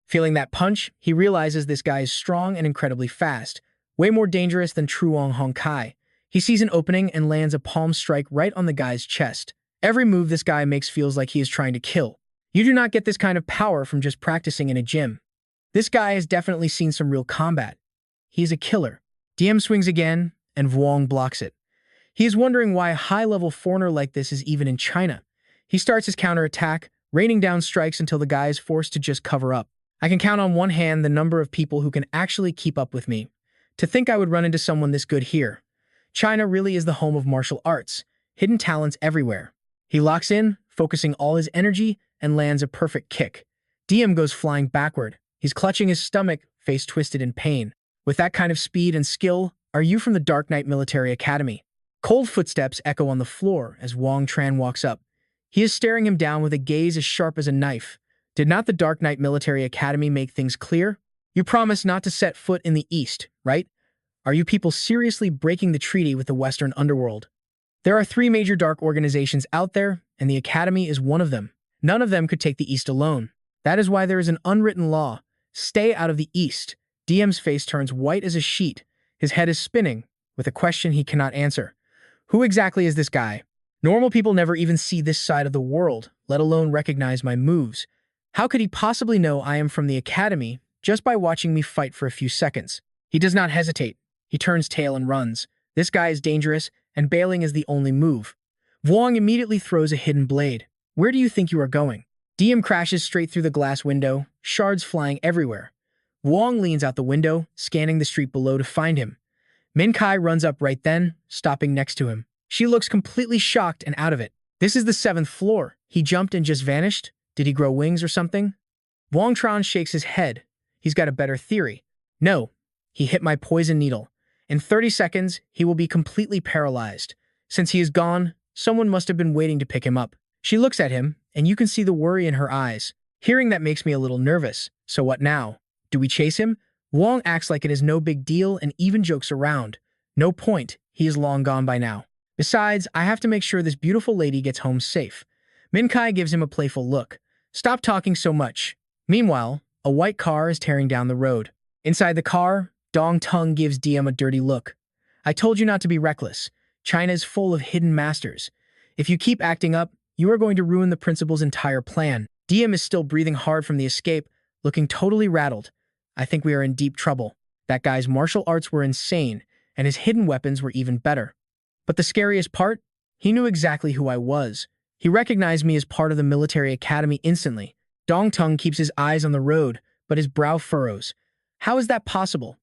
Feeling that punch, he realizes this guy is strong and incredibly fast, way more dangerous than Truong Hongkai. He sees an opening and lands a palm strike right on the guy's chest. Every move this guy makes feels like he is trying to kill. You do not get this kind of power from just practicing in a gym. This guy has definitely seen some real combat. He is a killer. DM swings again, and Vuong blocks it. He is wondering why a high-level foreigner like this is even in China. He starts his counterattack, raining down strikes until the guy is forced to just cover up. I can count on one hand the number of people who can actually keep up with me. To think I would run into someone this good here. China really is the home of martial arts, hidden talents everywhere. He locks in, focusing all his energy, and lands a perfect kick. DM goes flying backward. He's clutching his stomach, face twisted in pain. With that kind of speed and skill, are you from the Dark Knight Military Academy? Cold footsteps echo on the floor as Wang Tran walks up. He is staring him down with a gaze as sharp as a knife. Did not the Dark Knight Military Academy make things clear? You promised not to set foot in the East, right? Are you people seriously breaking the treaty with the Western underworld? There are 3 major dark organizations out there, and the Academy is one of them. None of them could take the East alone. That is why there is an unwritten law. Stay out of the East. DM's face turns white as a sheet. His head is spinning, with a question he cannot answer. Who exactly is this guy? Normal people never even see this side of the world, let alone recognize my moves. How could he possibly know I am from the Academy just by watching me fight for a few seconds? He does not hesitate. He turns tail and runs. This guy is dangerous, and bailing is the only move. Vuong immediately throws a hidden blade. Where do you think you are going? DM crashes straight through the glass window, shards flying everywhere. Vuong leans out the window, scanning the street below to find him. Min Kai runs up right then, stopping next to him. She looks completely shocked and out of it. This is the 7th floor. He jumped and just vanished? Did he grow wings or something? Vuong Tran shakes his head. He's got a better theory. No, he hit my poison needle. In 30 seconds, he will be completely paralyzed. Since he is gone, someone must have been waiting to pick him up. She looks at him, and you can see the worry in her eyes. Hearing that makes me a little nervous. So what now? Do we chase him? Vuong acts like it is no big deal and even jokes around. No point. He is long gone by now. Besides, I have to make sure this beautiful lady gets home safe. Min Kai gives him a playful look. Stop talking so much. Meanwhile, a white car is tearing down the road. Inside the car, Dong Tung gives DM a dirty look. I told you not to be reckless. China is full of hidden masters. If you keep acting up, you are going to ruin the principal's entire plan. DM is still breathing hard from the escape, looking totally rattled. I think we are in deep trouble. That guy's martial arts were insane, and his hidden weapons were even better. But the scariest part? He knew exactly who I was. He recognized me as part of the military academy instantly. Dong Tung keeps his eyes on the road, but his brow furrows. How is that possible?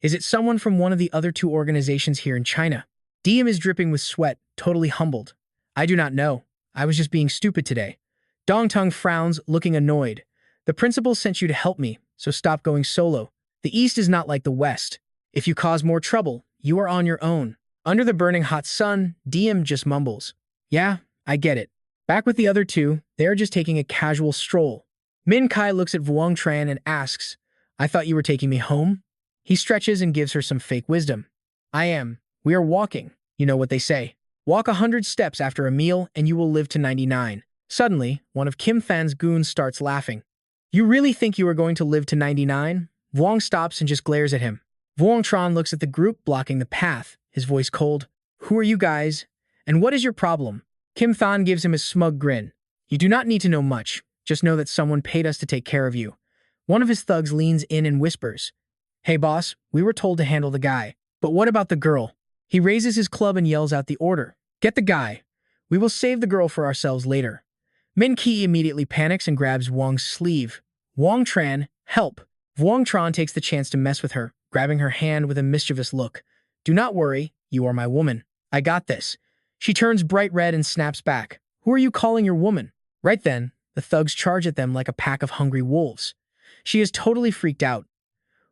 Is it someone from one of the other 2 organizations here in China? DM is dripping with sweat, totally humbled. I do not know. I was just being stupid today. Dong Tung frowns, looking annoyed. The principal sent you to help me, so stop going solo. The East is not like the West. If you cause more trouble, you are on your own. Under the burning hot sun, DM just mumbles. Yeah, I get it. Back with the other 2, they are just taking a casual stroll. Min Kai looks at Vuong Tran and asks, I thought you were taking me home? He stretches and gives her some fake wisdom. I am. We are walking. You know what they say. Walk 100 steps after a meal and you will live to 99. Suddenly, one of Kim Fan's goons starts laughing. You really think you are going to live to 99? Vuong stops and just glares at him. Vuong Tran looks at the group blocking the path, his voice cold. Who are you guys? And what is your problem? Kim Fan gives him a smug grin. You do not need to know much. Just know that someone paid us to take care of you. One of his thugs leans in and whispers. Hey boss, we were told to handle the guy. But what about the girl? He raises his club and yells out the order. Get the guy. We will save the girl for ourselves later. Min Ki immediately panics and grabs Wang's sleeve. Vuong Tran, help. Vuong Tran takes the chance to mess with her, grabbing her hand with a mischievous look. Do not worry, you are my woman. I got this. She turns bright red and snaps back. Who are you calling your woman? Right then, the thugs charge at them like a pack of hungry wolves. She is totally freaked out.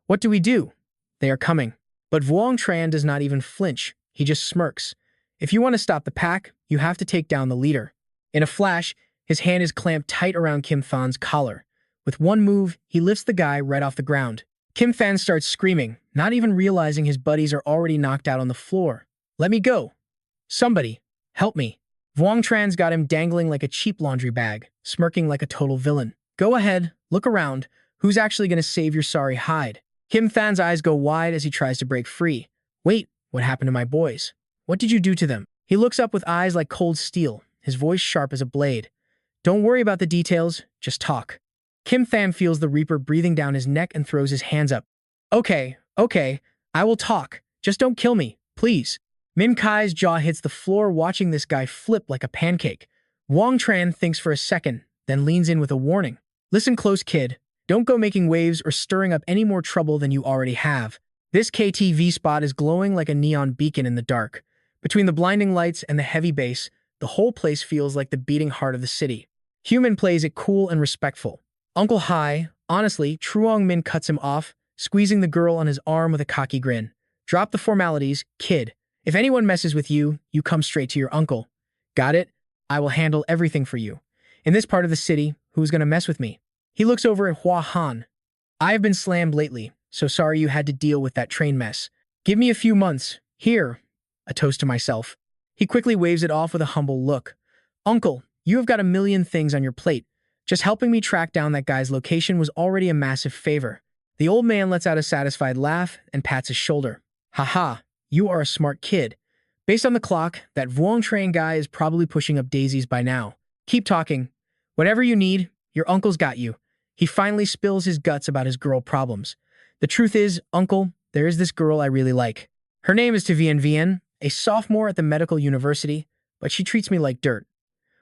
What do we do? They are coming. But Vuong Tran does not even flinch. He just smirks. If you want to stop the pack, you have to take down the leader. In a flash, his hand is clamped tight around Kim Fan's collar. With one move, he lifts the guy right off the ground. Kim Fan starts screaming, not even realizing his buddies are already knocked out on the floor. Let me go. Somebody, help me. Vuong Tran's got him dangling like a cheap laundry bag, smirking like a total villain. Go ahead, look around. Who's actually going to save your sorry hide? Kim Than's eyes go wide as he tries to break free. Wait, what happened to my boys? What did you do to them? He looks up with eyes like cold steel, his voice sharp as a blade. Don't worry about the details, just talk. Kim Than feels the Reaper breathing down his neck and throws his hands up. Okay, I will talk. Just don't kill me, please. Min Kai's jaw hits the floor watching this guy flip like a pancake. Wang Tran thinks for a second, then leans in with a warning. Listen close, kid. Don't go making waves or stirring up any more trouble than you already have. This KTV spot is glowing like a neon beacon in the dark. Between the blinding lights and the heavy bass, the whole place feels like the beating heart of the city. Human plays it cool and respectful. Uncle Hai, honestly, Truong Min cuts him off, squeezing the girl on his arm with a cocky grin. Drop the formalities, kid. If anyone messes with you, you come straight to your uncle. Got it? I will handle everything for you. In this part of the city, who's gonna mess with me? He looks over at Hua Han. I have been slammed lately, so sorry you had to deal with that train mess. Give me a few months. Here. A toast to myself. He quickly waves it off with a humble look. Uncle, you have got a million things on your plate. Just helping me track down that guy's location was already a massive favor. The old man lets out a satisfied laugh and pats his shoulder. Haha, you are a smart kid. Based on the clock, that Vuong Tran guy is probably pushing up daisies by now. Keep talking. Whatever you need, your uncle's got you. He finally spills his guts about his girl problems. The truth is, uncle, there is this girl I really like. Her name is Vian Vian, a sophomore at the medical university, but she treats me like dirt.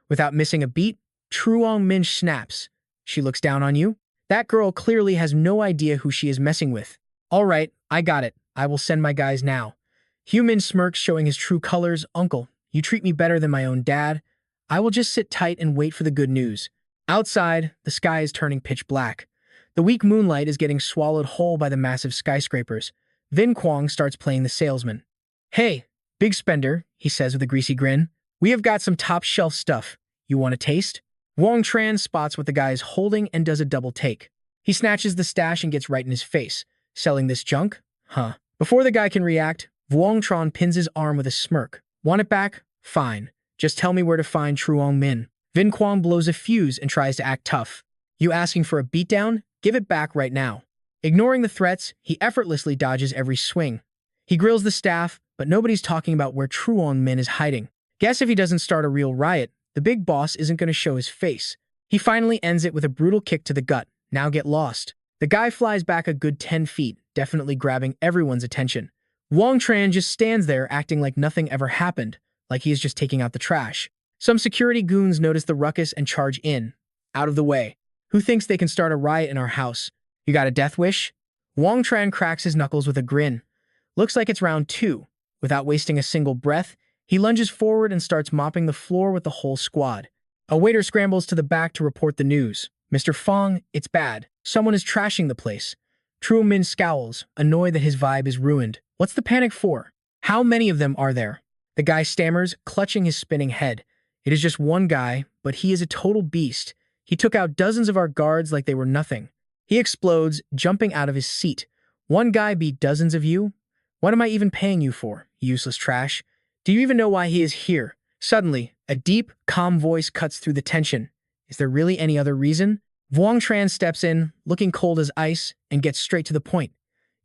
Without missing a beat, Truong Min snaps. She looks down on you? That girl clearly has no idea who she is messing with. All right, I got it. I will send my guys now. Human smirks, showing his true colors. Uncle, you treat me better than my own dad. I will just sit tight and wait for the good news. Outside, the sky is turning pitch black. The weak moonlight is getting swallowed whole by the massive skyscrapers. Vin Quang starts playing the salesman. Hey, big spender, he says with a greasy grin. We have got some top-shelf stuff. You want a taste? Wang Tran spots what the guy is holding and does a double take. He snatches the stash and gets right in his face. Selling this junk? Huh. Before the guy can react, Vuong Tran pins his arm with a smirk. Want it back? Fine. Just tell me where to find Truong Min. Vin Quang blows a fuse and tries to act tough. You asking for a beatdown? Give it back right now. Ignoring the threats, he effortlessly dodges every swing. He grills the staff, but nobody's talking about where Truong Min is hiding. Guess if he doesn't start a real riot, the big boss isn't going to show his face. He finally ends it with a brutal kick to the gut. Now get lost. The guy flies back a good 10 feet, definitely grabbing everyone's attention. Wang Tran just stands there acting like nothing ever happened, like he is just taking out the trash. Some security goons notice the ruckus and charge in. Out of the way. Who thinks they can start a riot in our house? You got a death wish? Wang Tran cracks his knuckles with a grin. Looks like it's round 2. Without wasting a single breath, he lunges forward and starts mopping the floor with the whole squad. A waiter scrambles to the back to report the news. Mr. Fong, it's bad. Someone is trashing the place. Truong Min scowls, annoyed that his vibe is ruined. What's the panic for? How many of them are there? The guy stammers, clutching his spinning head. It is just one guy, but he is a total beast. He took out dozens of our guards like they were nothing. He explodes, jumping out of his seat. One guy beat dozens of you? What am I even paying you for, useless trash? Do you even know why he is here? Suddenly, a deep, calm voice cuts through the tension. Is there really any other reason? Vuong Tran steps in, looking cold as ice, and gets straight to the point.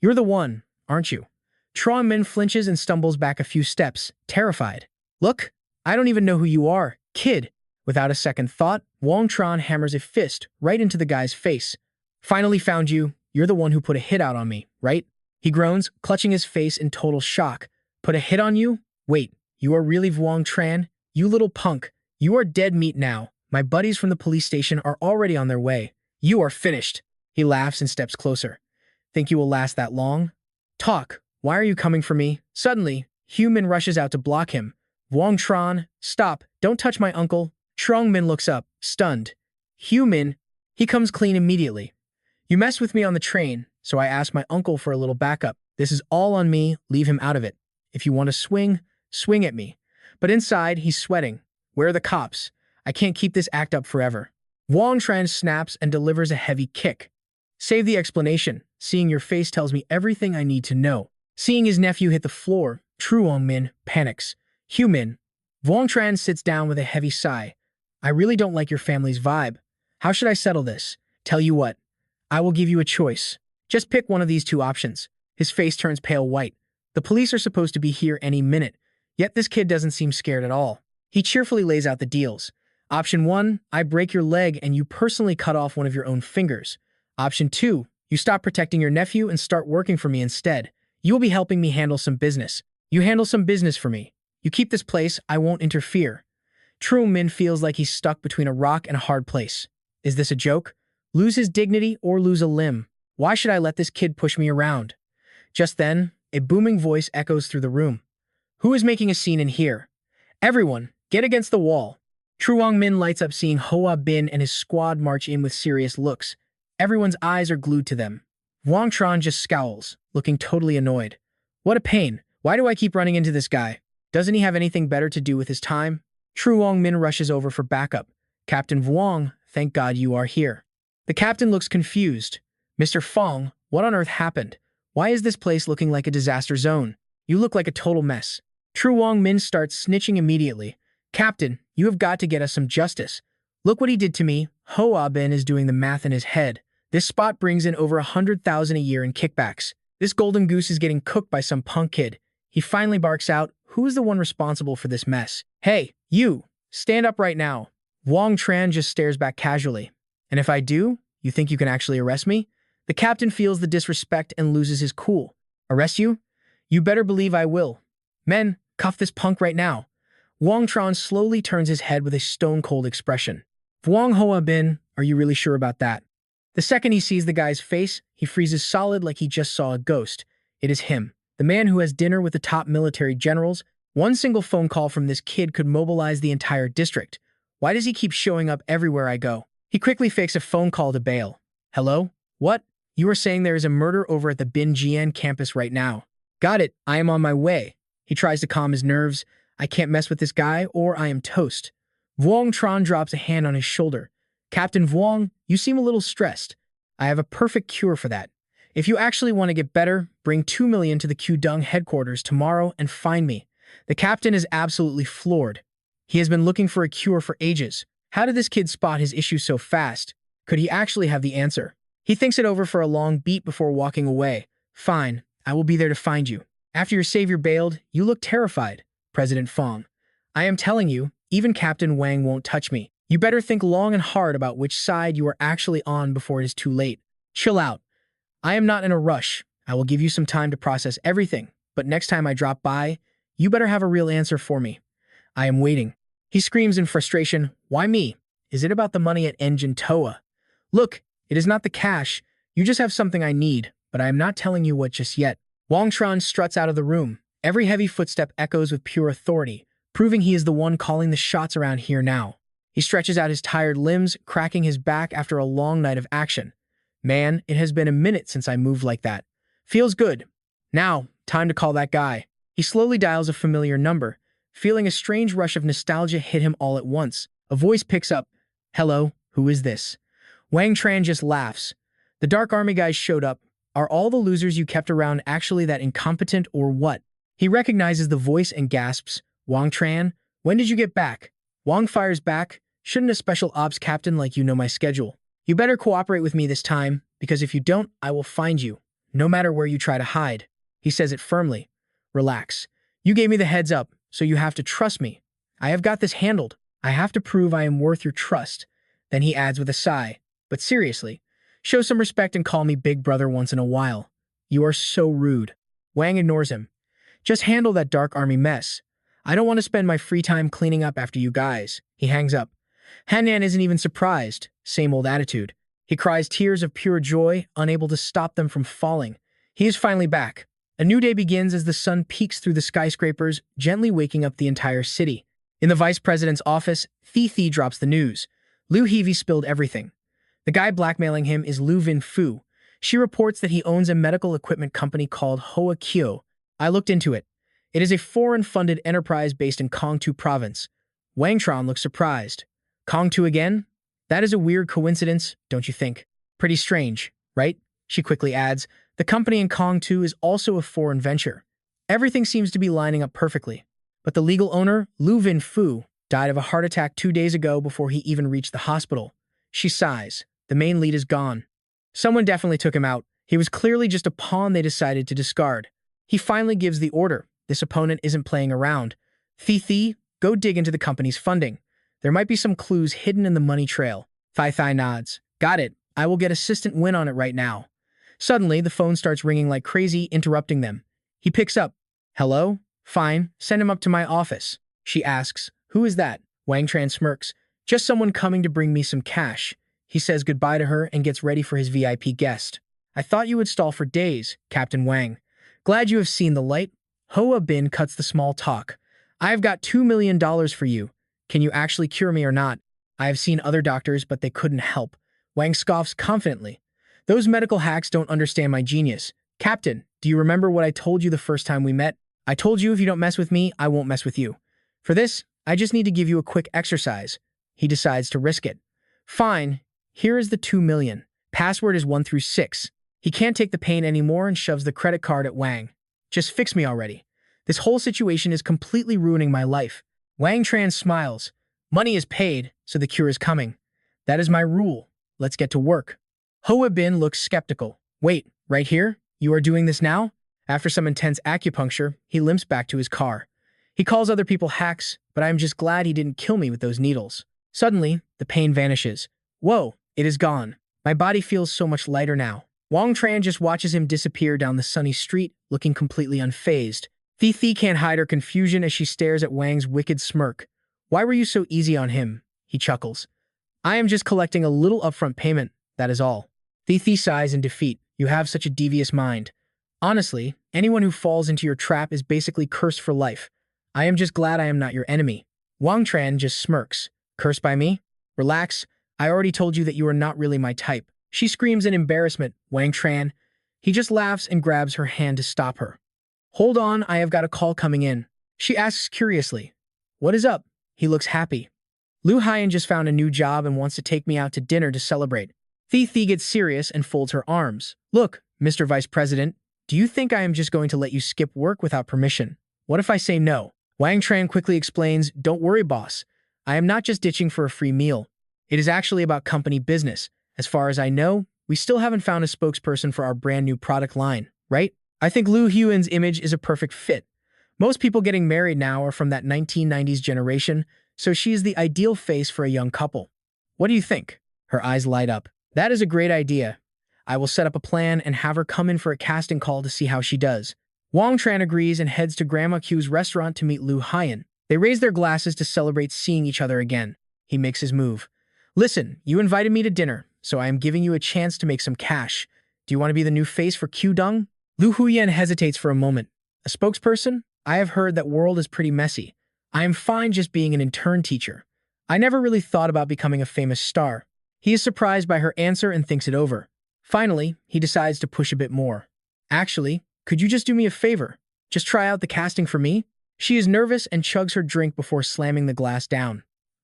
You're the one, aren't you? Truong Min flinches and stumbles back a few steps, terrified. Look, I don't even know who you are, kid. Without a second thought, Wang Tran hammers a fist right into the guy's face. Finally found you. You're the one who put a hit out on me, right? He groans, clutching his face in total shock. Put a hit on you? Wait, you are really Vuong Tran? You little punk. You are dead meat now. My buddies from the police station are already on their way. You are finished. He laughs and steps closer. Think you will last that long? Talk. Why are you coming for me? Suddenly, Human rushes out to block him. Vuong Tran, stop. Don't touch my uncle. Truong Min looks up, stunned. Human. He comes clean immediately. You messed with me on the train, so I asked my uncle for a little backup. This is all on me. Leave him out of it. If you want to swing, swing at me. But inside, he's sweating. Where are the cops? I can't keep this act up forever. Vuong Tran snaps and delivers a heavy kick. Save the explanation. Seeing your face tells me everything I need to know. Seeing his nephew hit the floor, Truong Min panics. Human. Vuong Tran sits down with a heavy sigh. I really don't like your family's vibe. How should I settle this? Tell you what. I will give you a choice. Just pick one of these two options. His face turns pale white. The police are supposed to be here any minute, yet this kid doesn't seem scared at all. He cheerfully lays out the deals. Option 1, I break your leg and you personally cut off one of your own fingers. Option 2, you stop protecting your nephew and start working for me instead. You will be helping me handle some business. You handle some business for me. You keep this place, I won't interfere. True Min feels like he's stuck between a rock and a hard place. Is this a joke? Lose his dignity or lose a limb? Why should I let this kid push me around? Just then, a booming voice echoes through the room. Who is making a scene in here? Everyone, get against the wall. Tru Wang Min lights up seeing Hoa Bin and his squad march in with serious looks. Everyone's eyes are glued to them. Wang Tran just scowls, looking totally annoyed. What a pain. Why do I keep running into this guy? Doesn't he have anything better to do with his time? Tru Wang Min rushes over for backup. Captain Vuong, thank God you are here. The captain looks confused. Mr. Fong, what on earth happened? Why is this place looking like a disaster zone? You look like a total mess. Tru Wang Min starts snitching immediately. Captain, you have got to get us some justice. Look what he did to me. Hoa Bin is doing the math in his head. This spot brings in over 100,000 a year in kickbacks. This golden goose is getting cooked by some punk kid. He finally barks out, who is the one responsible for this mess? Hey, you, stand up right now. Wang Tran just stares back casually. And if I do, you think you can actually arrest me? The captain feels the disrespect and loses his cool. Arrest you? You better believe I will. Men, cuff this punk right now. Wang Tran slowly turns his head with a stone-cold expression. Vuong Hoa Bin, are you really sure about that? The second he sees the guy's face, he freezes solid like he just saw a ghost. It is him, the man who has dinner with the top military generals. One single phone call from this kid could mobilize the entire district. Why does he keep showing up everywhere I go? He quickly fakes a phone call to bail. Hello? What? You are saying there is a murder over at the Bin Jian campus right now. Got it, I am on my way. He tries to calm his nerves. I can't mess with this guy or I am toast. Vuong Tran drops a hand on his shoulder. Captain Vuong, you seem a little stressed. I have a perfect cure for that. If you actually want to get better, bring 2 million to the Qdong headquarters tomorrow and find me. The captain is absolutely floored. He has been looking for a cure for ages. How did this kid spot his issue so fast? Could he actually have the answer? He thinks it over for a long beat before walking away. Fine, I will be there to find you. After your savior bailed, you look terrified, President Fong. I am telling you, even Captain Wang won't touch me. You better think long and hard about which side you are actually on before it is too late. Chill out. I am not in a rush. I will give you some time to process everything, but next time I drop by, you better have a real answer for me. I am waiting. He screams in frustration, why me? Is it about the money at Engine Toa? Look, it is not the cash. You just have something I need, but I am not telling you what just yet. Wang Tran struts out of the room. Every heavy footstep echoes with pure authority, proving he is the one calling the shots around here now. He stretches out his tired limbs, cracking his back after a long night of action. Man, it has been a minute since I moved like that. Feels good. Now, time to call that guy. He slowly dials a familiar number, feeling a strange rush of nostalgia hit him all at once. A voice picks up. Hello, who is this? Wang Tran just laughs. The Dark Army guys showed up. Are all the losers you kept around actually that incompetent or what? He recognizes the voice and gasps. Wang Tran, when did you get back? Wang fires back. Shouldn't a special ops captain like you know my schedule? You better cooperate with me this time, because if you don't, I will find you, no matter where you try to hide. He says it firmly. Relax. You gave me the heads up, so you have to trust me. I have got this handled. I have to prove I am worth your trust. Then he adds with a sigh. But seriously, show some respect and call me big brother once in a while. You are so rude. Wang ignores him. Just handle that Dark Army mess. I don't want to spend my free time cleaning up after you guys. He hangs up. Hannan isn't even surprised. Same old attitude. He cries tears of pure joy, unable to stop them from falling. He is finally back. A new day begins as the sun peeks through the skyscrapers, gently waking up the entire city. In the vice president's office, Thi drops the news. Liu Heavey spilled everything. The guy blackmailing him is Lu Vin Fu. She reports that he owns a medical equipment company called Hoa Kyo. I looked into it. It is a foreign-funded enterprise based in Kongtu province. Wang Tran looks surprised. Kongtu again? That is a weird coincidence, don't you think? Pretty strange, right? She quickly adds, the company in Kongtu is also a foreign venture. Everything seems to be lining up perfectly. But the legal owner, Lu Vin Fu, died of a heart attack 2 days ago before he even reached the hospital. She sighs. The main lead is gone. Someone definitely took him out. He was clearly just a pawn they decided to discard. He finally gives the order. This opponent isn't playing around. Thi, go dig into the company's funding. There might be some clues hidden in the money trail. Thai nods. Got it. I will get assistant Win on it right now. Suddenly, the phone starts ringing like crazy, interrupting them. He picks up. Hello? Fine. Send him up to my office. She asks. Who is that? Wang Tran smirks. Just someone coming to bring me some cash. He says goodbye to her and gets ready for his VIP guest. I thought you would stall for days, Captain Wang. Glad you have seen the light. Hoa Bin cuts the small talk. I've got $2 million for you. Can you actually cure me or not? I have seen other doctors, but they couldn't help. Wang scoffs confidently. Those medical hacks don't understand my genius. Captain, do you remember what I told you the first time we met? I told you if you don't mess with me, I won't mess with you. For this, I just need to give you a quick exercise. He decides to risk it. Fine. Here is the 2 million. Password is 1 through 6. He can't take the pain anymore and shoves the credit card at Wang. Just fix me already. This whole situation is completely ruining my life. Wang Tran smiles. Money is paid, so the cure is coming. That is my rule. Let's get to work. Hoa Bin looks skeptical. Wait, right here? You are doing this now? After some intense acupuncture, he limps back to his car. He calls other people hacks, but I am just glad he didn't kill me with those needles. Suddenly, the pain vanishes. Whoa, it is gone. My body feels so much lighter now. Wang Tran just watches him disappear down the sunny street, looking completely unfazed. Thi can't hide her confusion as she stares at Wang's wicked smirk. Why were you so easy on him? He chuckles. I am just collecting a little upfront payment, that is all. Thi sighs in defeat. You have such a devious mind. Honestly, anyone who falls into your trap is basically cursed for life. I am just glad I am not your enemy. Wang Tran just smirks. Cursed by me? Relax. I already told you that you are not really my type. She screams in embarrassment. Wang Tran. He just laughs and grabs her hand to stop her. Hold on, I have got a call coming in. She asks curiously. What is up? He looks happy. Lu Haiyan just found a new job and wants to take me out to dinner to celebrate. Thi gets serious and folds her arms. Look, Mr. Vice President, do you think I am just going to let you skip work without permission? What if I say no? Wang Tran quickly explains, don't worry, boss. I am not just ditching for a free meal. It is actually about company business. As far as I know, we still haven't found a spokesperson for our brand new product line, right? I think Lu Huan's image is a perfect fit. Most people getting married now are from that 1990s generation, so she is the ideal face for a young couple. What do you think? Her eyes light up. That is a great idea. I will set up a plan and have her come in for a casting call to see how she does. Wang Tran agrees and heads to Grandma Q's restaurant to meet Lu Haiyan. They raise their glasses to celebrate seeing each other again. He makes his move. Listen, you invited me to dinner, so I am giving you a chance to make some cash. Do you want to be the new face for Q Dung? Lu Huyan hesitates for a moment. A spokesperson? I have heard that world is pretty messy. I am fine just being an intern teacher. I never really thought about becoming a famous star. He is surprised by her answer and thinks it over. Finally, he decides to push a bit more. Actually, could you just do me a favor? Just try out the casting for me? She is nervous and chugs her drink before slamming the glass down.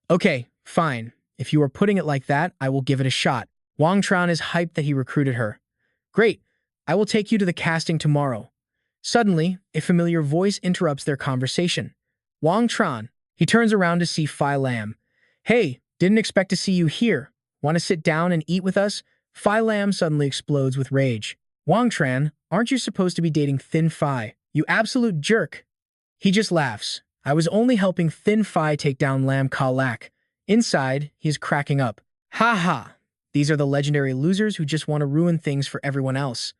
Okay, fine. If you are putting it like that, I will give it a shot. Wang Tran is hyped that he recruited her. Great. I will take you to the casting tomorrow. Suddenly, a familiar voice interrupts their conversation. Wang Tran. He turns around to see Phi Lam. Hey, didn't expect to see you here. Want to sit down and eat with us? Phi Lam suddenly explodes with rage. Wang Tran, aren't you supposed to be dating Thin Phi? You absolute jerk. He just laughs. I was only helping Thin Phi take down Lam Ka Lak. Inside, he is cracking up. Ha ha. These are the legendary losers who just want to ruin things for everyone else.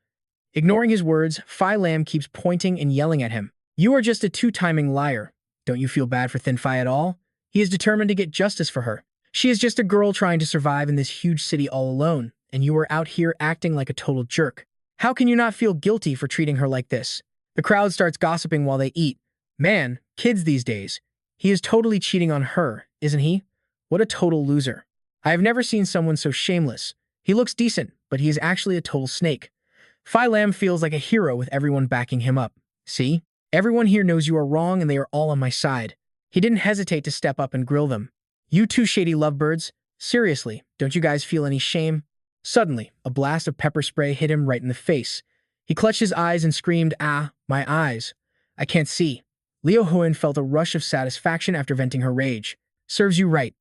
Ignoring his words, Phi Lam keeps pointing and yelling at him. You are just a two-timing liar. Don't you feel bad for Thin Phi at all? He is determined to get justice for her. She is just a girl trying to survive in this huge city all alone, and you are out here acting like a total jerk. How can you not feel guilty for treating her like this? The crowd starts gossiping while they eat. Man, kids these days. He is totally cheating on her, isn't he? What a total loser. I have never seen someone so shameless. He looks decent, but he is actually a total snake. Phi Lam feels like a hero with everyone backing him up. See? Everyone here knows you are wrong and they are all on my side. He didn't hesitate to step up and grill them. You two shady lovebirds. Seriously, don't you guys feel any shame? Suddenly, a blast of pepper spray hit him right in the face. He clutched his eyes and screamed, Ah, my eyes. I can't see. Liu Huan felt a rush of satisfaction after venting her rage. Serves you right.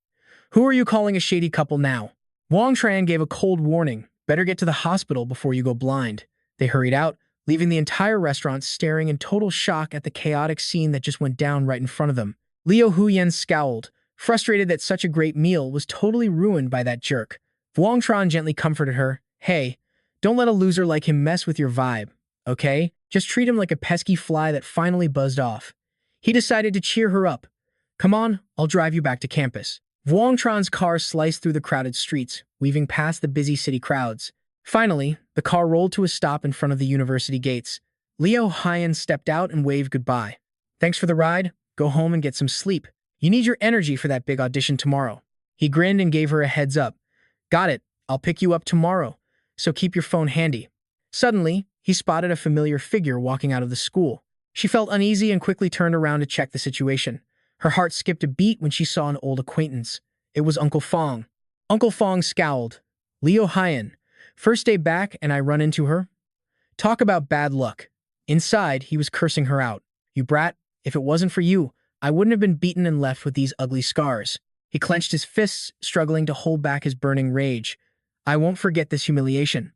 Who are you calling a shady couple now? Wang Tran gave a cold warning, Better get to the hospital before you go blind. They hurried out, leaving the entire restaurant staring in total shock at the chaotic scene that just went down right in front of them. Liu Huyen scowled, frustrated that such a great meal was totally ruined by that jerk. Wang Tran gently comforted her. Hey, don't let a loser like him mess with your vibe, okay? Just treat him like a pesky fly that finally buzzed off. He decided to cheer her up. Come on, I'll drive you back to campus. Wang Tran's car sliced through the crowded streets, weaving past the busy city crowds. Finally, the car rolled to a stop in front of the university gates. Liu Huyen stepped out and waved goodbye. Thanks for the ride. Go home and get some sleep. You need your energy for that big audition tomorrow. He grinned and gave her a heads up. Got it. I'll pick you up tomorrow, so keep your phone handy. Suddenly, he spotted a familiar figure walking out of the school. She felt uneasy and quickly turned around to check the situation. Her heart skipped a beat when she saw an old acquaintance. It was Uncle Fong. Uncle Fong scowled. Liu Huyen, first day back and I run into her? Talk about bad luck. Inside, he was cursing her out. You brat, if it wasn't for you, I wouldn't have been beaten and left with these ugly scars. He clenched his fists, struggling to hold back his burning rage. I won't forget this humiliation.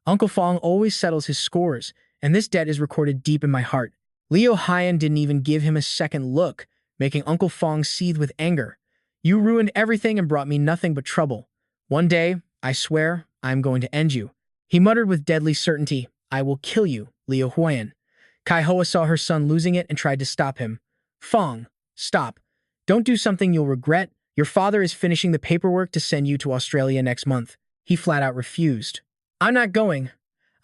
Uncle Fong always settles his scores, and this debt is recorded deep in my heart. Liu Huyen didn't even give him a second look, making Uncle Fong seethe with anger. You ruined everything and brought me nothing but trouble. One day, I swear, I'm going to end you. He muttered with deadly certainty, I will kill you, Liu Huyen. Kai Hoa saw her son losing it and tried to stop him. Fong, stop. Don't do something you'll regret. Your father is finishing the paperwork to send you to Australia next month. He flat out refused. I'm not going.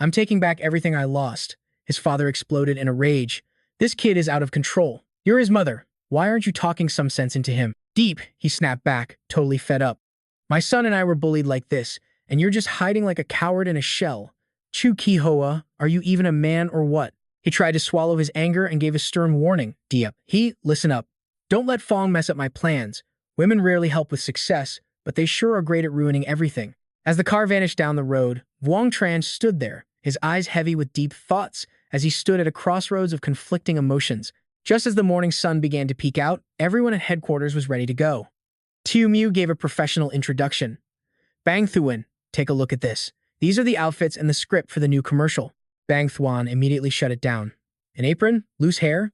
I'm taking back everything I lost. His father exploded in a rage. This kid is out of control. You're his mother. Why aren't you talking some sense into him? Deep, he snapped back, totally fed up. My son and I were bullied like this, and you're just hiding like a coward in a shell. Chu Ki Hoa, are you even a man or what? He tried to swallow his anger and gave a stern warning. Listen up. Don't let Fong mess up my plans. Women rarely help with success, but they sure are great at ruining everything. As the car vanished down the road, Wang Tran stood there, his eyes heavy with deep thoughts as he stood at a crossroads of conflicting emotions. Just as the morning sun began to peek out, everyone at headquarters was ready to go. Tiu Mu gave a professional introduction. Bang Thuan, take a look at this. These are the outfits and the script for the new commercial. Bang Thuan immediately shut it down. An apron? Loose hair?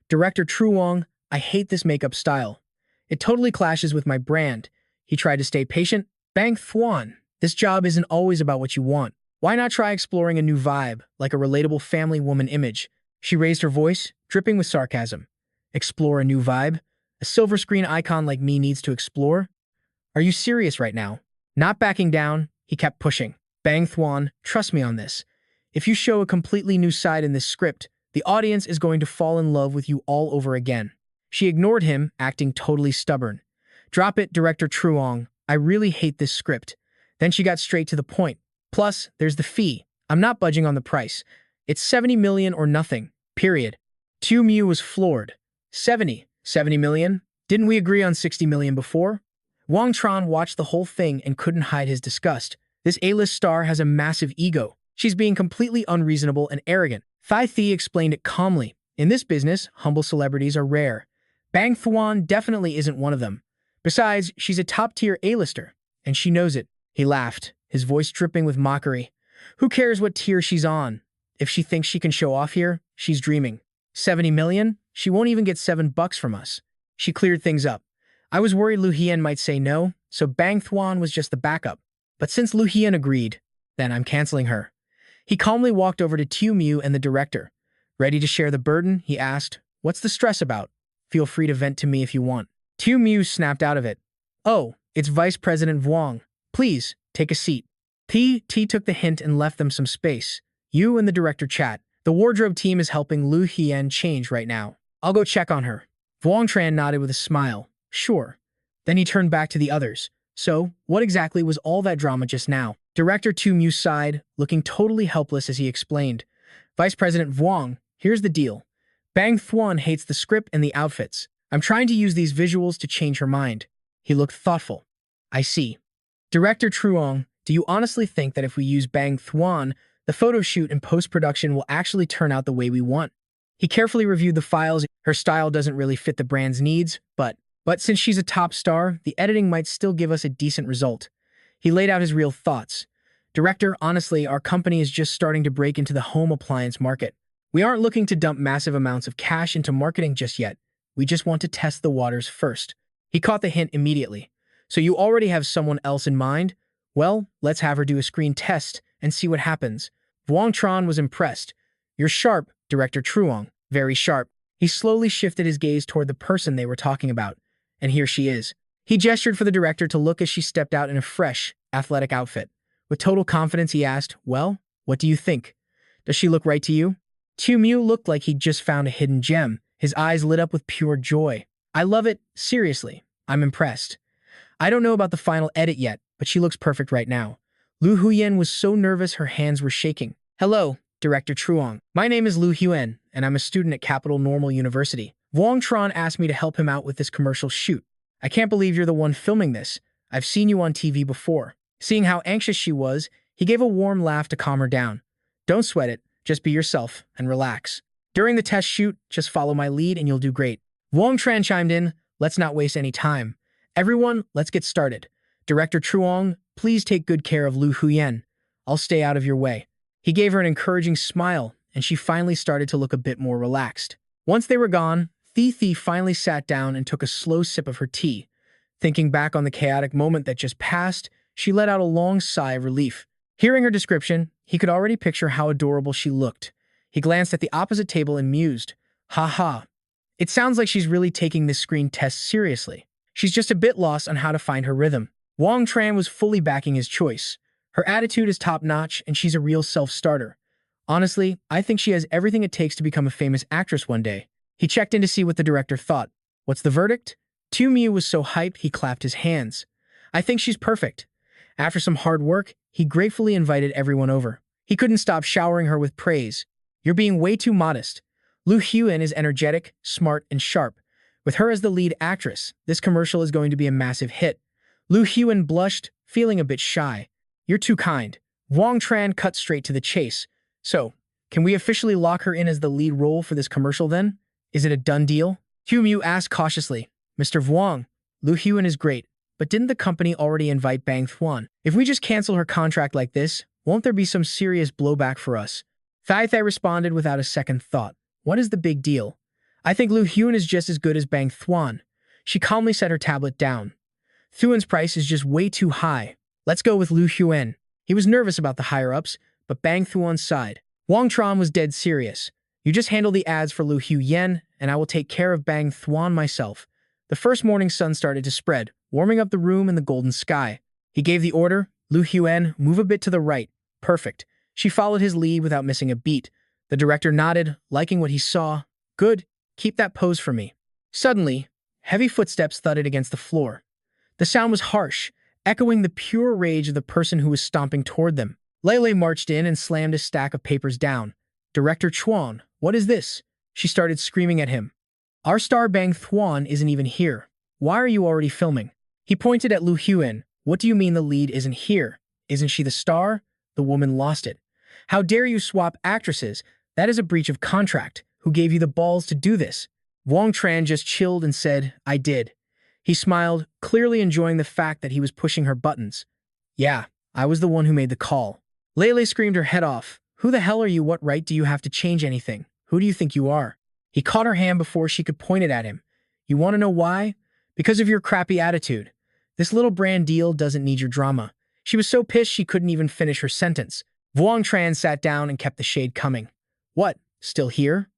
Director Tru Wong, I hate this makeup style. It totally clashes with my brand. He tried to stay patient. Bang Thuan, this job isn't always about what you want. Why not try exploring a new vibe, like a relatable family woman image? She raised her voice, dripping with sarcasm. Explore a new vibe? A silver screen icon like me needs to explore? Are you serious right now? Not backing down, he kept pushing. Bang Thuan, trust me on this. If you show a completely new side in this script, the audience is going to fall in love with you all over again. She ignored him, acting totally stubborn. Drop it, Director Truong. I really hate this script. Then she got straight to the point. Plus, there's the fee. I'm not budging on the price. It's 70 million or nothing. Period. Tu Mu was floored. 70 million? Didn't we agree on 60 million before? Wang Tran watched the whole thing and couldn't hide his disgust. This A-list star has a massive ego. She's being completely unreasonable and arrogant. Thai Thi explained it calmly. In this business, humble celebrities are rare. Bang Thuan definitely isn't one of them. Besides, she's a top-tier A-lister, and she knows it. He laughed, his voice dripping with mockery. Who cares what tier she's on? If she thinks she can show off here, she's dreaming. 70 million? She won't even get $7 from us. She cleared things up. I was worried Lu Hien might say no, so Bang Thuan was just the backup. But since Lu Hien agreed, then I'm canceling her. He calmly walked over to Tu Mu and the director. Ready to share the burden? He asked. What's the stress about? Feel free to vent to me if you want. Tu Mu snapped out of it. Oh, it's Vice President Vuong. Please, take a seat. T took the hint and left them some space. You and the director chat. The wardrobe team is helping Lu Hien change right now. I'll go check on her. Vuong Tran nodded with a smile. Sure. Then he turned back to the others. So, what exactly was all that drama just now? Director Tu Mu sighed, looking totally helpless as he explained. Vice President Vuong, here's the deal. Bang Thuan hates the script and the outfits. I'm trying to use these visuals to change her mind. He looked thoughtful. I see. Director Truong, do you honestly think that if we use Bang Thuan, the photo shoot and post-production will actually turn out the way we want? He carefully reviewed the files. Her style doesn't really fit the brand's needs, but since she's a top star, the editing might still give us a decent result. He laid out his real thoughts. Director, honestly, our company is just starting to break into the home appliance market. We aren't looking to dump massive amounts of cash into marketing just yet. We just want to test the waters first. He caught the hint immediately. So you already have someone else in mind? Well, let's have her do a screen test and see what happens. Wang Tran was impressed. You're sharp, Director Truong. Very sharp. He slowly shifted his gaze toward the person they were talking about. And here she is. He gestured for the director to look as she stepped out in a fresh, athletic outfit. With total confidence, he asked, well, what do you think? Does she look right to you? Tu Mu looked like he'd just found a hidden gem. His eyes lit up with pure joy. I love it. Seriously. I'm impressed. I don't know about the final edit yet, but she looks perfect right now. Lu Huyen was so nervous her hands were shaking. Hello, Director Truong. My name is Lu Huyen, and I'm a student at Capital Normal University. Wang Tran asked me to help him out with this commercial shoot. I can't believe you're the one filming this. I've seen you on TV before. Seeing how anxious she was, he gave a warm laugh to calm her down. Don't sweat it. Just be yourself and relax. During the test shoot, just follow my lead and you'll do great. Wang Tran chimed in, let's not waste any time. Everyone, let's get started. Director Truong, please take good care of Lu Huyen. I'll stay out of your way. He gave her an encouraging smile, and she finally started to look a bit more relaxed. Once they were gone, Thi finally sat down and took a slow sip of her tea. Thinking back on the chaotic moment that just passed, she let out a long sigh of relief. Hearing her description, he could already picture how adorable she looked. He glanced at the opposite table and mused, ha ha. It sounds like she's really taking this screen test seriously. She's just a bit lost on how to find her rhythm. Wang Tran was fully backing his choice. Her attitude is top-notch, and she's a real self-starter. Honestly, I think she has everything it takes to become a famous actress one day. He checked in to see what the director thought. What's the verdict? Tu Mu was so hyped he clapped his hands. I think she's perfect. After some hard work, he gratefully invited everyone over. He couldn't stop showering her with praise. You're being way too modest. Lu Huyen is energetic, smart, and sharp. With her as the lead actress, this commercial is going to be a massive hit. Lu Huyen blushed, feeling a bit shy. You're too kind. Wang Tran cut straight to the chase. So, can we officially lock her in as the lead role for this commercial then? Is it a done deal? Tu Mu asked cautiously. Mr. Vuong, Lu Huyen is great, but didn't the company already invite Bang Thuan? If we just cancel her contract like this, won't there be some serious blowback for us? Thai responded without a second thought. What is the big deal? I think Lu Huyen is just as good as Bang Thuan. She calmly set her tablet down. Thuan's price is just way too high. Let's go with Lu Huyen. He was nervous about the higher-ups, but Bang Thuan's side. Wang Tran was dead serious. You just handle the ads for Lu Huyen, and I will take care of Bang Thuan myself. The first morning sun started to spread, warming up the room in the golden sky. He gave the order, Lu Huyen, move a bit to the right. Perfect. She followed his lead without missing a beat. The director nodded, liking what he saw. Good. Keep that pose for me. Suddenly, heavy footsteps thudded against the floor. The sound was harsh, echoing the pure rage of the person who was stomping toward them. Lele marched in and slammed a stack of papers down. Director Chuan, what is this? She started screaming at him. Our star Bang Thuan isn't even here. Why are you already filming? He pointed at Lu Huyen. What do you mean the lead isn't here? Isn't she the star? The woman lost it. How dare you swap actresses? That is a breach of contract. Who gave you the balls to do this? Wang Tran just chilled and said, I did. He smiled, clearly enjoying the fact that he was pushing her buttons. Yeah, I was the one who made the call. Lele screamed her head off. Who the hell are you? What right do you have to change anything? Who do you think you are? He caught her hand before she could point it at him. You want to know why? Because of your crappy attitude. This little brand deal doesn't need your drama. She was so pissed she couldn't even finish her sentence. Wang Tran sat down and kept the shade coming. What? Still here?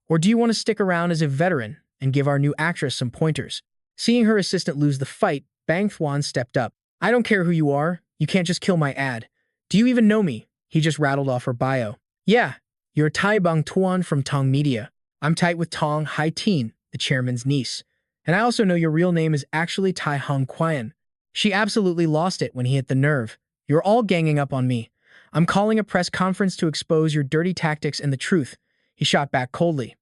Or do you want to stick around as a veteran and give our new actress some pointers? Seeing her assistant lose the fight, Bang Thuan stepped up. I don't care who you are. You can't just kill my ad. Do you even know me? He just rattled off her bio. Yeah, you're Tai Bang Tuan from Tong Media. I'm tight with Tong Hai Tien, the chairman's niece. And I also know your real name is actually Tai Hong Qian. She absolutely lost it when he hit the nerve. You're all ganging up on me. I'm calling a press conference to expose your dirty tactics and the truth. He shot back coldly.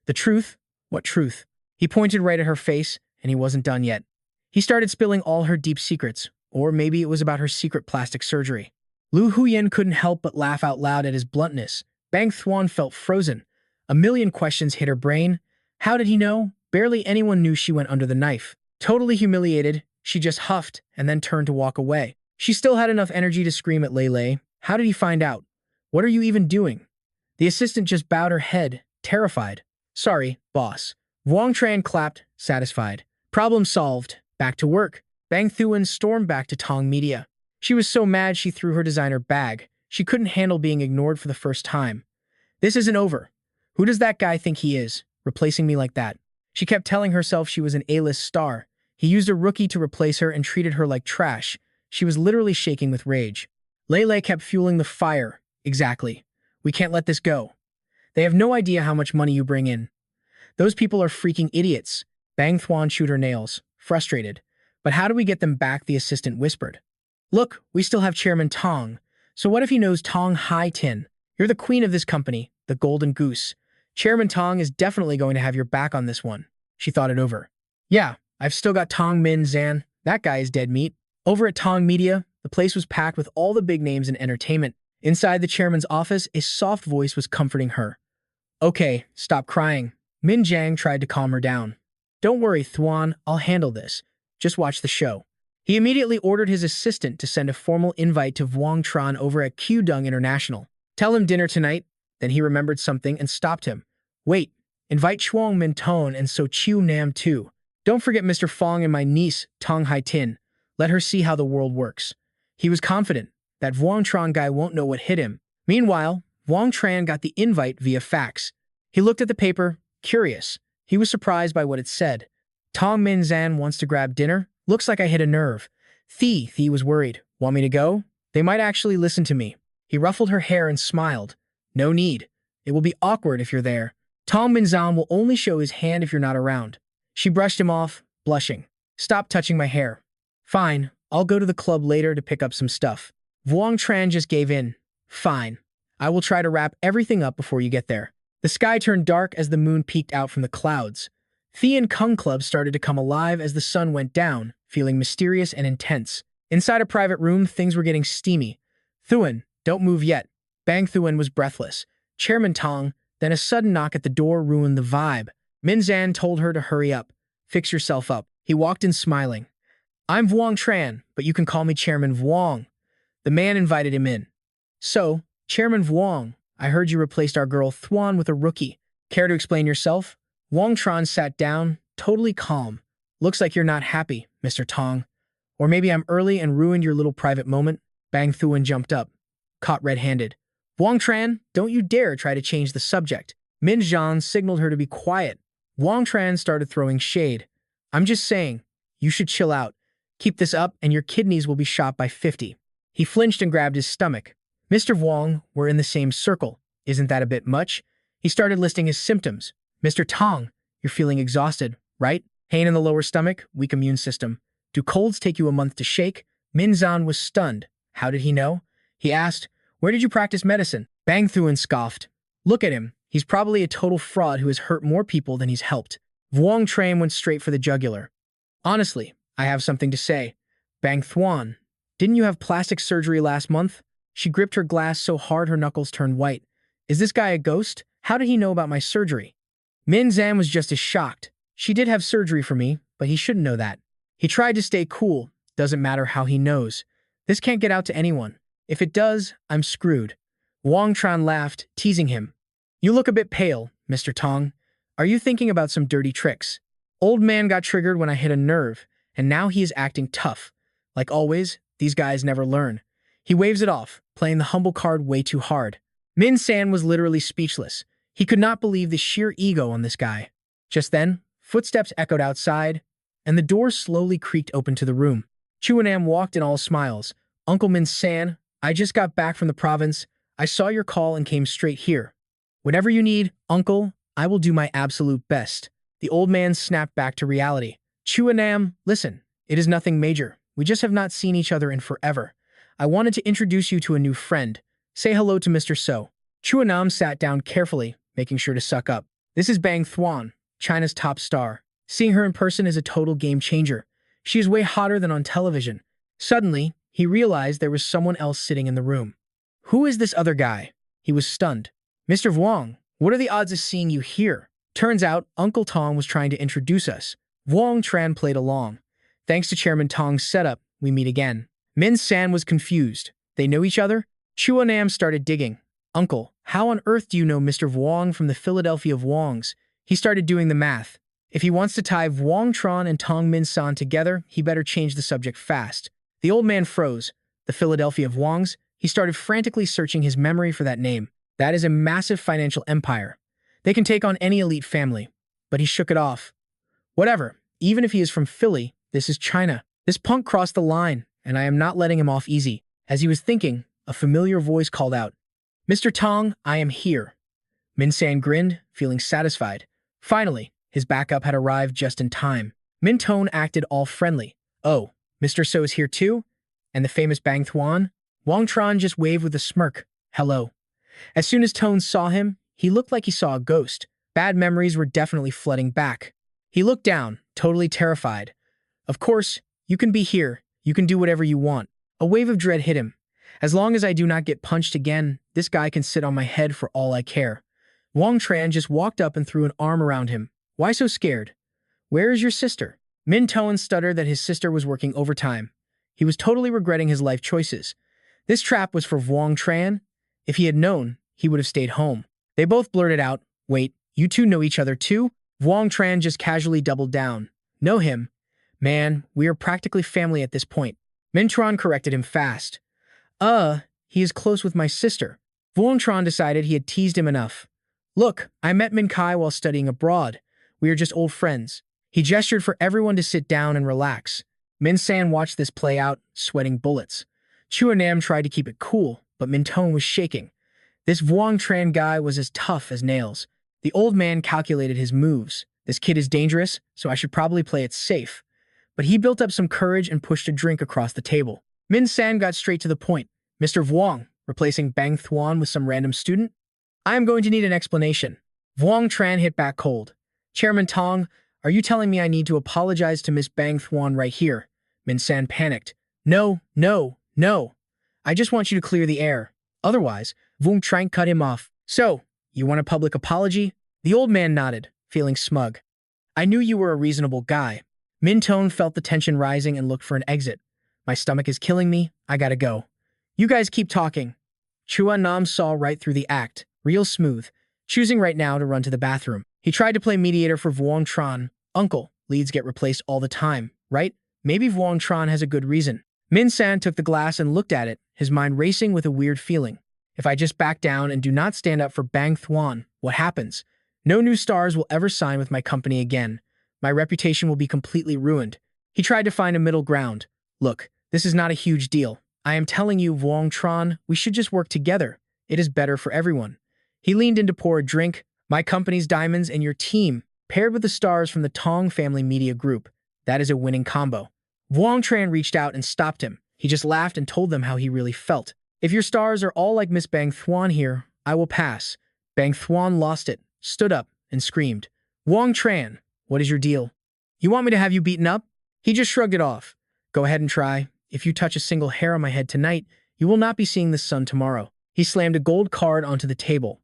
The truth? What truth? He pointed right at her face, and he wasn't done yet. He started spilling all her deep secrets, or maybe it was about her secret plastic surgery. Lu Huyen couldn't help but laugh out loud at his bluntness. Bang Thuan felt frozen. A million questions hit her brain. How did he know? Barely anyone knew she went under the knife. Totally humiliated, she just huffed and then turned to walk away. She still had enough energy to scream at Lei. How did he find out? What are you even doing? The assistant just bowed her head, terrified. Sorry, boss. Wang Tran clapped, satisfied. Problem solved. Back to work. Bang Thuan stormed back to Tong Media. She was so mad she threw her designer bag. She couldn't handle being ignored for the first time. This isn't over. Who does that guy think he is, replacing me like that? She kept telling herself she was an A-list star. He used a rookie to replace her and treated her like trash. She was literally shaking with rage. Lei kept fueling the fire. Exactly. We can't let this go. They have no idea how much money you bring in. Those people are freaking idiots. Bang Thuan chewed her nails, frustrated. But how do we get them back, the assistant whispered. Look, we still have Chairman Tong. So what if he knows Tong Hai Tin? You're the queen of this company, the golden goose. Chairman Tong is definitely going to have your back on this one. She thought it over. Yeah, I've still got Tong Min Zan. That guy is dead meat. Over at Tong Media, the place was packed with all the big names in entertainment. Inside the chairman's office, a soft voice was comforting her. Okay, stop crying. Min Jiang tried to calm her down. Don't worry, Thuan, I'll handle this. Just watch the show. He immediately ordered his assistant to send a formal invite to Wang Tran over at Qdong International. Tell him dinner tonight. Then he remembered something and stopped him. Wait, invite Chuang Min Ton and So Chiu Nam too. Don't forget Mr. Fong and my niece, Tong Hai Tin. Let her see how the world works. He was confident that Wang Tran guy won't know what hit him. Meanwhile, Wang Tran got the invite via fax. He looked at the paper, curious. He was surprised by what it said. Tong Min Zan wants to grab dinner? Looks like I hit a nerve. Thi was worried. Want me to go? They might actually listen to me. He ruffled her hair and smiled. No need. It will be awkward if you're there. Tong Min Zan will only show his hand if you're not around. She brushed him off, blushing. Stop touching my hair. Fine, I'll go to the club later to pick up some stuff. Wang Tran just gave in. Fine. I will try to wrap everything up before you get there. The sky turned dark as the moon peeked out from the clouds. Thi and Kung Club started to come alive as the sun went down, feeling mysterious and intense. Inside a private room, things were getting steamy. Thuan, don't move yet. Bang Thuan was breathless. Chairman Tong, then a sudden knock at the door ruined the vibe. Min Zan told her to hurry up. Fix yourself up. He walked in smiling. I'm Wang Tran, but you can call me Chairman Wang. The man invited him in. So, Chairman Wang, I heard you replaced our girl Thuan with a rookie. Care to explain yourself? Wang Tran sat down, totally calm. Looks like you're not happy, Mr. Tong. Or maybe I'm early and ruined your little private moment. Bang Thuan jumped up, caught red-handed. Wang Tran, don't you dare try to change the subject. Min Zhan signaled her to be quiet. Wang Tran started throwing shade. I'm just saying, you should chill out. Keep this up and your kidneys will be shot by 50. He flinched and grabbed his stomach. Mr. Wang, we're in the same circle. Isn't that a bit much? He started listing his symptoms. Mr. Tong, you're feeling exhausted, right? Pain in the lower stomach, weak immune system. Do colds take you a month to shake? Min Zhan was stunned. How did he know? He asked, where did you practice medicine? Bang Thuan scoffed. Look at him. He's probably a total fraud who has hurt more people than he's helped. Wang Tran went straight for the jugular. Honestly, I have something to say. Bang Thuan, didn't you have plastic surgery last month? She gripped her glass so hard her knuckles turned white. Is this guy a ghost? How did he know about my surgery? Min Zan was just as shocked. She did have surgery for me, but he shouldn't know that. He tried to stay cool. Doesn't matter how he knows. This can't get out to anyone. If it does, I'm screwed. Wang Tran laughed, teasing him. You look a bit pale, Mr. Tong. Are you thinking about some dirty tricks? Old man got triggered when I hit a nerve, and now he is acting tough. Like always, these guys never learn. He waves it off, playing the humble card way too hard. Min San was literally speechless. He could not believe the sheer ego on this guy. Just then, footsteps echoed outside, and the door slowly creaked open to the room. Chuanam walked in all smiles. Uncle Min San, I just got back from the province. I saw your call and came straight here. Whatever you need, Uncle, I will do my absolute best. The old man snapped back to reality. Chuanam, listen, it is nothing major. We just have not seen each other in forever. I wanted to introduce you to a new friend. Say hello to Mr. So. Chuanam sat down carefully, making sure to suck up. This is Bang Thuan, China's top star. Seeing her in person is a total game changer. She is way hotter than on television. Suddenly, he realized there was someone else sitting in the room. Who is this other guy? He was stunned. Mr. Wang, what are the odds of seeing you here? Turns out, Uncle Tong was trying to introduce us. Wang Tran played along. Thanks to Chairman Tong's setup, we meet again. Min-san was confused. They know each other? Chua Nam started digging. Uncle, how on earth do you know Mr. Wang from the Philadelphia of Wangs? He started doing the math. If he wants to tie Wang Tran and Tong Min-san together, he better change the subject fast. The old man froze. The Philadelphia of Wangs? He started frantically searching his memory for that name. That is a massive financial empire. They can take on any elite family. But he shook it off. Whatever, even if he is from Philly, this is China. This punk crossed the line, and I am not letting him off easy. As he was thinking, a familiar voice called out, Mr. Tong, I am here. Min-san grinned, feeling satisfied. Finally, his backup had arrived just in time. Min-tone acted all friendly. Oh, Mr. So is here too? And the famous Bang Thuan? Wang Tran just waved with a smirk. Hello. As soon as Tone saw him, he looked like he saw a ghost. Bad memories were definitely flooding back. He looked down, totally terrified. Of course, you can be here. You can do whatever you want. A wave of dread hit him. As long as I do not get punched again, this guy can sit on my head for all I care. Wang Tran just walked up and threw an arm around him. Why so scared? Where is your sister? Min-tone stuttered that his sister was working overtime. He was totally regretting his life choices. This trap was for Wang Tran. If he had known, he would have stayed home. They both blurted out, Wait, you two know each other too? Wang Tran just casually doubled down. Know him? Man, we are practically family at this point. Min-tran corrected him fast. He is close with my sister. Wang Tran decided he had teased him enough. Look, I met Min Kai while studying abroad. We are just old friends. He gestured for everyone to sit down and relax. Min-san watched this play out, sweating bullets. Chua Nam tried to keep it cool, but Min-tone was shaking. This Wang Tran guy was as tough as nails. The old man calculated his moves. This kid is dangerous, so I should probably play it safe. But he built up some courage and pushed a drink across the table. Min-san got straight to the point. Mr. Wang, replacing Bang Thuan with some random student? I am going to need an explanation. Wang Tran hit back cold. Chairman Tong, are you telling me I need to apologize to Miss Bang Thuan right here? Min-san panicked. No. I just want you to clear the air. Otherwise, Wang Tran cut him off. So, you want a public apology? The old man nodded, feeling smug. I knew you were a reasonable guy. Min-tone felt the tension rising and looked for an exit. My stomach is killing me. I gotta go. You guys keep talking. Chua Nam saw right through the act, real smooth, choosing right now to run to the bathroom. He tried to play mediator for Wang Tran. Uncle, leads get replaced all the time, right? Maybe Wang Tran has a good reason. Min-san took the glass and looked at it, his mind racing with a weird feeling. If I just back down and do not stand up for Bang Thuan, what happens? No new stars will ever sign with my company again. My reputation will be completely ruined. He tried to find a middle ground. Look, this is not a huge deal. I am telling you, Wang Tran, we should just work together. It is better for everyone. He leaned in to pour a drink. My company's diamonds and your team, paired with the stars from the Tong Family Media Group. That is a winning combo. Wang Tran reached out and stopped him. He just laughed and told them how he really felt. If your stars are all like Miss Bang Thuan here, I will pass. Bang Thuan lost it, stood up, and screamed. Wang Tran, what is your deal? You want me to have you beaten up? He just shrugged it off. Go ahead and try. If you touch a single hair on my head tonight, you will not be seeing the sun tomorrow. He slammed a gold card onto the table.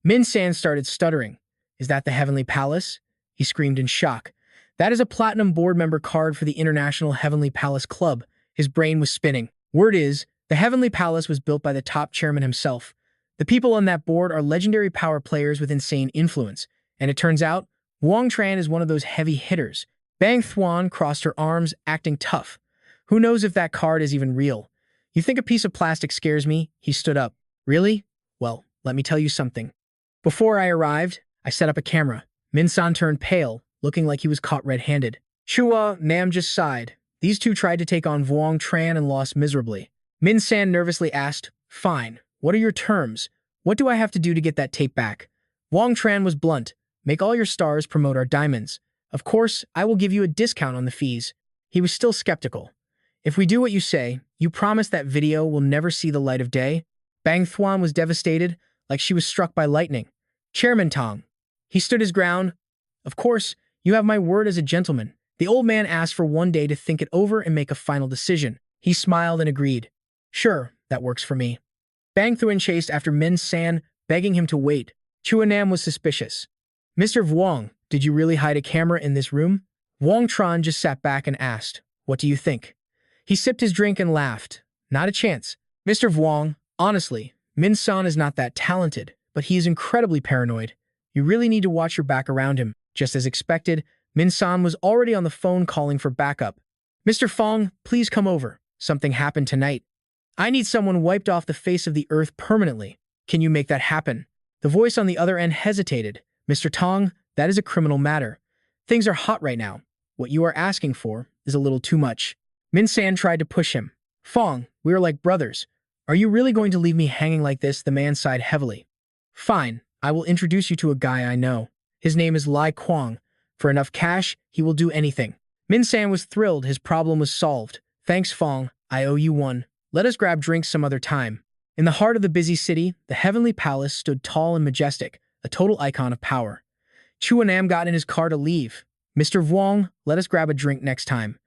Min-san started stuttering. Is that the Heavenly Palace? He screamed in shock. That is a platinum board member card for the International Heavenly Palace Club. His brain was spinning. Word is, the Heavenly Palace was built by the top chairman himself. The people on that board are legendary power players with insane influence. And it turns out, Wang Tran is one of those heavy hitters. Bang Thuan crossed her arms, acting tough. Who knows if that card is even real? You think a piece of plastic scares me? He stood up. Really? Well, let me tell you something. Before I arrived, I set up a camera. Min-san turned pale, looking like he was caught red-handed. Chua Nam just sighed. These two tried to take on Wang Tran and lost miserably. Min-san nervously asked, Fine, what are your terms? What do I have to do to get that tape back? Wang Tran was blunt. Make all your stars promote our diamonds. Of course, I will give you a discount on the fees. He was still skeptical. If we do what you say, you promise that video will never see the light of day? Bang Thuan was devastated, like she was struck by lightning. Chairman Tong. He stood his ground. Of course, you have my word as a gentleman. The old man asked for one day to think it over and make a final decision. He smiled and agreed. Sure, that works for me. Bang Thuan chased after Min-san, begging him to wait. Chua Nam was suspicious. Mr. Wang, did you really hide a camera in this room? Wang Tran just sat back and asked, What do you think? He sipped his drink and laughed. Not a chance. Mr. Vuong, honestly, Min-san is not that talented, but he is incredibly paranoid. You really need to watch your back around him. Just as expected, Min-san was already on the phone calling for backup. Mr. Fong, please come over. Something happened tonight. I need someone wiped off the face of the earth permanently. Can you make that happen? The voice on the other end hesitated. Mr. Tong, that is a criminal matter. Things are hot right now. What you are asking for is a little too much. Min-san tried to push him. Fong, we are like brothers. Are you really going to leave me hanging like this? The man sighed heavily. Fine, I will introduce you to a guy I know. His name is Lai Kwong. For enough cash, he will do anything. Min-san was thrilled. His problem was solved. Thanks, Fong. I owe you one. Let us grab drinks some other time. In the heart of the busy city, the heavenly palace stood tall and majestic, a total icon of power. Chuanam got in his car to leave. Mr. Vuong, let us grab a drink next time.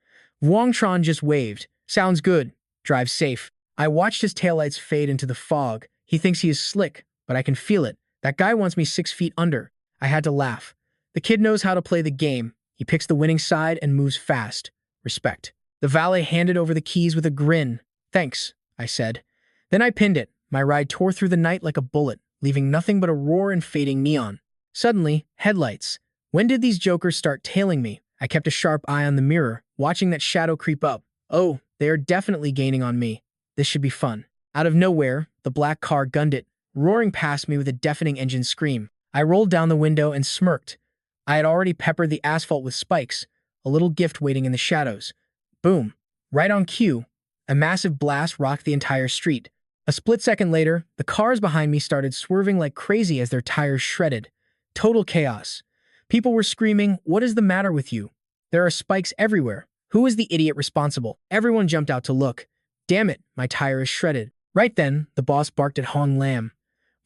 Vuong Tran just waved. Sounds good. Drive safe. I watched his taillights fade into the fog. He thinks he is slick, but I can feel it. That guy wants me 6 feet under. I had to laugh. The kid knows how to play the game. He picks the winning side and moves fast. Respect. The valet handed over the keys with a grin. Thanks, I said. Then I pinned it. My ride tore through the night like a bullet, leaving nothing but a roar and fading neon. Suddenly, headlights. When did these jokers start tailing me? I kept a sharp eye on the mirror, watching that shadow creep up. Oh, they are definitely gaining on me. This should be fun. Out of nowhere, the black car gunned it, roaring past me with a deafening engine scream. I rolled down the window and smirked. I had already peppered the asphalt with spikes, a little gift waiting in the shadows. Boom. Right on cue, a massive blast rocked the entire street. A split second later, the cars behind me started swerving like crazy as their tires shredded. Total chaos. People were screaming, "What is the matter with you? There are spikes everywhere. Who is the idiot responsible?" Everyone jumped out to look. Damn it, my tire is shredded. Right then, the boss barked at Hong Lam.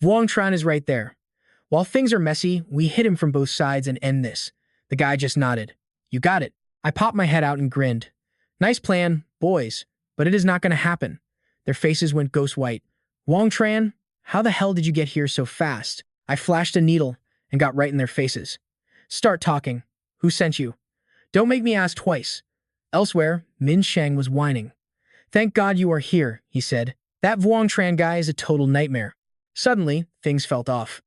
Vuong Tran is right there. While things are messy, we hit him from both sides and end this. The guy just nodded. You got it. I popped my head out and grinned. Nice plan, boys, but it is not going to happen. Their faces went ghost white. Vuong Tran, how the hell did you get here so fast? I flashed a needle and got right in their faces. Start talking. Who sent you? Don't make me ask twice. Elsewhere, Min Shang was whining. Thank God you are here, he said. That Vuong Tran guy is a total nightmare. Suddenly, things felt off.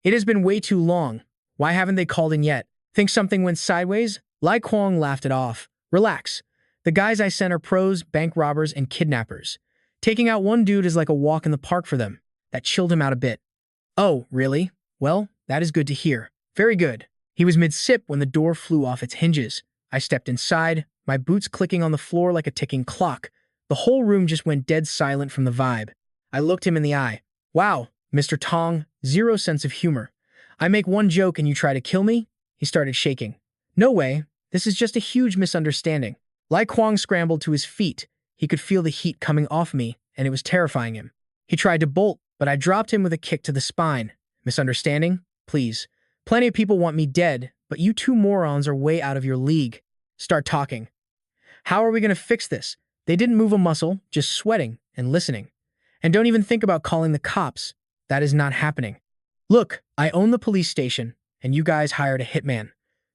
It has been way too long. Why haven't they called in yet? Think something went sideways? Lai Kwong laughed it off. Relax. The guys I sent are pros, bank robbers, and kidnappers. Taking out one dude is like a walk in the park for them. That chilled him out a bit. Oh, really? Well, that is good to hear. Very good. He was mid-sip when the door flew off its hinges. I stepped inside, my boots clicking on the floor like a ticking clock. The whole room just went dead silent from the vibe. I looked him in the eye. Wow, Mr. Tong, zero sense of humor. I make one joke and you try to kill me? He started shaking. No way. This is just a huge misunderstanding. Lai Kwong scrambled to his feet. He could feel the heat coming off me, and it was terrifying him. He tried to bolt, but I dropped him with a kick to the spine. Misunderstanding? Please. Plenty of people want me dead, but you two morons are way out of your league. Start talking. How are we going to fix this? They didn't move a muscle, just sweating and listening. And don't even think about calling the cops. That is not happening. Look, I own the police station, and you guys hired a hitman.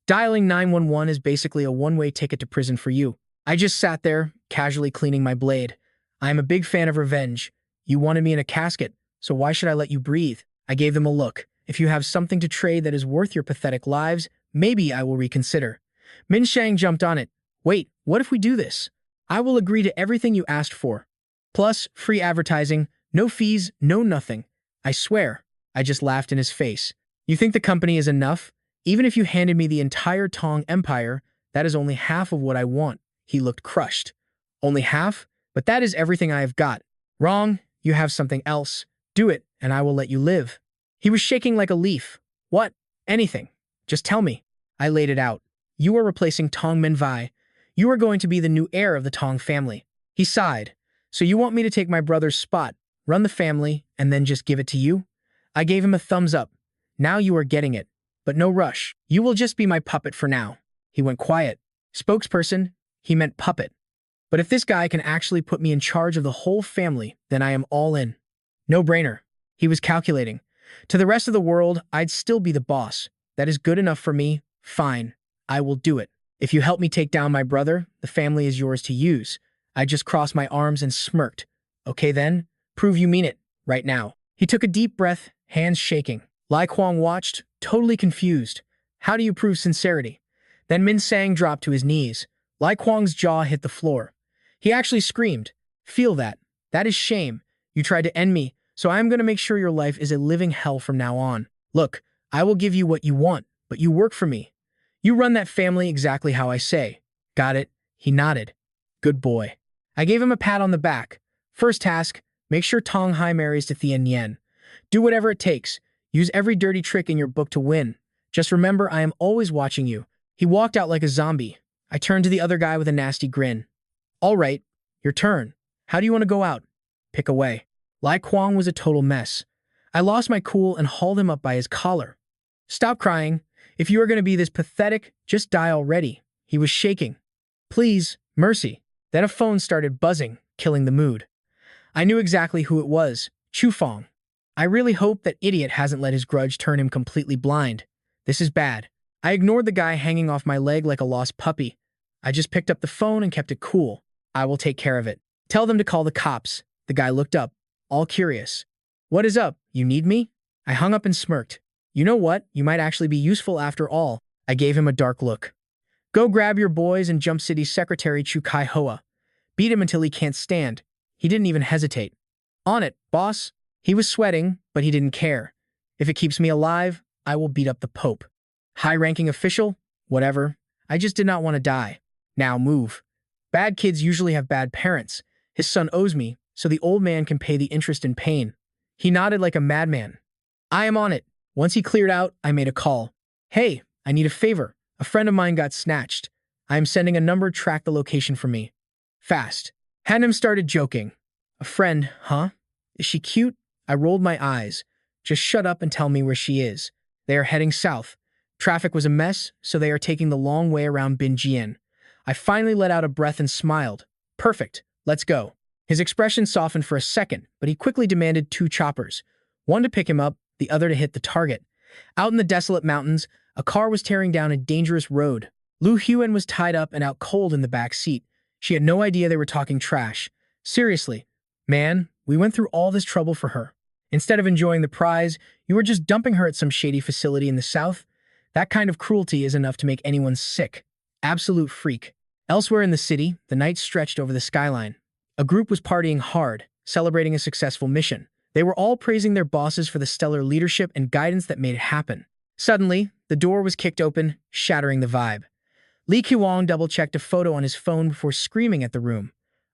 Dialing 911 is basically a one-way ticket to prison for you. I just sat there, casually cleaning my blade. I am a big fan of revenge. You wanted me in a casket, so why should I let you breathe? I gave them a look. If you have something to trade that is worth your pathetic lives, maybe I will reconsider. Min Shang jumped on it. Wait, what if we do this? I will agree to everything you asked for. Plus, free advertising, no fees, no nothing. I swear. I just laughed in his face. You think the company is enough? Even if you handed me the entire Tong Empire, that is only half of what I want. He looked crushed. Only half? But that is everything I have got. Wrong. You have something else. Do it, and I will let you live. He was shaking like a leaf. What? Anything. Just tell me. I laid it out. You are replacing Tong Minvai. You are going to be the new heir of the Tong family. He sighed. So you want me to take my brother's spot, run the family, and then just give it to you? I gave him a thumbs up. Now you are getting it. But no rush. You will just be my puppet for now. He went quiet. Spokesperson, he meant puppet. But if this guy can actually put me in charge of the whole family, then I am all in. No brainer. He was calculating. To the rest of the world, I'd still be the boss. That is good enough for me. Fine. I will do it. If you help me take down my brother, the family is yours to use. I just crossed my arms and smirked. Okay then, prove you mean it, right now. He took a deep breath, hands shaking. Lai Kuang watched, totally confused. How do you prove sincerity? Then Min Sang dropped to his knees. Lai Kuang's jaw hit the floor. He actually screamed, "Feel that. That is shame. You tried to end me, so I am going to make sure your life is a living hell from now on. Look, I will give you what you want, but you work for me. You run that family exactly how I say." Got it? He nodded. Good boy. I gave him a pat on the back. First task, make sure Tong Hai marries to Thien Yen. Do whatever it takes. Use every dirty trick in your book to win. Just remember I am always watching you. He walked out like a zombie. I turned to the other guy with a nasty grin. All right, your turn. How do you want to go out? Pick away. Lai Kuang was a total mess. I lost my cool and hauled him up by his collar. Stop crying. If you are going to be this pathetic, just die already. He was shaking. Please, mercy. Then a phone started buzzing, killing the mood. I knew exactly who it was, Chu Fong. I really hope that idiot hasn't let his grudge turn him completely blind. This is bad. I ignored the guy hanging off my leg like a lost puppy. I just picked up the phone and kept it cool. I will take care of it. Tell them to call the cops. The guy looked up, all curious. What is up? You need me? I hung up and smirked. You know what? You might actually be useful after all. I gave him a dark look. Go grab your boys and jump City's secretary Chu Kai Hoa. Beat him until he can't stand. He didn't even hesitate. On it, boss. He was sweating, but he didn't care. If it keeps me alive, I will beat up the Pope. High-ranking official? Whatever. I just did not want to die. Now move. Bad kids usually have bad parents. His son owes me, so the old man can pay the interest in pain. He nodded like a madman. I am on it. Once he cleared out, I made a call. Hey, I need a favor. A friend of mine got snatched. I am sending a number, track the location for me. Fast. Hanem started joking. A friend, huh? Is she cute? I rolled my eyes. Just shut up and tell me where she is. They are heading south. Traffic was a mess, so they are taking the long way around Binjian. I finally let out a breath and smiled. Perfect. Let's go. His expression softened for a second, but he quickly demanded 2 choppers. One to pick him up, the other to hit the target. Out in the desolate mountains, a car was tearing down a dangerous road. Lu Huan was tied up and out cold in the back seat. She had no idea they were talking trash. Seriously, man, we went through all this trouble for her. Instead of enjoying the prize, you were just dumping her at some shady facility in the south? That kind of cruelty is enough to make anyone sick. Absolute freak. Elsewhere in the city, the night stretched over the skyline. A group was partying hard, celebrating a successful mission. They were all praising their bosses for the stellar leadership and guidance that made it happen. Suddenly, the door was kicked open, shattering the vibe. Li Qiwang double-checked a photo on his phone before screaming at the room.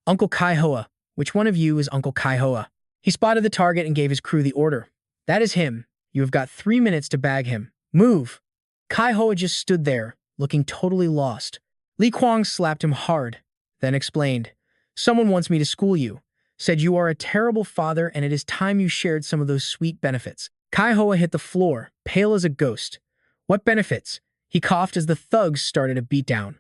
Uncle Kai Hoa. Which one of you is Uncle Kai Hoa? He spotted the target and gave his crew the order. That is him. You have got 3 minutes to bag him. Move. Kai Hoa just stood there, looking totally lost. Li Kuang slapped him hard, then explained. Someone wants me to school you. Said you are a terrible father and it is time you shared some of those sweet benefits. Kai Hoa hit the floor, pale as a ghost. What benefits? He coughed as the thugs started a beatdown.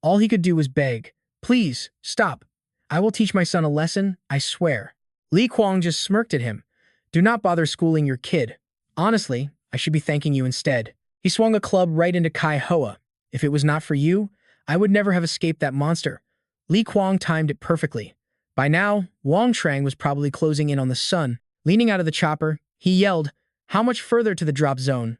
All he could do was beg. Please, stop. I will teach my son a lesson, I swear. Li Kuang just smirked at him. Do not bother schooling your kid. Honestly, I should be thanking you instead. He swung a club right into Kai Hoa. If it was not for you, I would never have escaped that monster. Li Kuang timed it perfectly. By now, Wang Zheng was probably closing in on the sun. Leaning out of the chopper, he yelled, How much further to the drop zone?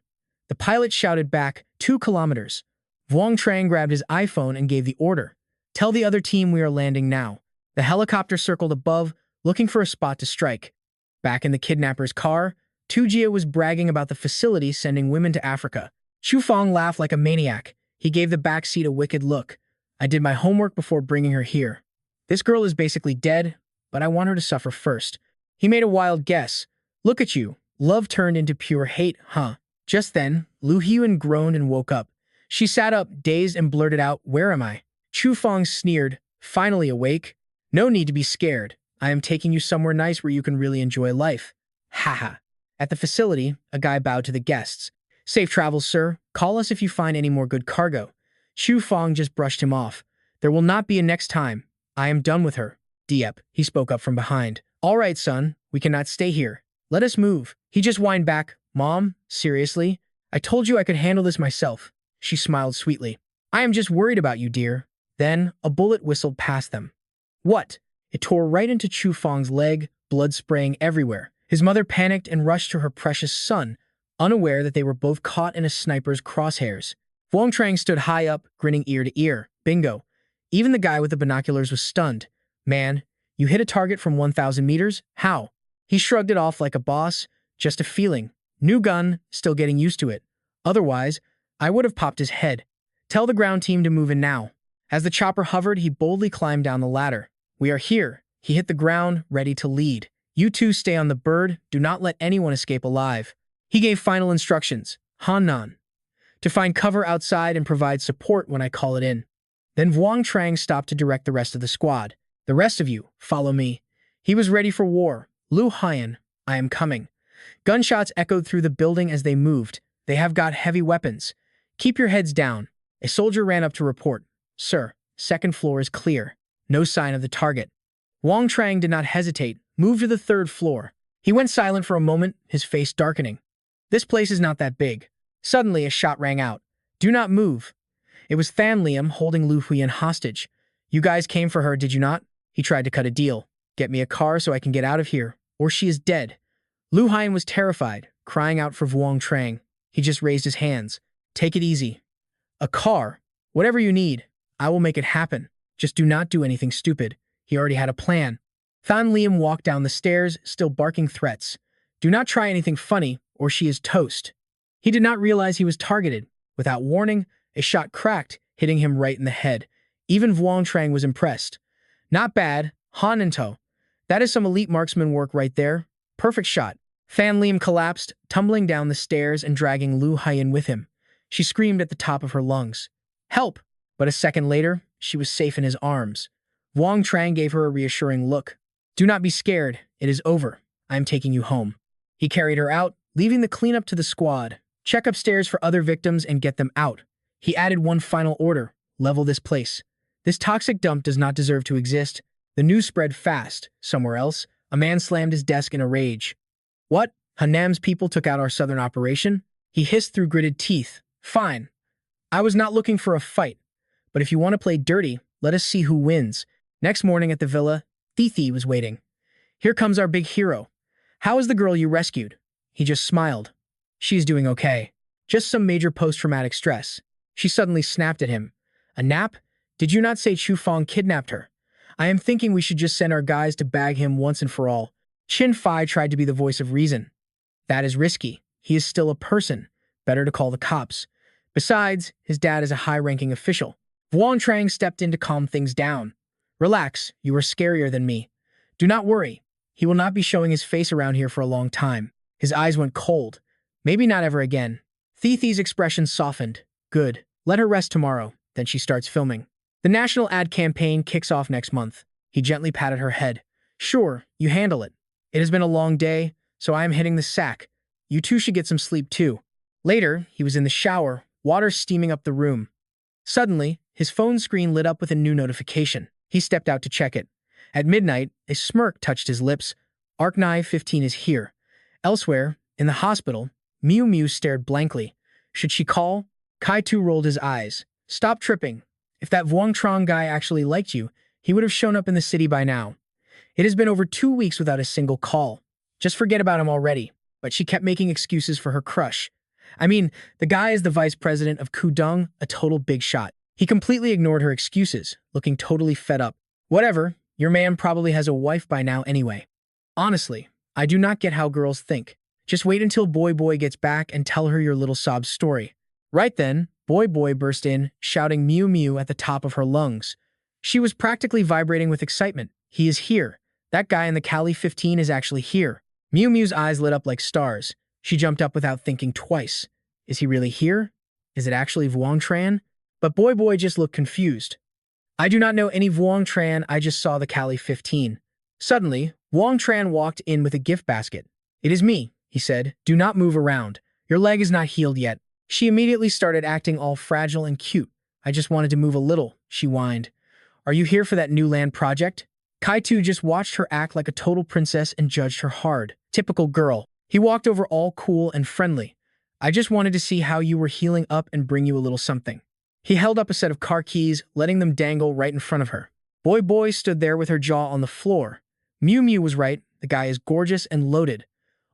The pilot shouted back, 2 kilometers. Wang Zheng grabbed his iPhone and gave the order. Tell the other team we are landing now. The helicopter circled above, looking for a spot to strike. Back in the kidnapper's car, Tujia was bragging about the facility sending women to Africa. Chu Fong laughed like a maniac. He gave the backseat a wicked look. I did my homework before bringing her here. This girl is basically dead, but I want her to suffer first. He made a wild guess. Look at you. Love turned into pure hate, huh? Just then, Lu Huan groaned and woke up. She sat up, dazed, and blurted out, Where am I? Chu Fong sneered, finally awake. No need to be scared. I am taking you somewhere nice where you can really enjoy life. Haha. At the facility, a guy bowed to the guests. Safe travels, sir. Call us if you find any more good cargo. Chu Fong just brushed him off. There will not be a next time. I am done with her. Diep, he spoke up from behind. All right, son. We cannot stay here. Let us move. He just whined back. Mom, seriously? I told you I could handle this myself. She smiled sweetly. I am just worried about you, dear. Then, a bullet whistled past them. What? It tore right into Chu Fang's leg, blood spraying everywhere. His mother panicked and rushed to her precious son, unaware that they were both caught in a sniper's crosshairs. Wang Trang stood high up, grinning ear to ear. Bingo. Even the guy with the binoculars was stunned. Man, you hit a target from 1,000 meters? How? He shrugged it off like a boss. Just a feeling. New gun, still getting used to it. Otherwise, I would have popped his head. Tell the ground team to move in now. As the chopper hovered, he boldly climbed down the ladder. We are here. He hit the ground, ready to lead. You two stay on the bird. Do not let anyone escape alive. He gave final instructions. Han to find cover outside and provide support when I call it in. Then Wang Trang stopped to direct the rest of the squad. The rest of you, follow me. He was ready for war. Lu Haiyan, I am coming. Gunshots echoed through the building as they moved. They have got heavy weapons. Keep your heads down. A soldier ran up to report. Sir, second floor is clear. No sign of the target. Wang Trang did not hesitate, moved to the third floor. He went silent for a moment, his face darkening. This place is not that big. Suddenly, a shot rang out. Do not move. It was Than Liam holding Lu Huiyan hostage. You guys came for her, did you not? He tried to cut a deal. Get me a car so I can get out of here, or she is dead. Lu Haiyan was terrified, crying out for Wang Trang. He just raised his hands. Take it easy. A car. Whatever you need. I will make it happen. Just do not do anything stupid. He already had a plan. Than Liam walked down the stairs, still barking threats. Do not try anything funny, or she is toast. He did not realize he was targeted. Without warning, a shot cracked, hitting him right in the head. Even Wang Trang was impressed. Not bad, Han and To. That is some elite marksman work right there. Perfect shot. Than Liam collapsed, tumbling down the stairs and dragging Lu Haiyan with him. She screamed at the top of her lungs. Help! But a second later, she was safe in his arms. Wang Trang gave her a reassuring look. Do not be scared. It is over. I am taking you home. He carried her out, leaving the cleanup to the squad. Check upstairs for other victims and get them out. He added one final order. Level this place. This toxic dump does not deserve to exist. The news spread fast. Somewhere else, a man slammed his desk in a rage. What? Hanam's people took out our southern operation? He hissed through gritted teeth. Fine. I was not looking for a fight. But if you want to play dirty, let us see who wins. Next morning at the villa, Thithi was waiting. Here comes our big hero. How is the girl you rescued? He just smiled. She's doing okay. Just some major post-traumatic stress. She suddenly snapped at him. A nap? Did you not say Chu Fang kidnapped her? I am thinking we should just send our guys to bag him once and for all. Cheng Fei tried to be the voice of reason. That is risky. He is still a person. Better to call the cops. Besides, his dad is a high-ranking official. Wang Trang stepped in to calm things down. Relax, you are scarier than me. Do not worry. He will not be showing his face around here for a long time. His eyes went cold. Maybe not ever again. Thithi's expression softened. Good. Let her rest tomorrow. Then she starts filming. The national ad campaign kicks off next month. He gently patted her head. Sure, you handle it. It has been a long day, so I am hitting the sack. You two should get some sleep too. Later, he was in the shower, water steaming up the room. Suddenly, his phone screen lit up with a new notification. He stepped out to check it. At midnight, a smirk touched his lips. Arc-9 15 is here. Elsewhere, in the hospital, Miu Miu stared blankly. Should she call? Kai Tu rolled his eyes. Stop tripping. If that Wang Trang guy actually liked you, he would have shown up in the city by now. It has been over 2 weeks without a single call. Just forget about him already. But she kept making excuses for her crush. I mean, the guy is the vice president of Kudung, a total big shot. He completely ignored her excuses, looking totally fed up. Whatever, your man probably has a wife by now anyway. Honestly, I do not get how girls think. Just wait until Boy Boy gets back and tell her your little sob story. Right then, Boy Boy burst in, shouting Mew Mew at the top of her lungs. She was practically vibrating with excitement. He is here. That guy in the Cali 15 is actually here. Mew Mew's eyes lit up like stars. She jumped up without thinking twice. Is he really here? Is it actually Vuong Tran? But Boy Boy just looked confused. I do not know any Vuong Tran, I just saw the Cali 15. Suddenly, Vuong Tran walked in with a gift basket. It is me, he said. Do not move around. Your leg is not healed yet. She immediately started acting all fragile and cute. I just wanted to move a little, she whined. Are you here for that new land project? Kai-Tu just watched her act like a total princess and judged her hard. Typical girl. He walked over all cool and friendly. I just wanted to see how you were healing up and bring you a little something. He held up a set of car keys, letting them dangle right in front of her. Boy stood there with her jaw on the floor. Miu Miu was right, the guy is gorgeous and loaded.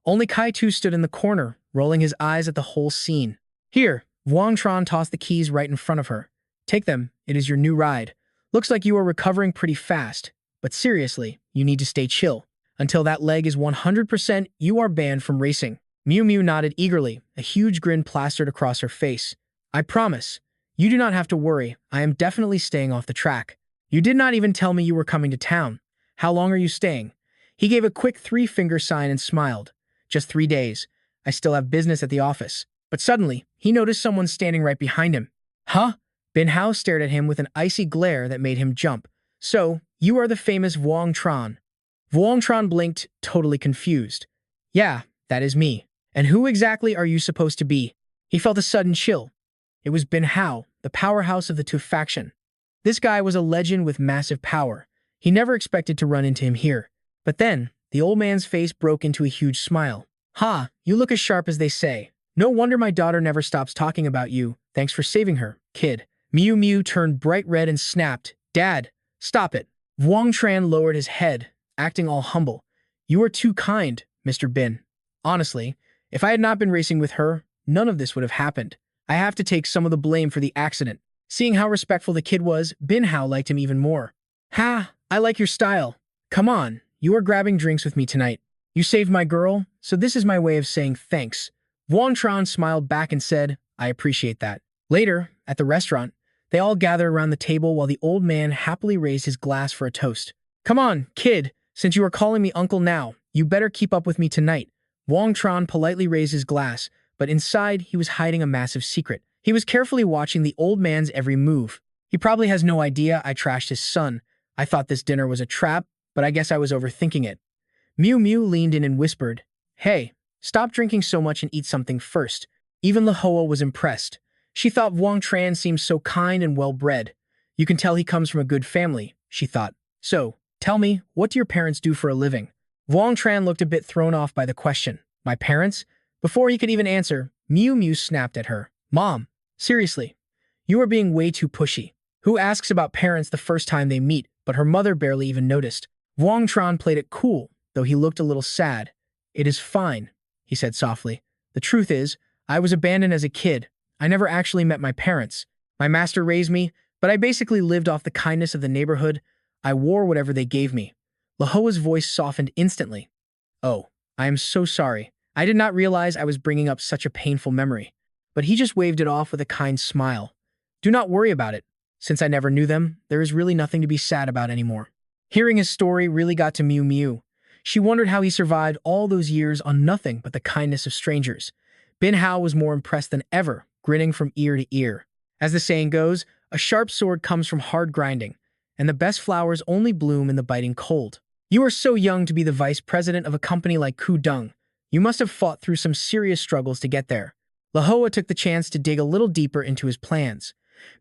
Only Kai Tu stood in the corner, rolling his eyes at the whole scene. Here, Wang Tran tossed the keys right in front of her. Take them, it is your new ride. Looks like you are recovering pretty fast. But seriously, you need to stay chill. Until that leg is 100%, you are banned from racing. Miu Miu nodded eagerly, a huge grin plastered across her face. I promise. You do not have to worry, I am definitely staying off the track. You did not even tell me you were coming to town. How long are you staying? He gave a quick three-finger sign and smiled. Just 3 days. I still have business at the office. But suddenly, he noticed someone standing right behind him. Huh? Bin Hao stared at him with an icy glare that made him jump. So, you are the famous Wang Tran. Wang Tran blinked, totally confused. Yeah, that is me. And who exactly are you supposed to be? He felt a sudden chill. It was Bin Hao, the powerhouse of the Tu faction. This guy was a legend with massive power. He never expected to run into him here. But then, the old man's face broke into a huge smile. Ha, you look as sharp as they say. No wonder my daughter never stops talking about you. Thanks for saving her, kid. Miu Miu turned bright red and snapped. Dad, stop it. Wang Tran lowered his head, acting all humble. You are too kind, Mr. Bin. Honestly, if I had not been racing with her, none of this would have happened. I have to take some of the blame for the accident. Seeing how respectful the kid was, Bin Hao liked him even more. Ha, I like your style. Come on, you are grabbing drinks with me tonight. You saved my girl, so this is my way of saying thanks. Wang Tran smiled back and said, I appreciate that. Later, at the restaurant, they all gathered around the table while the old man happily raised his glass for a toast. Come on, kid, since you are calling me uncle now, you better keep up with me tonight. Wang Tran politely raised his glass, but inside he was hiding a massive secret. He was carefully watching the old man's every move. He probably has no idea I trashed his son. I thought this dinner was a trap, but I guess I was overthinking it. Miu Miu leaned in and whispered, Hey, stop drinking so much and eat something first. Even Lahua was impressed. She thought Wang Tran seemed so kind and well-bred. You can tell he comes from a good family, she thought. So, tell me, what do your parents do for a living? Wang Tran looked a bit thrown off by the question. My parents? Before he could even answer, Miu Miu snapped at her. Mom, seriously, you are being way too pushy. Who asks about parents the first time they meet? But her mother barely even noticed. Wang Tran played it cool, though he looked a little sad. It is fine, he said softly. The truth is, I was abandoned as a kid. I never actually met my parents. My master raised me, but I basically lived off the kindness of the neighborhood. I wore whatever they gave me. Lahoa's voice softened instantly. Oh, I am so sorry. I did not realize I was bringing up such a painful memory. But he just waved it off with a kind smile. Do not worry about it. Since I never knew them, there is really nothing to be sad about anymore. Hearing his story really got to Miu Miu. She wondered how he survived all those years on nothing but the kindness of strangers. Bin Hao was more impressed than ever, grinning from ear to ear. As the saying goes, a sharp sword comes from hard grinding, and the best flowers only bloom in the biting cold. You are so young to be the vice president of a company like Kudung. You must have fought through some serious struggles to get there. Lahua took the chance to dig a little deeper into his plans.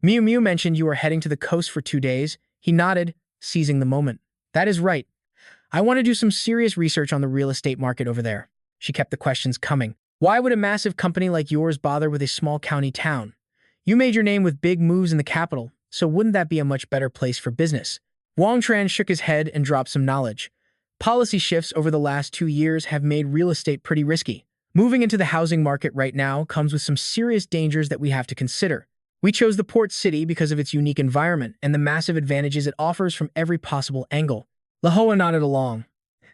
Miu Miu mentioned you were heading to the coast for 2 days. He nodded, seizing the moment. That is right. I want to do some serious research on the real estate market over there. She kept the questions coming. Why would a massive company like yours bother with a small county town? You made your name with big moves in the capital, so wouldn't that be a much better place for business? Wang Tran shook his head and dropped some knowledge. Policy shifts over the last 2 years have made real estate pretty risky. Moving into the housing market right now comes with some serious dangers that we have to consider. We chose the port city because of its unique environment and the massive advantages it offers from every possible angle. Lahua nodded along.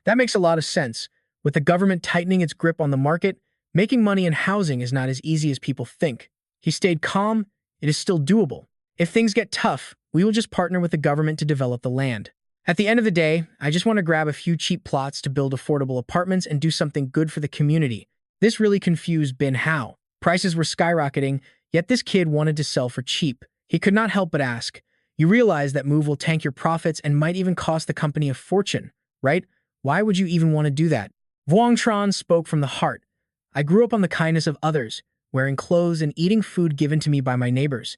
That makes a lot of sense. With the government tightening its grip on the market, making money in housing is not as easy as people think. He stayed calm. It is still doable. If things get tough, we will just partner with the government to develop the land. At the end of the day, I just want to grab a few cheap plots to build affordable apartments and do something good for the community. This really confused Bin Hao. Prices were skyrocketing, yet this kid wanted to sell for cheap. He could not help but ask, you realize that move will tank your profits and might even cost the company a fortune, right? Why would you even want to do that? Wang Tran spoke from the heart. I grew up on the kindness of others, wearing clothes and eating food given to me by my neighbors.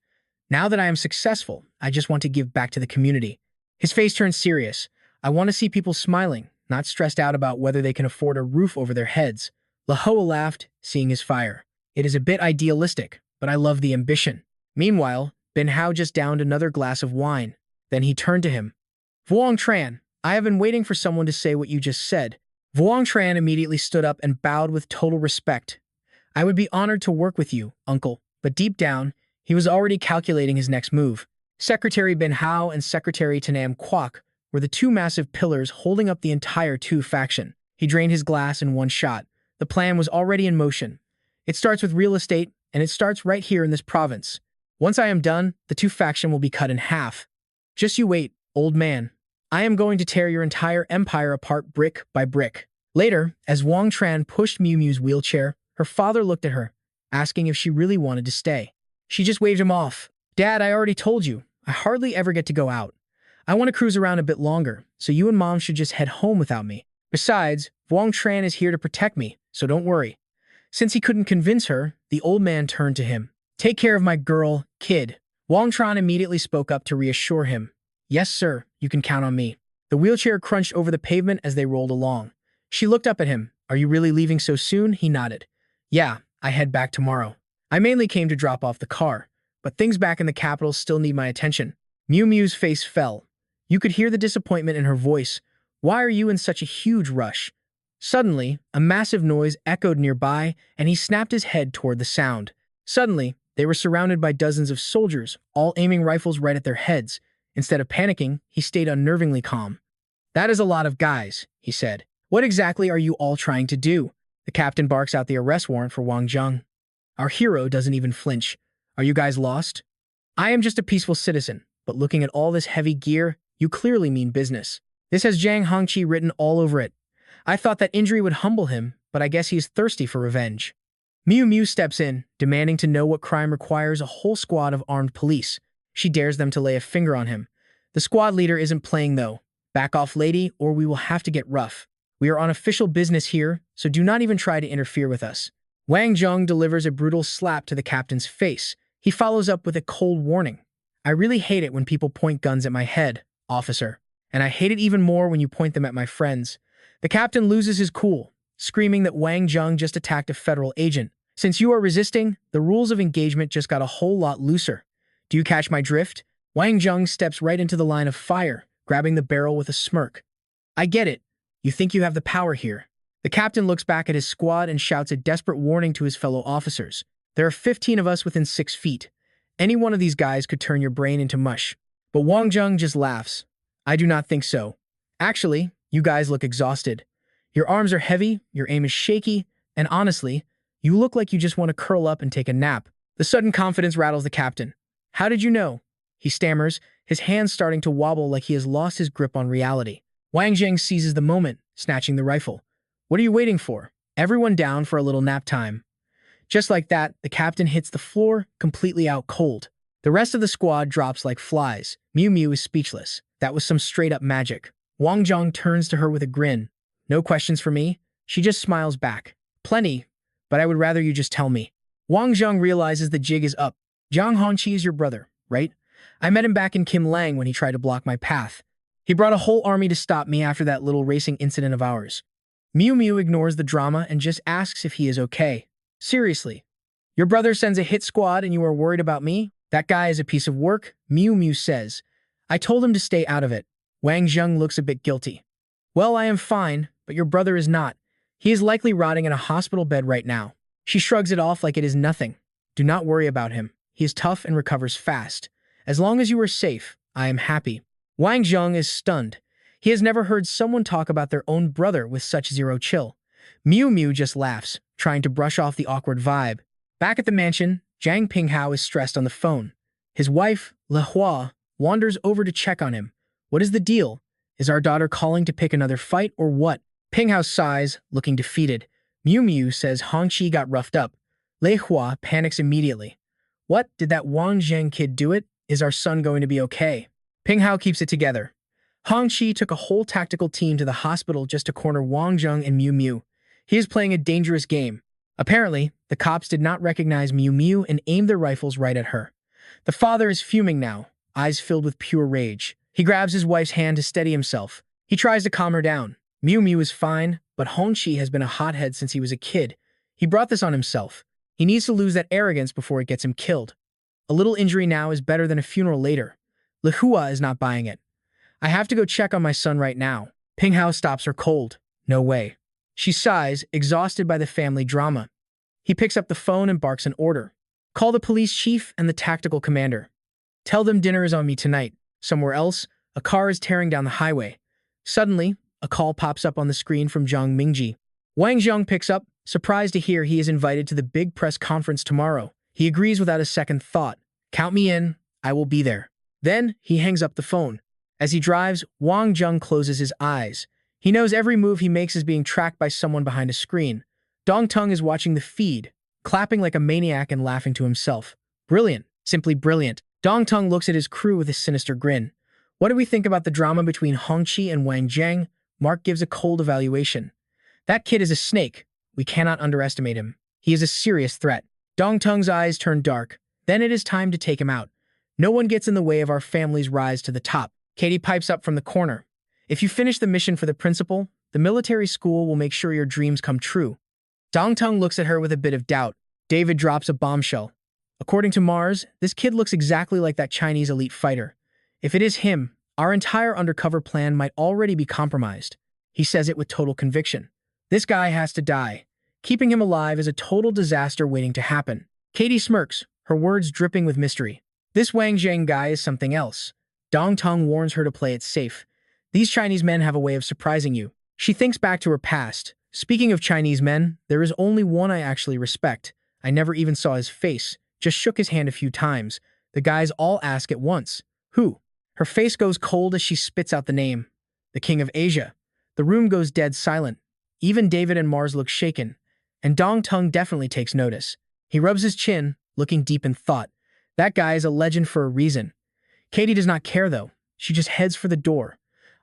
Now that I am successful, I just want to give back to the community. His face turned serious. I want to see people smiling, not stressed out about whether they can afford a roof over their heads. Lahua laughed, seeing his fire. It is a bit idealistic, but I love the ambition. Meanwhile, Bin Hao just downed another glass of wine. Then he turned to him. Vuong Tran, I have been waiting for someone to say what you just said. Vuong Tran immediately stood up and bowed with total respect. I would be honored to work with you, uncle, but deep down, he was already calculating his next move. Secretary Ben Hao and Secretary Tanam Kwok were the two massive pillars holding up the entire Tu faction. He drained his glass in one shot. The plan was already in motion. It starts with real estate, and it starts right here in this province. Once I am done, the Tu faction will be cut in half. Just you wait, old man. I am going to tear your entire empire apart brick by brick. Later, as Wang Tran pushed Miu Miu's wheelchair, her father looked at her, asking if she really wanted to stay. She just waved him off. Dad, I already told you, I hardly ever get to go out. I want to cruise around a bit longer, so you and Mom should just head home without me. Besides, Wang Tran is here to protect me, so don't worry. Since he couldn't convince her, the old man turned to him. Take care of my girl, kid. Wang Tran immediately spoke up to reassure him. Yes, sir, you can count on me. The wheelchair crunched over the pavement as they rolled along. She looked up at him. Are you really leaving so soon? He nodded. Yeah, I head back tomorrow. I mainly came to drop off the car, but things back in the capital still need my attention. Miu Miu's face fell. You could hear the disappointment in her voice. Why are you in such a huge rush? Suddenly, a massive noise echoed nearby, and he snapped his head toward the sound. Suddenly, they were surrounded by dozens of soldiers, all aiming rifles right at their heads. Instead of panicking, he stayed unnervingly calm. That is a lot of guys, he said. What exactly are you all trying to do? The captain barks out the arrest warrant for Wang Zheng. Our hero doesn't even flinch. Are you guys lost? I am just a peaceful citizen, but looking at all this heavy gear, you clearly mean business. This has Zhang Hongqi written all over it. I thought that injury would humble him, but I guess he is thirsty for revenge. Miu Miu steps in, demanding to know what crime requires a whole squad of armed police. She dares them to lay a finger on him. The squad leader isn't playing though. Back off, lady, or we will have to get rough. We are on official business here, so do not even try to interfere with us. Wang Zheng delivers a brutal slap to the captain's face. He follows up with a cold warning. I really hate it when people point guns at my head, officer. And I hate it even more when you point them at my friends. The captain loses his cool, screaming that Wang Zheng just attacked a federal agent. Since you are resisting, the rules of engagement just got a whole lot looser. Do you catch my drift? Wang Zheng steps right into the line of fire, grabbing the barrel with a smirk. I get it. You think you have the power here. The captain looks back at his squad and shouts a desperate warning to his fellow officers. There are 15 of us within 6 feet. Any one of these guys could turn your brain into mush. But Wang Zheng just laughs. I do not think so. Actually, you guys look exhausted. Your arms are heavy, your aim is shaky, and honestly, you look like you just want to curl up and take a nap. The sudden confidence rattles the captain. How did you know? He stammers, his hands starting to wobble like he has lost his grip on reality. Wang Zheng seizes the moment, snatching the rifle. What are you waiting for? Everyone down for a little nap time. Just like that, the captain hits the floor, completely out cold. The rest of the squad drops like flies. Miu Miu is speechless. That was some straight-up magic. Wang Zheng turns to her with a grin. No questions for me? She just smiles back. Plenty, but I would rather you just tell me. Wang Zheng realizes the jig is up. Zhang Hongqi is your brother, right? I met him back in Kim Lang when he tried to block my path. He brought a whole army to stop me after that little racing incident of ours. Miu Miu ignores the drama and just asks if he is okay. Seriously, your brother sends a hit squad and you are worried about me? That guy is a piece of work, Miu Miu says. I told him to stay out of it. Wang Zheng looks a bit guilty. Well, I am fine, but your brother is not. He is likely rotting in a hospital bed right now. She shrugs it off like it is nothing. Do not worry about him. He is tough and recovers fast. As long as you are safe, I am happy. Wang Zheng is stunned. He has never heard someone talk about their own brother with such zero chill. Miu Miu just laughs, trying to brush off the awkward vibe. Back at the mansion, Zhang Pinghao is stressed on the phone. His wife, Le Hua, wanders over to check on him. What is the deal? Is our daughter calling to pick another fight or what? Pinghao sighs, looking defeated. Miu Miu says Hongqi got roughed up. Le Hua panics immediately. What? Did that Wang Zheng kid do it? Is our son going to be okay? Pinghao keeps it together. Hongqi took a whole tactical team to the hospital just to corner Wang Zheng and Miu Miu. He is playing a dangerous game. Apparently, the cops did not recognize Miu Miu and aimed their rifles right at her. The father is fuming now, eyes filled with pure rage. He grabs his wife's hand to steady himself. He tries to calm her down. Miu Miu is fine, but Hongqi has been a hothead since he was a kid. He brought this on himself. He needs to lose that arrogance before it gets him killed. A little injury now is better than a funeral later. Le Hua is not buying it. I have to go check on my son right now. Ping Hao stops her cold. No way. She sighs, exhausted by the family drama. He picks up the phone and barks an order. Call the police chief and the tactical commander. Tell them dinner is on me tonight. Somewhere else, a car is tearing down the highway. Suddenly, a call pops up on the screen from Zhang Mingji. Wang Zheng picks up, surprised to hear he is invited to the big press conference tomorrow. He agrees without a second thought. Count me in. I will be there. Then, he hangs up the phone. As he drives, Wang Zheng closes his eyes. He knows every move he makes is being tracked by someone behind a screen. Dong Tung is watching the feed, clapping like a maniac and laughing to himself. Brilliant. Simply brilliant. Dong Tung looks at his crew with a sinister grin. What do we think about the drama between Hongqi and Wang Zheng? Mark gives a cold evaluation. That kid is a snake. We cannot underestimate him. He is a serious threat. Dong Tung's eyes turn dark. Then it is time to take him out. No one gets in the way of our family's rise to the top. Katie pipes up from the corner. If you finish the mission for the principal, the military school will make sure your dreams come true. Dong Tung looks at her with a bit of doubt. David drops a bombshell. According to Mars, this kid looks exactly like that Chinese elite fighter. If it is him, our entire undercover plan might already be compromised. He says it with total conviction. This guy has to die. Keeping him alive is a total disaster waiting to happen. Katie smirks, her words dripping with mystery. This Wang Zheng guy is something else. Dong Tung warns her to play it safe. These Chinese men have a way of surprising you. She thinks back to her past. Speaking of Chinese men, there is only one I actually respect. I never even saw his face, just shook his hand a few times. The guys all ask at once. Who? Her face goes cold as she spits out the name. The King of Asia. The room goes dead silent. Even David and Mars look shaken. And Dong Tung definitely takes notice. He rubs his chin, looking deep in thought. That guy is a legend for a reason. Katie does not care, though. She just heads for the door.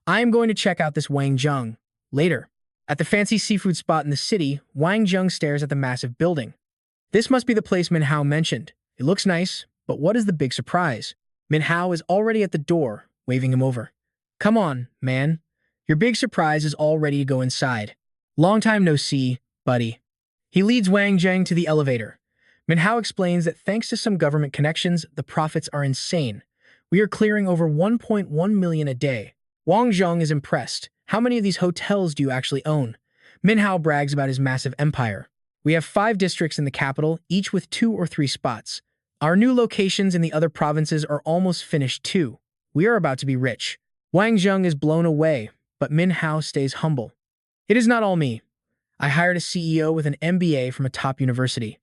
I am going to check out this Wang Zheng. Later. At the fancy seafood spot in the city, Wang Zheng stares at the massive building. This must be the place Min Hao mentioned. It looks nice, but what is the big surprise? Min Hao is already at the door, waving him over. Come on, man. Your big surprise is all ready to go inside. Long time no see, buddy. He leads Wang Zheng to the elevator. Min Hao explains that thanks to some government connections, the profits are insane. We are clearing over 1.1 million a day. Wang Zheng is impressed. How many of these hotels do you actually own? Min Hao brags about his massive empire. We have 5 districts in the capital, each with 2 or 3 spots. Our new locations in the other provinces are almost finished too. We are about to be rich. Wang Zheng is blown away, but Min Hao stays humble. It is not all me. I hired a CEO with an MBA from a top university.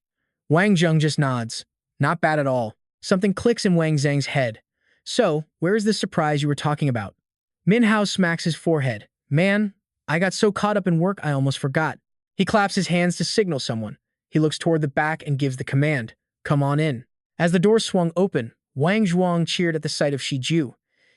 Wang Zheng just nods. Not bad at all. Something clicks in Wang Zheng's head. So, where is this surprise you were talking about? Min Hao smacks his forehead. Man, I got so caught up in work I almost forgot. He claps his hands to signal someone. He looks toward the back and gives the command. Come on in. As the door swung open, Wang Zhuang cheered at the sight of Shiju.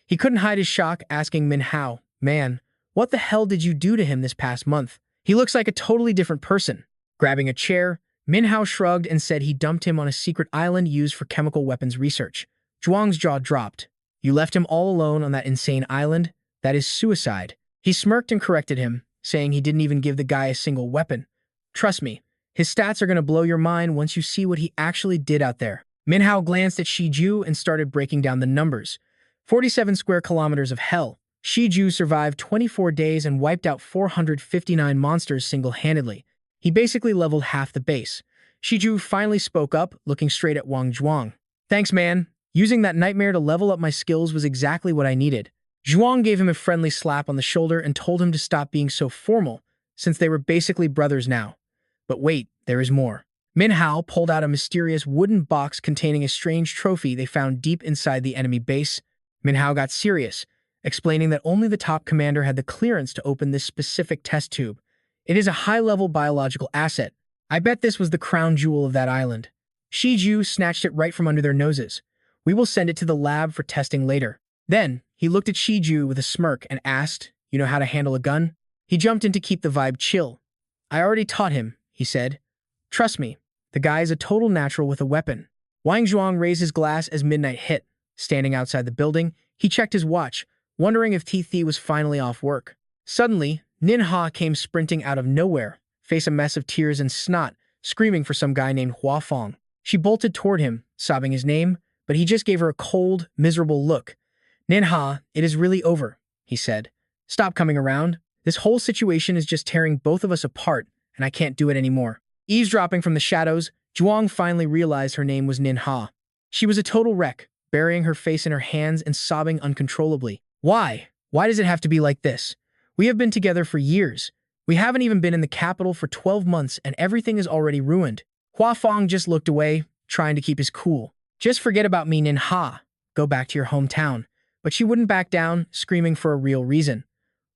He couldn't hide his shock, asking Min Hao, man, what the hell did you do to him this past month? He looks like a totally different person. Grabbing a chair, Min Hao shrugged and said he dumped him on a secret island used for chemical weapons research. Zhuang's jaw dropped. You left him all alone on that insane island? That is suicide. He smirked and corrected him, saying he didn't even give the guy a single weapon. Trust me, his stats are going to blow your mind once you see what he actually did out there. Min Hao glanced at Shiju and started breaking down the numbers. 47 square kilometers of hell. Shiju survived 24 days and wiped out 459 monsters single-handedly. He basically leveled half the base. Shiju finally spoke up, looking straight at Wang Zhuang. Thanks, man. Using that nightmare to level up my skills was exactly what I needed. Zhuang gave him a friendly slap on the shoulder and told him to stop being so formal, since they were basically brothers now. But wait, there is more. Min Hao pulled out a mysterious wooden box containing a strange trophy they found deep inside the enemy base. Min Hao got serious, explaining that only the top commander had the clearance to open this specific test tube. It is a high-level biological asset. I bet this was the crown jewel of that island. Shiju snatched it right from under their noses. We will send it to the lab for testing later. Then, he looked at Shiju with a smirk and asked, you know how to handle a gun? He jumped in to keep the vibe chill. I already taught him, he said. Trust me, the guy is a total natural with a weapon. Wang Zhuang raised his glass as midnight hit. Standing outside the building, he checked his watch, wondering if Ti was finally off work. Suddenly, Nin Ha came sprinting out of nowhere, face a mess of tears and snot, screaming for some guy named Hua Fong. She bolted toward him, sobbing his name, but he just gave her a cold, miserable look. Nin Ha, it is really over. he said. Stop coming around. This whole situation is just tearing both of us apart, and I can't do it anymore. Eavesdropping from the shadows, Zhuang finally realized her name was Ninha. She was a total wreck, burying her face in her hands and sobbing uncontrollably. Why? Why does it have to be like this? We have been together for years. We haven't even been in the capital for 12 months and everything is already ruined. Hua Fong just looked away, trying to keep his cool. Just forget about me, Ninha. Go back to your hometown. But she wouldn't back down, screaming for a real reason.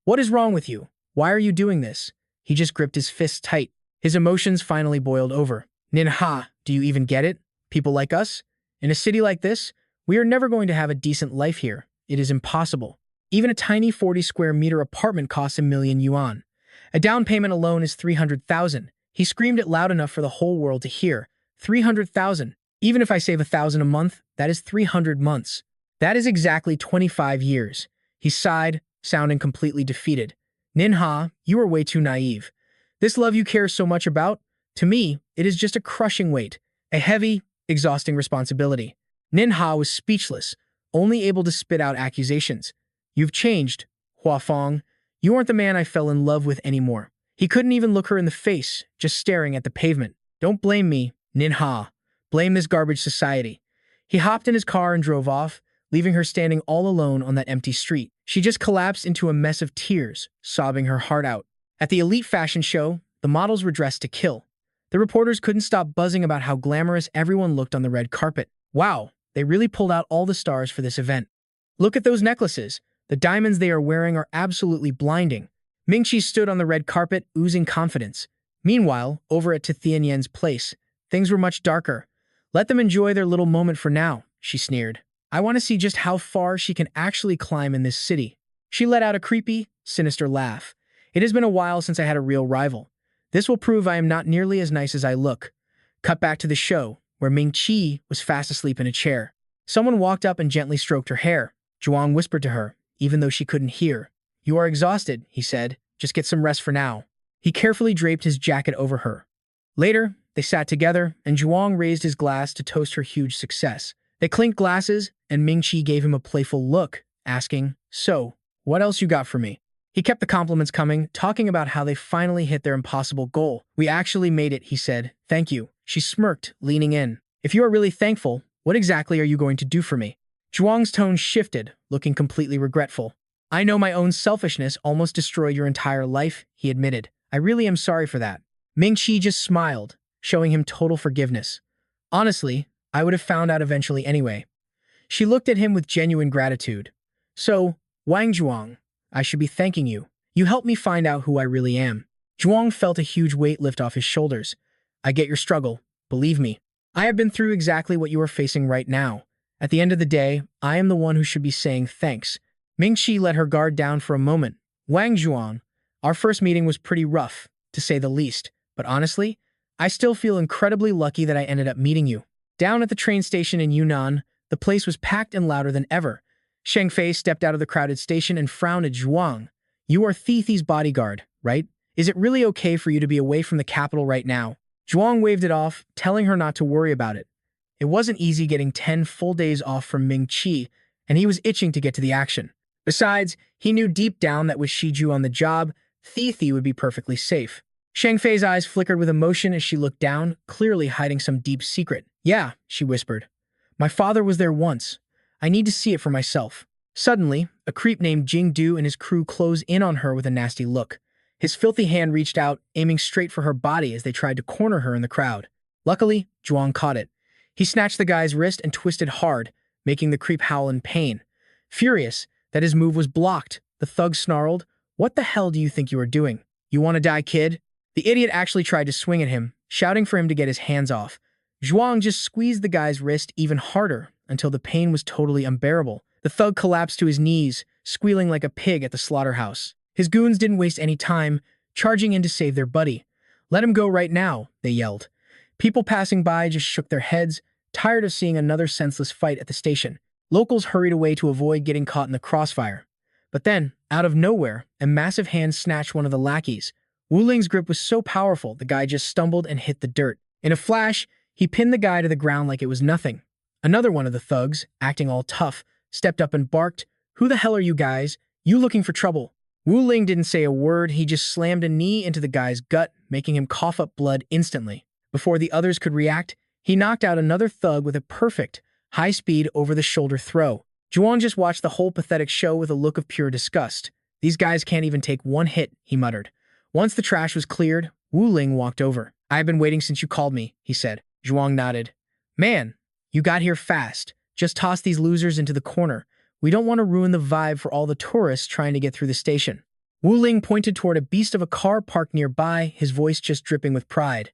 What is wrong with you? Why are you doing this? He just gripped his fists tight. His emotions finally boiled over. Ninha, do you even get it? People like us? In a city like this, we are never going to have a decent life here. It is impossible. Even a tiny 40 square meter apartment costs 1,000,000 yuan. A down payment alone is 300,000. He screamed it loud enough for the whole world to hear. 300,000. Even if I save 1,000 a month, that is 300 months. That is exactly 25 years. He sighed, sounding completely defeated. Ninha, you are way too naive. This love you care so much about, to me, it is just a crushing weight, a heavy, exhausting responsibility. Ninha was speechless, only able to spit out accusations. You've changed, Hua Fong. You aren't the man I fell in love with anymore. He couldn't even look her in the face, just staring at the pavement. Don't blame me, Ninha. Blame this garbage society. He hopped in his car and drove off, leaving her standing all alone on that empty street. She just collapsed into a mess of tears, sobbing her heart out. At the elite fashion show, the models were dressed to kill. The reporters couldn't stop buzzing about how glamorous everyone looked on the red carpet. Wow, they really pulled out all the stars for this event. Look at those necklaces. The diamonds they are wearing are absolutely blinding. Mingqi stood on the red carpet, oozing confidence. Meanwhile, over at Tianyan's place, things were much darker. Let them enjoy their little moment for now, she sneered. I want to see just how far she can actually climb in this city. She let out a creepy, sinister laugh. It has been a while since I had a real rival. This will prove I am not nearly as nice as I look. Cut back to the show, where Mingqi was fast asleep in a chair. Someone walked up and gently stroked her hair. Zhuang whispered to her, even though she couldn't hear. You are exhausted, he said. Just get some rest for now. He carefully draped his jacket over her. Later, they sat together, and Zhuang raised his glass to toast her huge success. They clinked glasses, and Mingqi gave him a playful look, asking, So, what else you got for me? He kept the compliments coming, talking about how they finally hit their impossible goal. We actually made it, he said. Thank you. She smirked, leaning in. If you are really thankful, what exactly are you going to do for me? Zhuang's tone shifted, looking completely regretful. I know my own selfishness almost destroyed your entire life, he admitted. I really am sorry for that. Mingqi just smiled, showing him total forgiveness. Honestly, I would have found out eventually anyway. She looked at him with genuine gratitude. So, Wang Zhuang, I should be thanking you. You helped me find out who I really am. Zhuang felt a huge weight lift off his shoulders. I get your struggle, believe me. I have been through exactly what you are facing right now. At the end of the day, I am the one who should be saying thanks. Mingqi let her guard down for a moment. Wang Zhuang, our first meeting was pretty rough, to say the least, but honestly, I still feel incredibly lucky that I ended up meeting you. Down at the train station in Yunnan, the place was packed and louder than ever. Cheng Fei stepped out of the crowded station and frowned at Zhuang. You are Thi's bodyguard, right? Is it really okay for you to be away from the capital right now? Zhuang waved it off, telling her not to worry about it. It wasn't easy getting 10 full days off from Mingqi, and he was itching to get to the action. Besides, he knew deep down that with Shiju on the job, Thi would be perfectly safe. Cheng Fei's eyes flickered with emotion as she looked down, clearly hiding some deep secret. Yeah, she whispered. My father was there once. I need to see it for myself. Suddenly, a creep named Jingdu and his crew closed in on her with a nasty look. His filthy hand reached out, aiming straight for her body as they tried to corner her in the crowd. Luckily, Zhuang caught it. He snatched the guy's wrist and twisted hard, making the creep howl in pain. Furious that his move was blocked, the thug snarled, What the hell do you think you are doing? You want to die, kid? The idiot actually tried to swing at him, shouting for him to get his hands off. Zhuang just squeezed the guy's wrist even harder until the pain was totally unbearable. The thug collapsed to his knees, squealing like a pig at the slaughterhouse. His goons didn't waste any time, charging in to save their buddy. Let him go right now, they yelled. People passing by just shook their heads, tired of seeing another senseless fight at the station. Locals hurried away to avoid getting caught in the crossfire. But then, out of nowhere, a massive hand snatched one of the lackeys. Wu Ling's grip was so powerful, the guy just stumbled and hit the dirt. In a flash, he pinned the guy to the ground like it was nothing. Another one of the thugs, acting all tough, stepped up and barked, Who the hell are you guys? You looking for trouble? Wu Ling didn't say a word, he just slammed a knee into the guy's gut, making him cough up blood instantly. Before the others could react, he knocked out another thug with a perfect, high-speed, over-the-shoulder throw. Zhuang just watched the whole pathetic show with a look of pure disgust. These guys can't even take one hit, he muttered. Once the trash was cleared, Wu Ling walked over. I've been waiting since you called me, he said. Zhuang nodded. Man, you got here fast. Just toss these losers into the corner. We don't want to ruin the vibe for all the tourists trying to get through the station. Wu Ling pointed toward a beast of a car parked nearby, his voice just dripping with pride.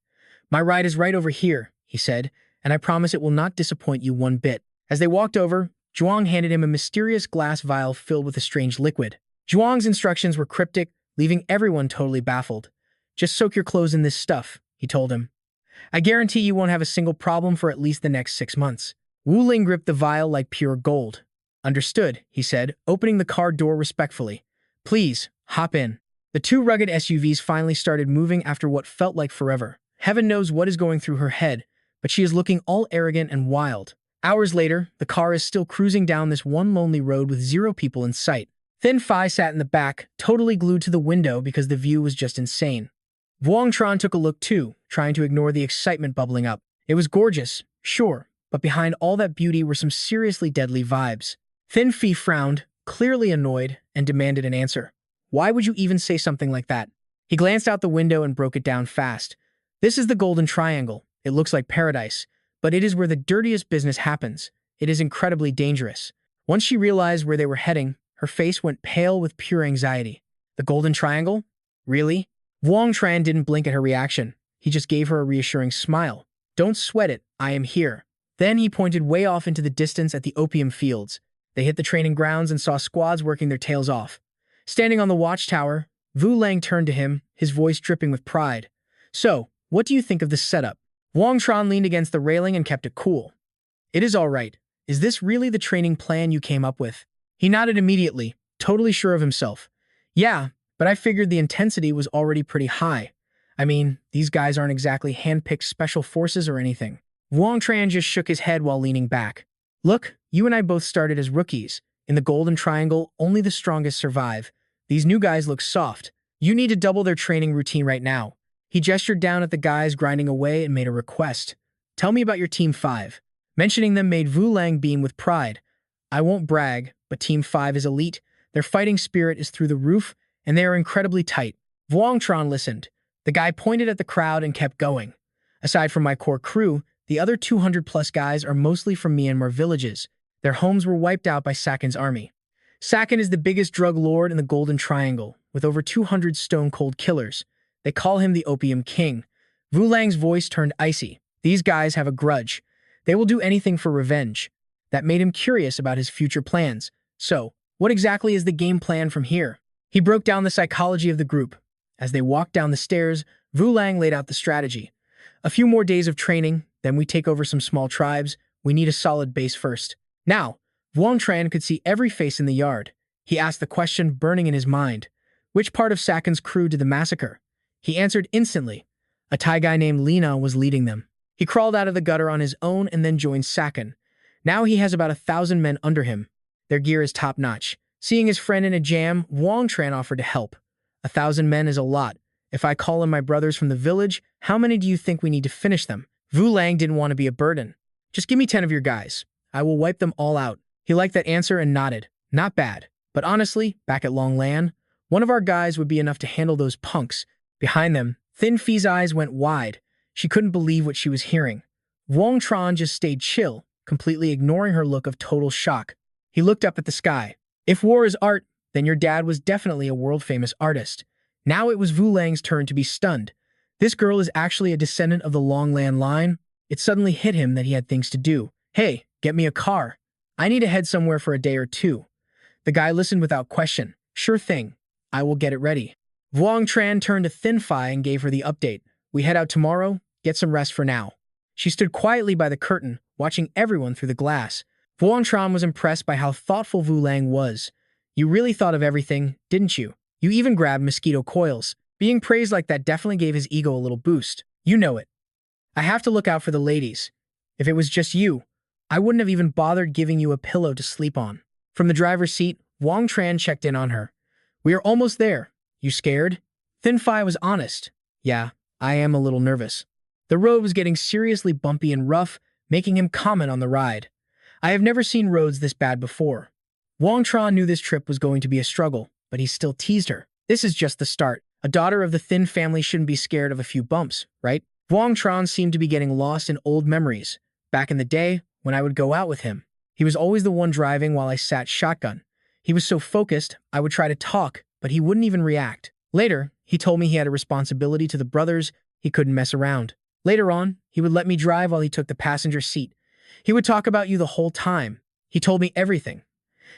My ride is right over here, he said, and I promise it will not disappoint you one bit. As they walked over, Zhuang handed him a mysterious glass vial filled with a strange liquid. Zhuang's instructions were cryptic, leaving everyone totally baffled. Just soak your clothes in this stuff, he told him. I guarantee you won't have a single problem for at least the next 6 months. Wu Ling gripped the vial like pure gold. Understood, he said, opening the car door respectfully. Please, hop in. The two rugged SUVs finally started moving after what felt like forever. Heaven knows what is going through her head, but she is looking all arrogant and wild. Hours later, the car is still cruising down this one lonely road with 0 people in sight. Cheng Fei sat in the back, totally glued to the window because the view was just insane. Wang Zheng took a look too, trying to ignore the excitement bubbling up. It was gorgeous, sure, but behind all that beauty were some seriously deadly vibes. Cheng Fei frowned, clearly annoyed, and demanded an answer. Why would you even say something like that? He glanced out the window and broke it down fast. This is the Golden Triangle. It looks like paradise, but it is where the dirtiest business happens. It is incredibly dangerous. Once she realized where they were heading, her face went pale with pure anxiety. The Golden Triangle? Really? Wang Tran didn't blink at her reaction. He just gave her a reassuring smile. Don't sweat it, I am here. Then he pointed way off into the distance at the opium fields. They hit the training grounds and saw squads working their tails off. Standing on the watchtower, Wu Lang turned to him, his voice dripping with pride. So, what do you think of this setup? Wang Tran leaned against the railing and kept it cool. It is all right. Is this really the training plan you came up with? He nodded immediately, totally sure of himself. Yeah, but I figured the intensity was already pretty high. I mean, these guys aren't exactly hand-picked special forces or anything. Wang Tran just shook his head while leaning back. Look, you and I both started as rookies. In the Golden Triangle, only the strongest survive. These new guys look soft. You need to double their training routine right now. He gestured down at the guys grinding away and made a request. Tell me about your Team 5. Mentioning them made Wu Lang beam with pride. I won't brag, but Team 5 is elite. Their fighting spirit is through the roof, and they are incredibly tight. Wang Tran listened. The guy pointed at the crowd and kept going. Aside from my core crew, the other 200-plus guys are mostly from Myanmar villages. Their homes were wiped out by Sakin's army. Sakin is the biggest drug lord in the Golden Triangle, with over 200 stone-cold killers. They call him the Opium King. Wu Lang's voice turned icy. These guys have a grudge. They will do anything for revenge. That made him curious about his future plans. So, what exactly is the game plan from here? He broke down the psychology of the group. As they walked down the stairs, Wu Lang laid out the strategy. A few more days of training, then we take over some small tribes. We need a solid base first. Now, Wang Tran could see every face in the yard. He asked the question burning in his mind. Which part of Sakin's crew did the massacre? He answered instantly. A Thai guy named Lina was leading them. He crawled out of the gutter on his own and then joined Sakin. Now he has about 1,000 men under him. Their gear is top-notch. Seeing his friend in a jam, Wang Tran offered to help. 1,000 men is a lot. If I call in my brothers from the village, how many do you think we need to finish them? Wu Lang didn't want to be a burden. Just give me 10 of your guys. I will wipe them all out. He liked that answer and nodded. Not bad. But honestly, back at Long Lan, one of our guys would be enough to handle those punks. Behind them, Cheng Fei's eyes went wide. She couldn't believe what she was hearing. Wang Tran just stayed chill, completely ignoring her look of total shock. He looked up at the sky. If war is art, then your dad was definitely a world-famous artist. Now it was Wu Lang's turn to be stunned. This girl is actually a descendant of the Long Lan line. It suddenly hit him that he had things to do. Hey, get me a car. I need to head somewhere for a day or two. The guy listened without question. Sure thing. I will get it ready. Wang Tran turned to Cheng Fei and gave her the update. We head out tomorrow. Get some rest for now. She stood quietly by the curtain, watching everyone through the glass. Wang Tran was impressed by how thoughtful Wu Lang was. You really thought of everything, didn't you? You even grabbed mosquito coils. Being praised like that definitely gave his ego a little boost. You know it. I have to look out for the ladies. If it was just you, I wouldn't have even bothered giving you a pillow to sleep on. From the driver's seat, Wang Tran checked in on her. We are almost there. You scared? Thin Phi was honest. Yeah, I am a little nervous. The road was getting seriously bumpy and rough, making him comment on the ride. I have never seen roads this bad before. Wang Tran knew this trip was going to be a struggle, but he still teased her. This is just the start. A daughter of the Thin family shouldn't be scared of a few bumps, right? Wang Tran seemed to be getting lost in old memories. Back in the day, when I would go out with him, he was always the one driving while I sat shotgun. He was so focused, I would try to talk, but he wouldn't even react. Later, he told me he had a responsibility to the brothers, he couldn't mess around. Later on, he would let me drive while he took the passenger seat. He would talk about you the whole time. He told me everything.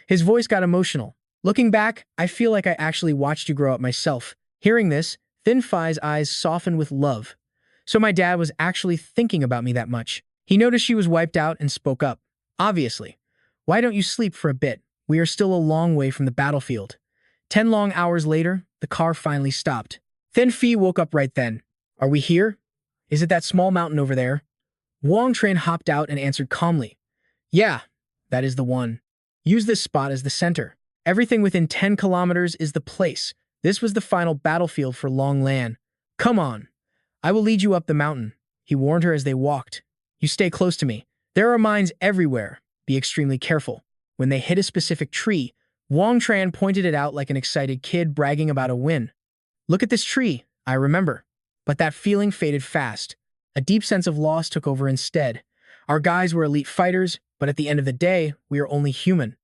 His voice got emotional. Looking back, I feel like I actually watched you grow up myself. Hearing this, Thin Phi's eyes softened with love. So my dad was actually thinking about me that much. He noticed she was wiped out and spoke up. Obviously. Why don't you sleep for a bit? We are still a long way from the battlefield. 10 long hours later, the car finally stopped. Thin Phi woke up right then. Are we here? Is it that small mountain over there? Wang Tran hopped out and answered calmly. Yeah, that is the one. Use this spot as the center. Everything within 10 kilometers is the place. This was the final battlefield for Long Lan. Come on. I will lead you up the mountain, he warned her as they walked. You stay close to me. There are mines everywhere. Be extremely careful. When they hit a specific tree, Wang Tran pointed it out like an excited kid bragging about a win. Look at this tree, I remember. But that feeling faded fast. A deep sense of loss took over instead. Our guys were elite fighters, but at the end of the day, we are only human.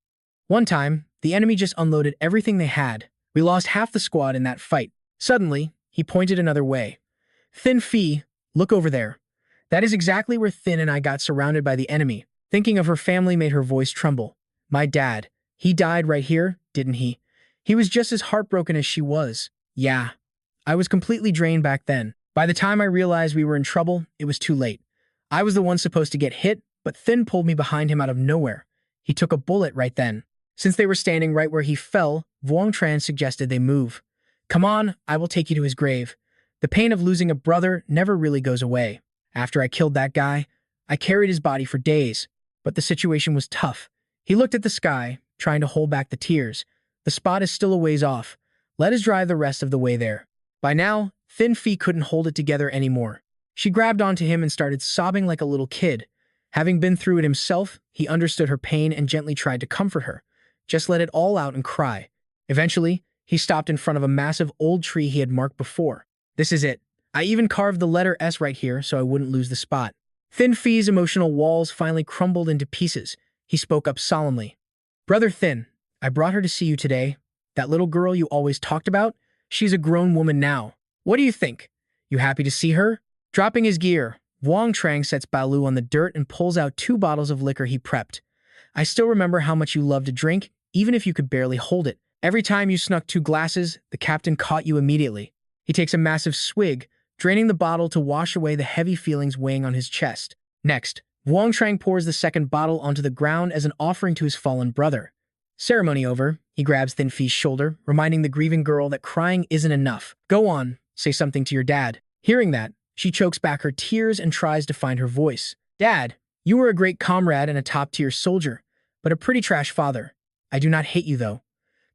One time, the enemy just unloaded everything they had. We lost half the squad in that fight. Suddenly, he pointed another way. Thin Phi, look over there. That is exactly where Thin and I got surrounded by the enemy. Thinking of her family made her voice tremble. My dad, he died right here, didn't he? He was just as heartbroken as she was. Yeah. I was completely drained back then. By the time I realized we were in trouble, it was too late. I was the one supposed to get hit, but Thin pulled me behind him out of nowhere. He took a bullet right then. Since they were standing right where he fell, Wang Tran suggested they move. Come on, I will take you to his grave. The pain of losing a brother never really goes away. After I killed that guy, I carried his body for days, but the situation was tough. He looked at the sky, trying to hold back the tears. The spot is still a ways off. Let us drive the rest of the way there. By now, Thin Phi couldn't hold it together anymore. She grabbed onto him and started sobbing like a little kid. Having been through it himself, he understood her pain and gently tried to comfort her. Just let it all out and cry. Eventually, he stopped in front of a massive old tree he had marked before. This is it. I even carved the letter S right here so I wouldn't lose the spot. Thin Phi's emotional walls finally crumbled into pieces. He spoke up solemnly. Brother Thin, I brought her to see you today. That little girl you always talked about? She's a grown woman now. What do you think? You happy to see her? Dropping his gear, Wang Tran sets Balu on the dirt and pulls out 2 bottles of liquor he prepped. I still remember how much you loved to drink, even if you could barely hold it. Every time you snuck 2 glasses, the captain caught you immediately. He takes a massive swig, draining the bottle to wash away the heavy feelings weighing on his chest. Next, Wang Tran pours the second bottle onto the ground as an offering to his fallen brother. Ceremony over, he grabs Thin Phi's shoulder, reminding the grieving girl that crying isn't enough. Go on, say something to your dad. Hearing that, she chokes back her tears and tries to find her voice. Dad, you were a great comrade and a top-tier soldier, but a pretty trash father. I do not hate you, though.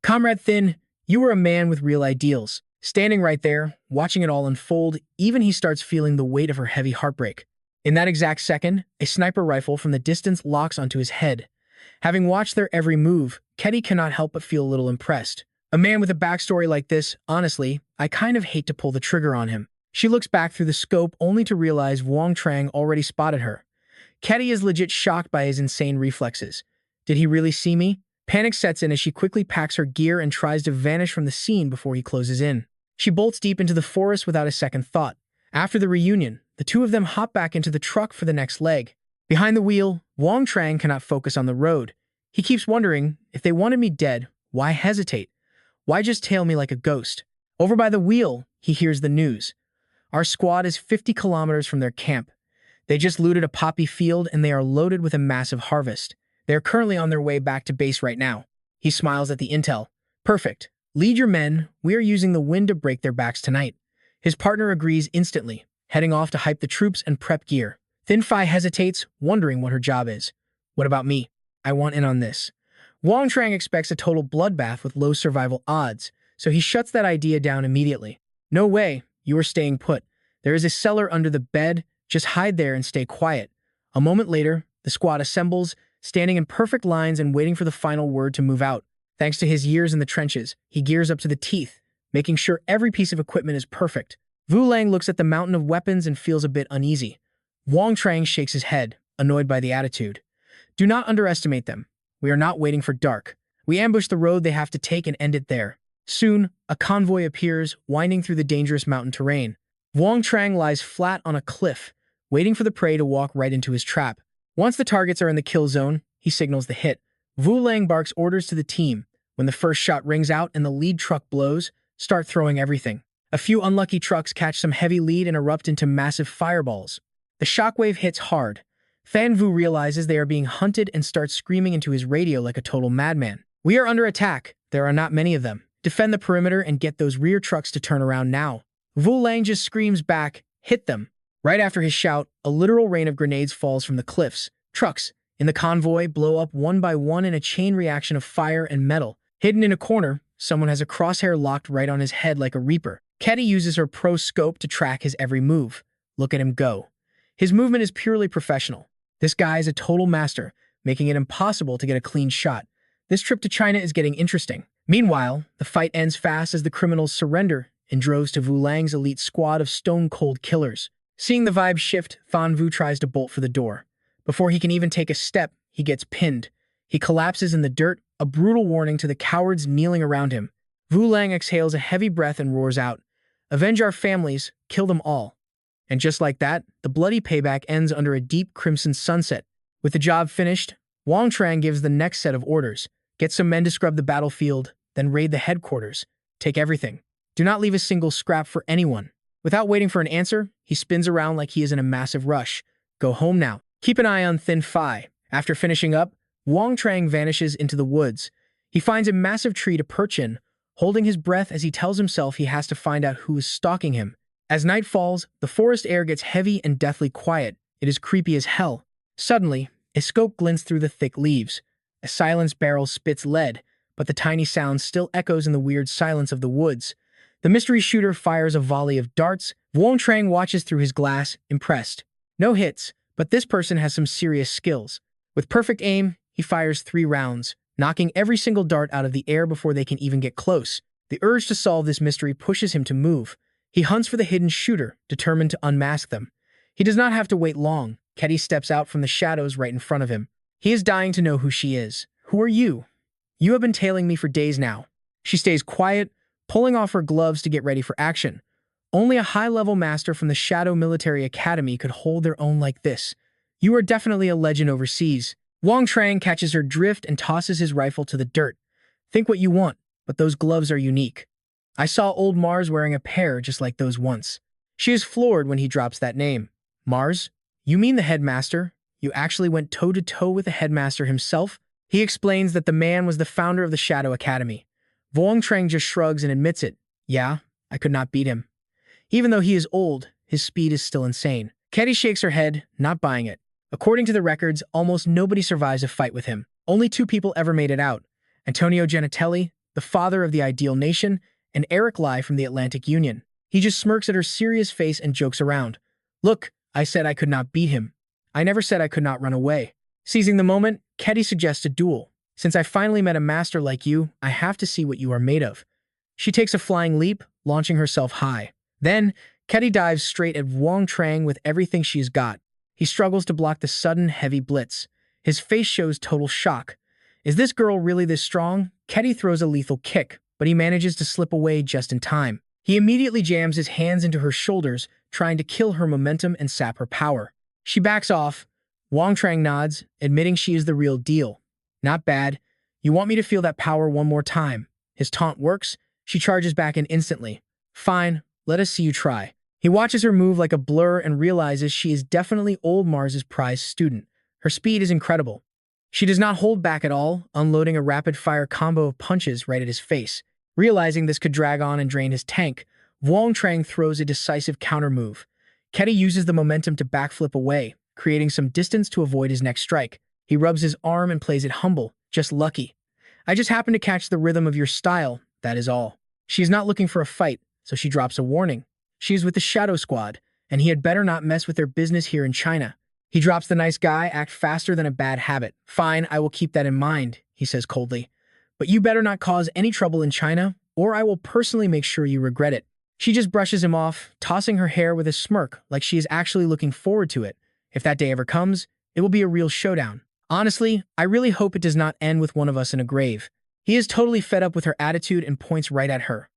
Comrade Thin, you were a man with real ideals. Standing right there, watching it all unfold, even he starts feeling the weight of her heavy heartbreak. In that exact second, a sniper rifle from the distance locks onto his head. Having watched their every move, Ketty cannot help but feel a little impressed. A man with a backstory like this, honestly, I kind of hate to pull the trigger on him. She looks back through the scope only to realize Wang Tran already spotted her. Ketty is legit shocked by his insane reflexes. Did he really see me? Panic sets in as she quickly packs her gear and tries to vanish from the scene before he closes in. She bolts deep into the forest without a second thought. After the reunion, the two of them hop back into the truck for the next leg. Behind the wheel, Wang Tran cannot focus on the road. He keeps wondering, if they wanted me dead, why hesitate? Why just tail me like a ghost? Over by the wheel, he hears the news. Our squad is 50 kilometers from their camp. They just looted a poppy field and they are loaded with a massive harvest. They are currently on their way back to base right now. He smiles at the intel. Perfect. Lead your men. We are using the wind to break their backs tonight. His partner agrees instantly, heading off to hype the troops and prep gear. Thin Phi hesitates, wondering what her job is. What about me? I want in on this. Wang Zheng expects a total bloodbath with low survival odds, so he shuts that idea down immediately. No way, you are staying put. There is a cellar under the bed, just hide there and stay quiet. A moment later, the squad assembles, standing in perfect lines and waiting for the final word to move out. Thanks to his years in the trenches, he gears up to the teeth, making sure every piece of equipment is perfect. Vu Lang looks at the mountain of weapons and feels a bit uneasy. Wang Zheng shakes his head, annoyed by the attitude. Do not underestimate them. We are not waiting for dark. We ambush the road they have to take and end it there. Soon, a convoy appears, winding through the dangerous mountain terrain. Wang Zheng lies flat on a cliff, waiting for the prey to walk right into his trap. Once the targets are in the kill zone, he signals the hit. Vu Lang barks orders to the team. When the first shot rings out and the lead truck blows, start throwing everything. A few unlucky trucks catch some heavy lead and erupt into massive fireballs. The shockwave hits hard. Fan Vu realizes they are being hunted and starts screaming into his radio like a total madman. We are under attack. There are not many of them. Defend the perimeter and get those rear trucks to turn around now. Vu Lang just screams back, hit them. Right after his shout, a literal rain of grenades falls from the cliffs. Trucks in the convoy blow up one by one in a chain reaction of fire and metal. Hidden in a corner, someone has a crosshair locked right on his head like a reaper. Ketty uses her pro scope to track his every move. Look at him go. His movement is purely professional. This guy is a total master, making it impossible to get a clean shot. This trip to China is getting interesting. Meanwhile, the fight ends fast as the criminals surrender in droves to Vu Lang's elite squad of stone-cold killers. Seeing the vibe shift, Fan Vu tries to bolt for the door. Before he can even take a step, he gets pinned. He collapses in the dirt, a brutal warning to the cowards kneeling around him. Vu Lang exhales a heavy breath and roars out, "Avenge our families, kill them all." And just like that, the bloody payback ends under a deep crimson sunset. With the job finished, Wang Zheng gives the next set of orders. Get some men to scrub the battlefield, then raid the headquarters. Take everything. Do not leave a single scrap for anyone. Without waiting for an answer, he spins around like he is in a massive rush. Go home now. Keep an eye on Thin Phi. After finishing up, Wang Zheng vanishes into the woods. He finds a massive tree to perch in, holding his breath as he tells himself he has to find out who is stalking him. As night falls, the forest air gets heavy and deathly quiet. It is creepy as hell. Suddenly, a scope glints through the thick leaves. A silenced barrel spits lead, but the tiny sound still echoes in the weird silence of the woods. The mystery shooter fires a volley of darts. Wang Zheng watches through his glass, impressed. No hits, but this person has some serious skills. With perfect aim, he fires 3 rounds, knocking every single dart out of the air before they can even get close. The urge to solve this mystery pushes him to move. He hunts for the hidden shooter, determined to unmask them. He does not have to wait long. Ketty steps out from the shadows right in front of him. He is dying to know who she is. Who are you? You have been tailing me for days now. She stays quiet, pulling off her gloves to get ready for action. Only a high-level master from the Shadow Military Academy could hold their own like this. You are definitely a legend overseas. Wang Zheng catches her drift and tosses his rifle to the dirt. Think what you want, but those gloves are unique. I saw old Mars wearing a pair just like those once. She is floored when he drops that name. Mars? You mean the headmaster? You actually went toe-to-toe with the headmaster himself? He explains that the man was the founder of the Shadow Academy. Wang Zheng just shrugs and admits it. Yeah, I could not beat him. Even though he is old, his speed is still insane. Ketty shakes her head, not buying it. According to the records, almost nobody survives a fight with him. Only 2 people ever made it out. Antonio Genitelli, the father of the Ideal Nation, and Eric Lai from the Atlantic Union. He just smirks at her serious face and jokes around. Look, I said I could not beat him. I never said I could not run away. Seizing the moment, Ketty suggests a duel. Since I finally met a master like you, I have to see what you are made of. She takes a flying leap, launching herself high. Then, Ketty dives straight at Wang Zheng with everything she's got. He struggles to block the sudden, heavy blitz. His face shows total shock. Is this girl really this strong? Ketty throws a lethal kick, but he manages to slip away just in time. He immediately jams his hands into her shoulders, trying to kill her momentum and sap her power. She backs off. Wang Zheng nods, admitting she is the real deal. Not bad. You want me to feel that power one more time. His taunt works. She charges back in instantly. Fine, let us see you try. He watches her move like a blur and realizes she is definitely old Mars's prized student. Her speed is incredible. She does not hold back at all, unloading a rapid-fire combo of punches right at his face. Realizing this could drag on and drain his tank, Wang Zheng throws a decisive counter-move. Ketty uses the momentum to backflip away, creating some distance to avoid his next strike. He rubs his arm and plays it humble, just lucky. I just happened to catch the rhythm of your style, that is all. She is not looking for a fight, so she drops a warning. She is with the Shadow Squad, and he had better not mess with their business here in China. He drops the nice guy, act faster than a bad habit. Fine, I will keep that in mind, he says coldly. But you better not cause any trouble in China, or I will personally make sure you regret it. She just brushes him off, tossing her hair with a smirk like she is actually looking forward to it. If that day ever comes, it will be a real showdown. Honestly, I really hope it does not end with one of us in a grave. He is totally fed up with her attitude and points right at her.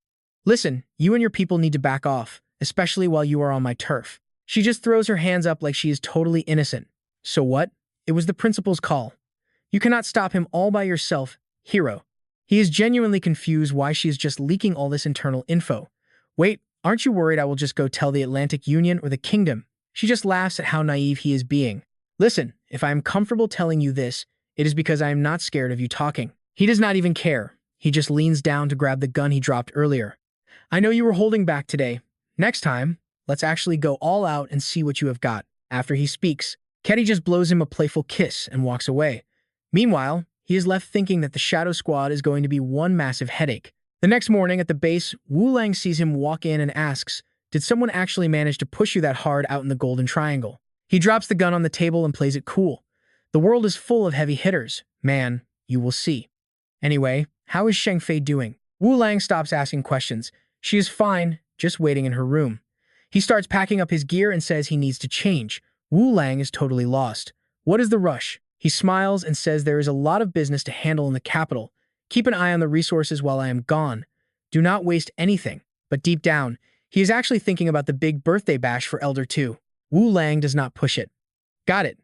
Listen, you and your people need to back off, especially while you are on my turf. She just throws her hands up like she is totally innocent. So what? It was the principal's call. You cannot stop him all by yourself, hero. He is genuinely confused why she is just leaking all this internal info. Wait, aren't you worried I will just go tell the Atlantic Union or the Kingdom? She just laughs at how naive he is being. Listen, if I am comfortable telling you this, it is because I am not scared of you talking. He does not even care. He just leans down to grab the gun he dropped earlier. I know you were holding back today. Next time, let's actually go all out and see what you have got. After he speaks, Ketty just blows him a playful kiss and walks away. Meanwhile, he is left thinking that the Shadow Squad is going to be one massive headache. The next morning at the base, Wu Lang sees him walk in and asks, "Did someone actually manage to push you that hard out in the Golden Triangle?" He drops the gun on the table and plays it cool. The world is full of heavy hitters. Man, you will see. Anyway, how is Cheng Fei doing? Wu Lang stops asking questions. She is fine, just waiting in her room. He starts packing up his gear and says he needs to change. Wu Lang is totally lost. What is the rush? He smiles and says there is a lot of business to handle in the capital. Keep an eye on the resources while I am gone. Do not waste anything. But deep down, he is actually thinking about the big birthday bash for Elder 2. Wu Lang does not push it. Got it.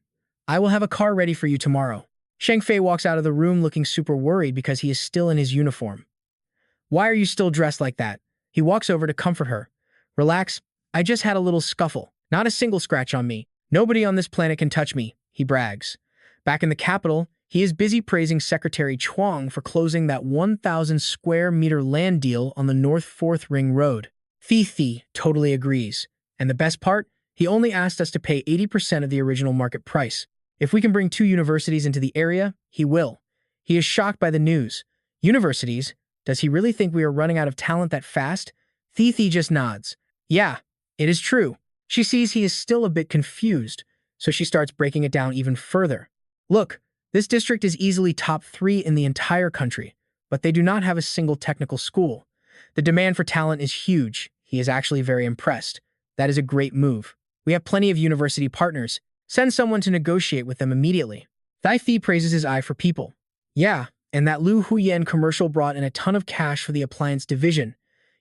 I will have a car ready for you tomorrow. Cheng Fei walks out of the room looking super worried because he is still in his uniform. Why are you still dressed like that? He walks over to comfort her. Relax, I just had a little scuffle. Not a single scratch on me. Nobody on this planet can touch me, he brags. Back in the capital, he is busy praising Secretary Chuang for closing that 1,000 square meter land deal on the North 4th Ring Road. Thi totally agrees. And the best part? He only asked us to pay 80% of the original market price. If we can bring 2 universities into the area, he will. He is shocked by the news. Universities? Does he really think we are running out of talent that fast? Thi just nods. Yeah, it is true. She sees he is still a bit confused, so she starts breaking it down even further. Look, this district is easily top 3 in the entire country, but they do not have a single technical school. The demand for talent is huge. He is actually very impressed. That is a great move. We have plenty of university partners. Send someone to negotiate with them immediately. Thi praises his eye for people. Yeah, and that Lu Huyen commercial brought in a ton of cash for the appliance division.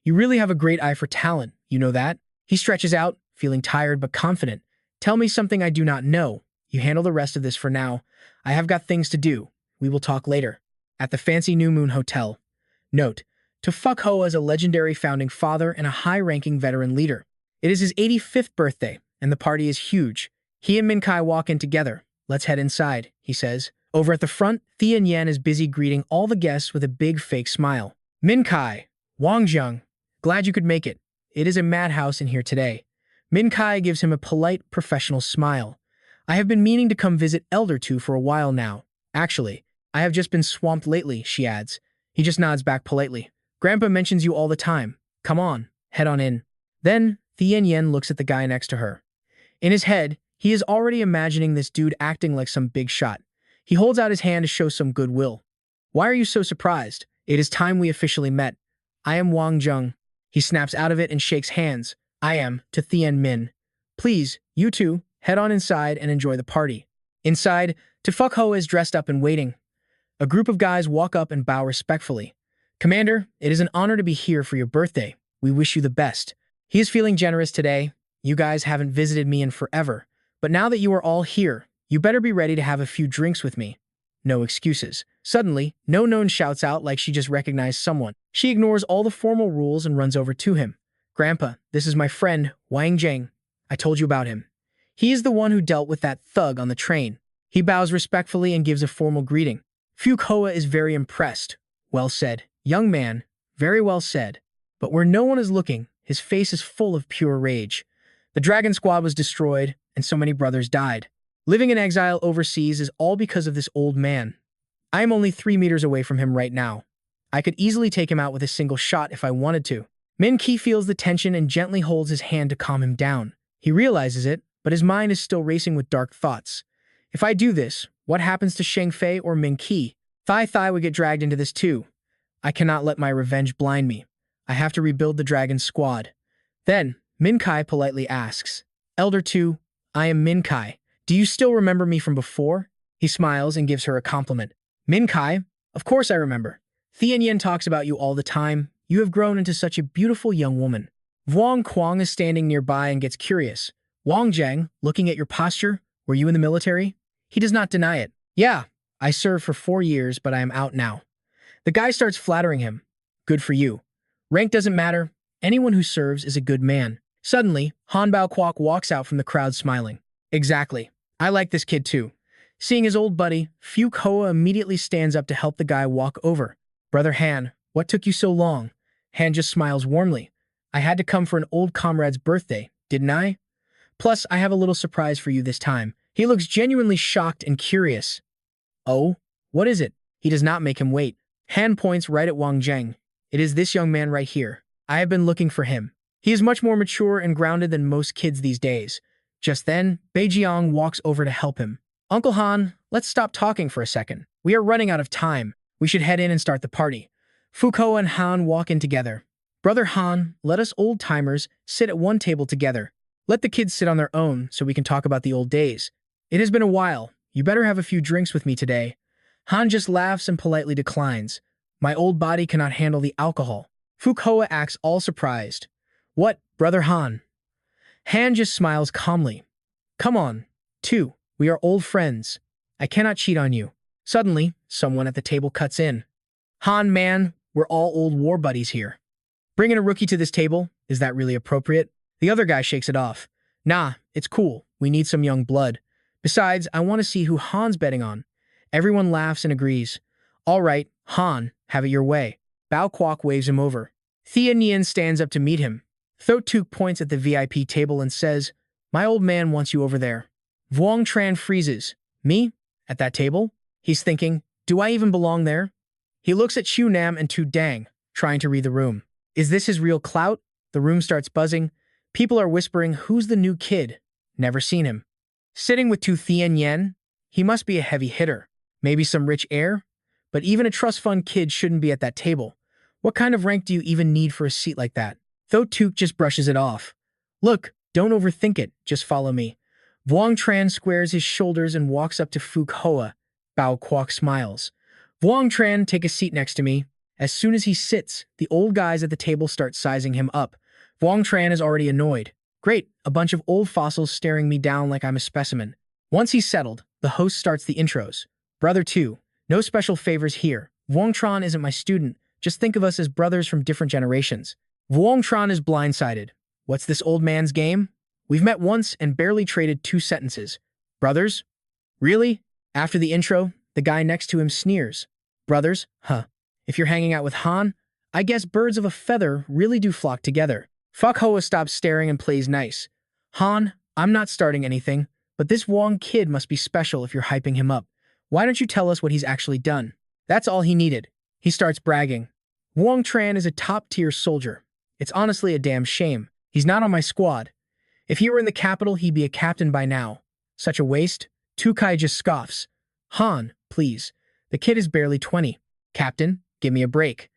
You really have a great eye for talent, you know that? He stretches out, feeling tired but confident. Tell me something I do not know. You handle the rest of this for now. I have got things to do. We will talk later. At the fancy New Moon Hotel. Note, Tufuk Hoa is a legendary founding father and a high-ranking veteran leader. It is his 85th birthday, and the party is huge. He and Min Kai walk in together. Let's head inside, he says. Over at the front, Thian Yan is busy greeting all the guests with a big fake smile. Min Kai, Wang Zheng, glad you could make it. It is a madhouse in here today. Min Kai gives him a polite, professional smile. I have been meaning to come visit Elder 2 for a while now. Actually, I have just been swamped lately, she adds. He just nods back politely. Grandpa mentions you all the time. Come on, head on in. Then, Thian Yan looks at the guy next to her. In his head, he is already imagining this dude acting like some big shot. He holds out his hand to show some goodwill. Why are you so surprised? It is time we officially met. I am Wang Zheng. He snaps out of it and shakes hands. I am, to Thian Min. Please, you two, head on inside and enjoy the party. Inside, Tufuk Hoa is dressed up and waiting. A group of guys walk up and bow respectfully. Commander, it is an honor to be here for your birthday. We wish you the best. He is feeling generous today. You guys haven't visited me in forever. But now that you are all here, you better be ready to have a few drinks with me. No excuses. Suddenly, No Known shouts out like she just recognized someone. She ignores all the formal rules and runs over to him. Grandpa, this is my friend, Wang Zheng. I told you about him. He is the one who dealt with that thug on the train. He bows respectfully and gives a formal greeting. Tufuk Hoa is very impressed. Well said, young man. Very well said. But where no one is looking, his face is full of pure rage. The Dragon Squad was destroyed, and so many brothers died. Living in exile overseas is all because of this old man. I am only 3 meters away from him right now. I could easily take him out with a single shot if I wanted to. Min Ki feels the tension and gently holds his hand to calm him down. He realizes it, but his mind is still racing with dark thoughts. If I do this, what happens to Cheng Fei or Min Ki? Thai would get dragged into this too. I cannot let my revenge blind me. I have to rebuild the dragon squad. Then, Min Kai politely asks, Elder 2, I am Min Kai. Do you still remember me from before? He smiles and gives her a compliment. Min Kai, of course I remember. Tianyan talks about you all the time. You have grown into such a beautiful young woman. Wang Kuang is standing nearby and gets curious. Wang Zheng, looking at your posture, were you in the military? He does not deny it. Yeah, I served for 4 years, but I am out now. The guy starts flattering him. Good for you. Rank doesn't matter. Anyone who serves is a good man. Suddenly, Han Bao Kwok walks out from the crowd smiling. Exactly. I like this kid too. Seeing his old buddy, Fuke Hoa immediately stands up to help the guy walk over. Brother Han, what took you so long? Han just smiles warmly. I had to come for an old comrade's birthday, didn't I? Plus, I have a little surprise for you this time. He looks genuinely shocked and curious. Oh, what is it? He does not make him wait. Han points right at Wang Zheng. It is this young man right here. I have been looking for him. He is much more mature and grounded than most kids these days. Just then, Beijiang walks over to help him. Uncle Han, let's stop talking for a second. We are running out of time. We should head in and start the party. Fuko and Han walk in together. Brother Han, let us old-timers sit at one table together. Let the kids sit on their own so we can talk about the old days. It has been a while. You better have a few drinks with me today. Han just laughs and politely declines. My old body cannot handle the alcohol. Fukoa acts all surprised. What, Brother Han? Han just smiles calmly. Come on, two. We are old friends. I cannot cheat on you. Suddenly, someone at the table cuts in. Han, man, we're all old war buddies here. Bringing a rookie to this table, is that really appropriate? The other guy shakes it off. Nah, it's cool. We need some young blood. Besides, I want to see who Han's betting on. Everyone laughs and agrees. All right, Han, have it your way. Bao Kwok waves him over. Thea Nian stands up to meet him. Tho Tuk points at the VIP table and says, My old man wants you over there. Vuong Tran freezes. Me? At that table? He's thinking, do I even belong there? He looks at Chu Nam and Tu Dang, trying to read the room. Is this his real clout? The room starts buzzing. People are whispering, who's the new kid? Never seen him. Sitting with Tu Thien Yen? He must be a heavy hitter. Maybe some rich heir? But even a trust fund kid shouldn't be at that table. What kind of rank do you even need for a seat like that? Tho Tuk just brushes it off. Look, don't overthink it, just follow me. Vuong Tran squares his shoulders and walks up to Fuke Hoa. Bao Kwok smiles. Vuong Tran, take a seat next to me. As soon as he sits, the old guys at the table start sizing him up. Vuong Tran is already annoyed. Great, a bunch of old fossils staring me down like I'm a specimen. Once he's settled, the host starts the intros. Brother 2, no special favors here. Vuong Tran isn't my student. Just think of us as brothers from different generations. Vuong Tran is blindsided. What's this old man's game? We've met once and barely traded 2 sentences. Brothers? Really? After the intro, the guy next to him sneers. Brothers? Huh. If you're hanging out with Han, I guess birds of a feather really do flock together. Fuck Hoa stops staring and plays nice. Han, I'm not starting anything, but this Wong kid must be special if you're hyping him up. Why don't you tell us what he's actually done? That's all he needed. He starts bragging. Vuong Tran is a top-tier soldier. It's honestly a damn shame. He's not on my squad. If he were in the capital, he'd be a captain by now. Such a waste. Tukai just scoffs. Han, please. The kid is barely 20. Captain, give me a break.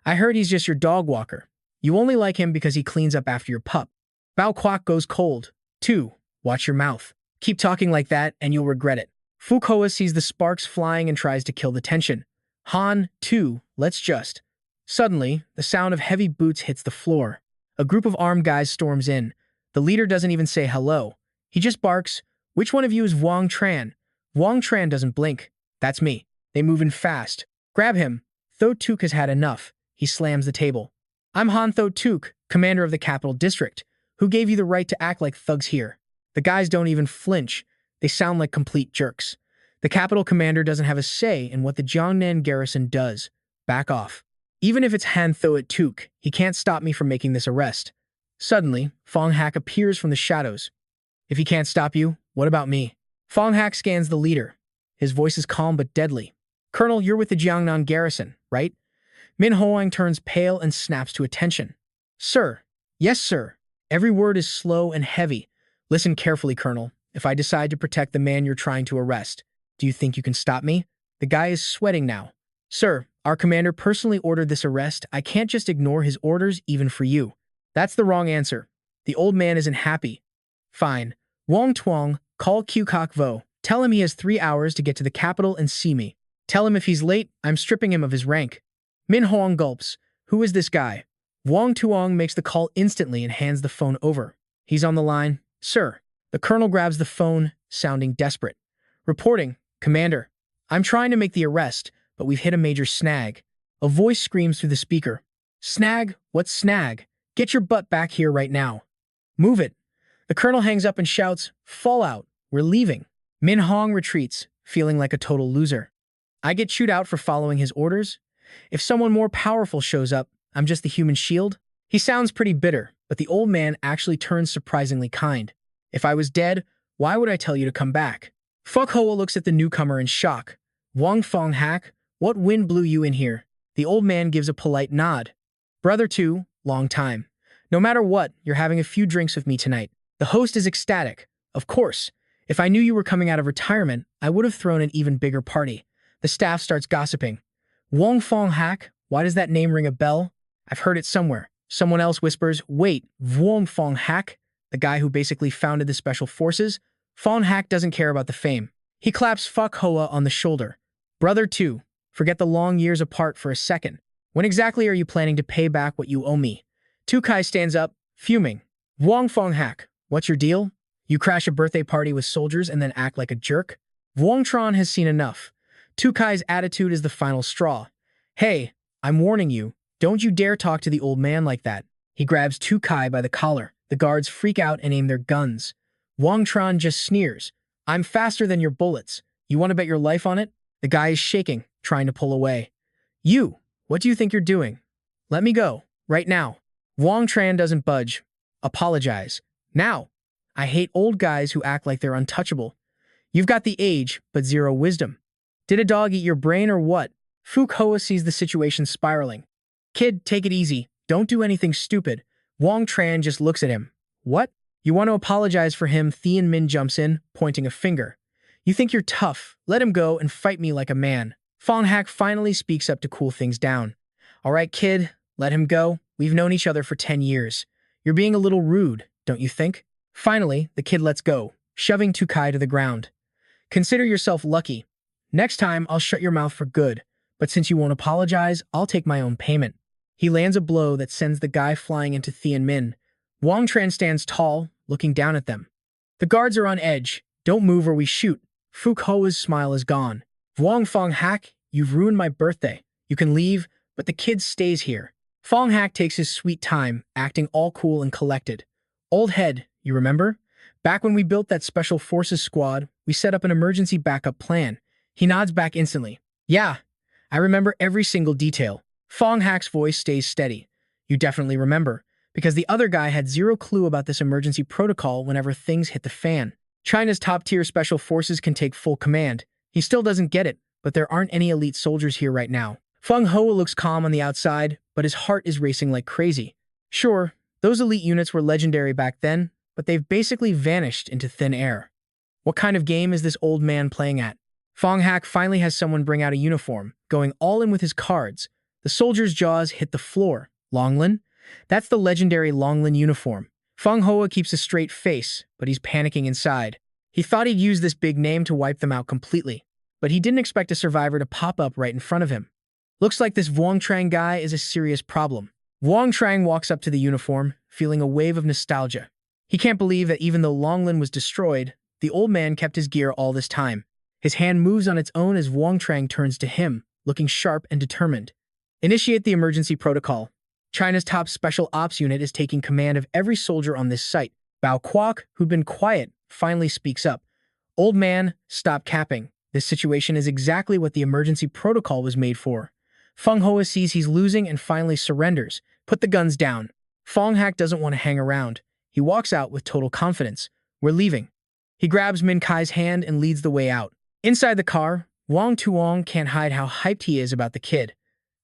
I heard he's just your dog walker. You only like him because he cleans up after your pup. Bao Kwok goes cold. 2. Watch your mouth. Keep talking like that and you'll regret it. Fukoa sees the sparks flying and tries to kill the tension. Han, 2, let's just. Suddenly, the sound of heavy boots hits the floor. A group of armed guys storms in. The leader doesn't even say hello. He just barks, which one of you is Vuong Tran? Vuong Tran doesn't blink. That's me. They move in fast. Grab him. Tho Tuk has had enough. He slams the table. I'm Han Tho Tuk, commander of the capital district. Who gave you the right to act like thugs here? The guys don't even flinch. They sound like complete jerks. The capital commander doesn't have a say in what the Jiangnan garrison does. Back off. Even if it's Han Tho Tuk, he can't stop me from making this arrest. Suddenly, Fong Hak appears from the shadows. If he can't stop you, what about me? Fong Hak scans the leader. His voice is calm but deadly. Colonel, you're with the Jiangnan garrison, right? Min Hoang turns pale and snaps to attention. Sir. Yes, sir. Every word is slow and heavy. Listen carefully, Colonel. If I decide to protect the man you're trying to arrest, do you think you can stop me? The guy is sweating now. Sir, our commander personally ordered this arrest. I can't just ignore his orders even for you. That's the wrong answer. The old man isn't happy. Fine. Wang Tuong, call Q Kok Vo. Tell him he has 3 hours to get to the capital and see me. Tell him if he's late, I'm stripping him of his rank. Min Hoang gulps. Who is this guy? Wang Tuong makes the call instantly and hands the phone over. He's on the line. Sir. The colonel grabs the phone, sounding desperate. Reporting. Commander. I'm trying to make the arrest, but we've hit a major snag. A voice screams through the speaker. Snag? What snag? Get your butt back here right now. Move it. The colonel hangs up and shouts, Fallout. We're leaving. Min Hong retreats, feeling like a total loser. I get chewed out for following his orders? If someone more powerful shows up, I'm just the human shield? He sounds pretty bitter, but the old man actually turns surprisingly kind. If I was dead, why would I tell you to come back? Fuck Hoa looks at the newcomer in shock. Wang Fong Hak, what wind blew you in here? The old man gives a polite nod. Brother too, long time. No matter what, you're having a few drinks with me tonight. The host is ecstatic. Of course. If I knew you were coming out of retirement, I would have thrown an even bigger party. The staff starts gossiping. Wang Fong Hak, why does that name ring a bell? I've heard it somewhere. Someone else whispers, wait, Wang Fong Hak? The guy who basically founded the special forces? Fong Hak doesn't care about the fame. He claps Fuck Hoa on the shoulder. Brother too, forget the long years apart for a second. When exactly are you planning to pay back what you owe me? Tu Kai stands up, fuming. Wang Fong Hak, what's your deal? You crash a birthday party with soldiers and then act like a jerk? Wang Tran has seen enough. Tu Kai's attitude is the final straw. Hey, I'm warning you, don't you dare talk to the old man like that. He grabs Tu Kai by the collar. The guards freak out and aim their guns. Wang Tran just sneers. I'm faster than your bullets. You want to bet your life on it? The guy is shaking, trying to pull away. You, what do you think you're doing? Let me go, right now. Wang Tran doesn't budge. Apologize. Now. I hate old guys who act like they're untouchable. You've got the age, but zero wisdom. Did a dog eat your brain or what? Fuke Hoa sees the situation spiraling. Kid, take it easy. Don't do anything stupid. Wang Tran just looks at him. What? You want to apologize for him? Thien Min jumps in, pointing a finger. You think you're tough. Let him go and fight me like a man. Fong Hak finally speaks up to cool things down. All right, kid, let him go. We've known each other for 10 years. You're being a little rude, don't you think? Finally, the kid lets go, shoving Tu Kai to the ground. Consider yourself lucky. Next time, I'll shut your mouth for good. But since you won't apologize, I'll take my own payment. He lands a blow that sends the guy flying into Thien Min. Wang Tran stands tall, looking down at them. The guards are on edge. Don't move or we shoot. Fuke Hoa's smile is gone. Wang Fong Hak, you've ruined my birthday. You can leave, but the kid stays here. Fong Hak takes his sweet time, acting all cool and collected. Old head, you remember? Back when we built that special forces squad, we set up an emergency backup plan. He nods back instantly. Yeah, I remember every single detail. Fong Hak's voice stays steady. You definitely remember, because the other guy had zero clue about this emergency protocol whenever things hit the fan. China's top-tier special forces can take full command. He still doesn't get it, but there aren't any elite soldiers here right now. Feng Hoa looks calm on the outside, but his heart is racing like crazy. Sure, those elite units were legendary back then, but they've basically vanished into thin air. What kind of game is this old man playing at? Fong Hak finally has someone bring out a uniform, going all in with his cards. The soldier's jaws hit the floor. Longlin? That's the legendary Longlin uniform. Feng Hoa keeps a straight face, but he's panicking inside. He thought he'd use this big name to wipe them out completely, but he didn't expect a survivor to pop up right in front of him. Looks like this Wang Trang guy is a serious problem. Wang Trang walks up to the uniform, feeling a wave of nostalgia. He can't believe that even though Longlin was destroyed, the old man kept his gear all this time. His hand moves on its own as Wang Trang turns to him, looking sharp and determined. Initiate the emergency protocol. China's top special ops unit is taking command of every soldier on this site. Bao Kwok, who'd been quiet, finally speaks up. Old man, stop capping. This situation is exactly what the emergency protocol was made for. Feng Hoa sees he's losing and finally surrenders. Put the guns down. Fong Hak doesn't want to hang around. He walks out with total confidence. We're leaving. He grabs Min Kai's hand and leads the way out. Inside the car, Wang Tuong can't hide how hyped he is about the kid.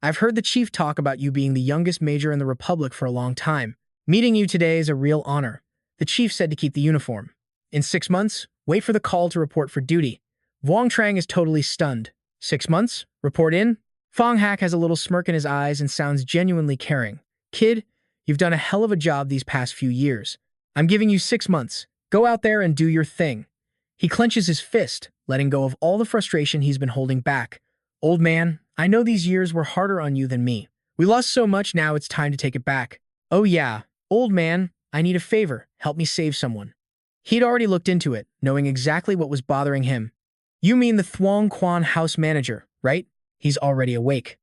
I've heard the chief talk about you being the youngest major in the Republic for a long time. Meeting you today is a real honor. The chief said to keep the uniform. In 6 months, wait for the call to report for duty. Wang Trang is totally stunned. 6 months? Report in? Fong Hak has a little smirk in his eyes and sounds genuinely caring. Kid, you've done a hell of a job these past few years. I'm giving you 6 months. Go out there and do your thing. He clenches his fist, letting go of all the frustration he's been holding back. Old man, I know these years were harder on you than me. We lost so much, now it's time to take it back. Oh yeah, old man, I need a favor. Help me save someone. He'd already looked into it, knowing exactly what was bothering him. You mean the Thuong Quan house manager, right? He's already awake.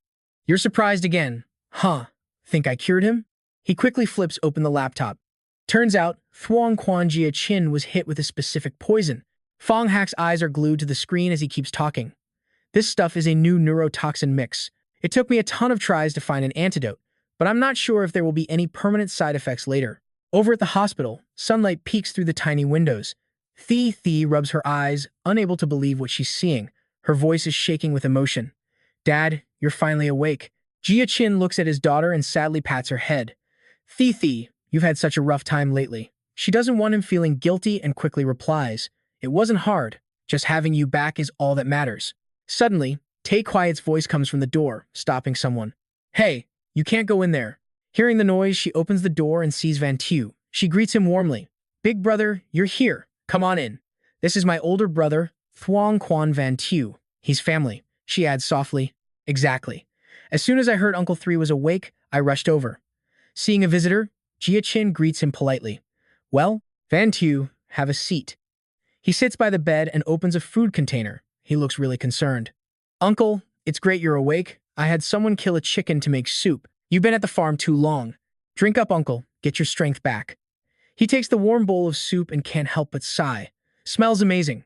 You're surprised again. Huh. Think I cured him? He quickly flips open the laptop. Turns out, Thuong Quan Jia Chin was hit with a specific poison. Fong Hak's eyes are glued to the screen as he keeps talking. This stuff is a new neurotoxin mix. It took me a ton of tries to find an antidote, but I'm not sure if there will be any permanent side effects later. Over at the hospital, sunlight peeks through the tiny windows. Thi rubs her eyes, unable to believe what she's seeing. Her voice is shaking with emotion. Dad, you're finally awake. Jia Chin looks at his daughter and sadly pats her head. Thi, you've had such a rough time lately. She doesn't want him feeling guilty and quickly replies, It wasn't hard. Just having you back is all that matters. Suddenly, Tay Quiet's voice comes from the door, stopping someone. Hey, you can't go in there. Hearing the noise, she opens the door and sees Van Tu. She greets him warmly. Big brother, you're here. Come on in. This is my older brother, Thuong Quan Van Tu. He's family, she adds softly. Exactly. As soon as I heard Uncle 3 was awake, I rushed over. Seeing a visitor, Jia Chin greets him politely. Well, Van Tu, have a seat. He sits by the bed and opens a food container. He looks really concerned. Uncle, it's great you're awake. I had someone kill a chicken to make soup. You've been at the farm too long. Drink up, Uncle. Get your strength back. He takes the warm bowl of soup and can't help but sigh. Smells amazing.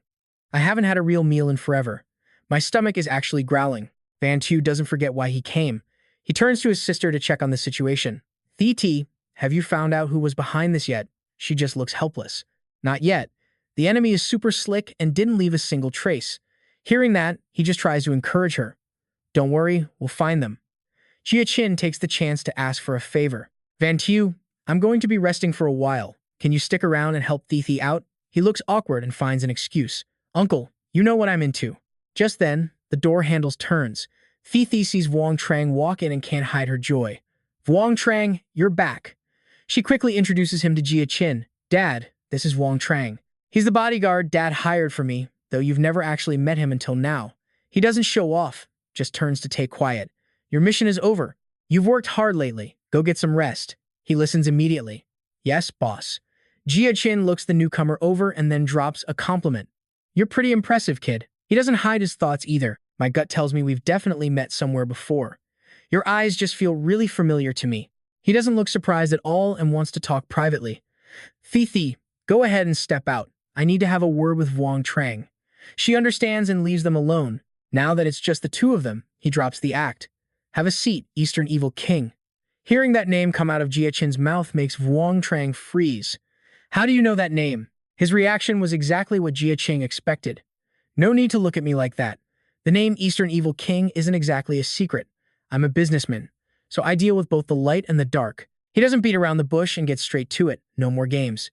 I haven't had a real meal in forever. My stomach is actually growling. Van Tu doesn't forget why he came. He turns to his sister to check on the situation. Thi, have you found out who was behind this yet? She just looks helpless. Not yet. The enemy is super slick and didn't leave a single trace. Hearing that, he just tries to encourage her. Don't worry, we'll find them. Jia Chin takes the chance to ask for a favor. Van Tu, I'm going to be resting for a while. Can you stick around and help Thi out? He looks awkward and finds an excuse. Uncle, you know what I'm into. Just then, the door handle turns. Thi sees Wang Trang walk in and can't hide her joy. Wang Trang, you're back. She quickly introduces him to Jia Chin. Dad, this is Wang Trang. He's the bodyguard Dad hired for me, though you've never actually met him until now. He doesn't show off, just turns to take quiet. Your mission is over. You've worked hard lately. Go get some rest. He listens immediately. Yes, boss. Jia Chin looks the newcomer over and then drops a compliment. You're pretty impressive, kid. He doesn't hide his thoughts either. My gut tells me we've definitely met somewhere before. Your eyes just feel really familiar to me. He doesn't look surprised at all and wants to talk privately. Thi, go ahead and step out. I need to have a word with Wang Trang. She understands and leaves them alone. Now that it's just the two of them, he drops the act. Have a seat, Eastern Evil King. Hearing that name come out of Jia Chin's mouth makes Wang Trang freeze. How do you know that name? His reaction was exactly what Jia Chin expected. No need to look at me like that. The name Eastern Evil King isn't exactly a secret. I'm a businessman, so I deal with both the light and the dark. He doesn't beat around the bush and gets straight to it. No more games.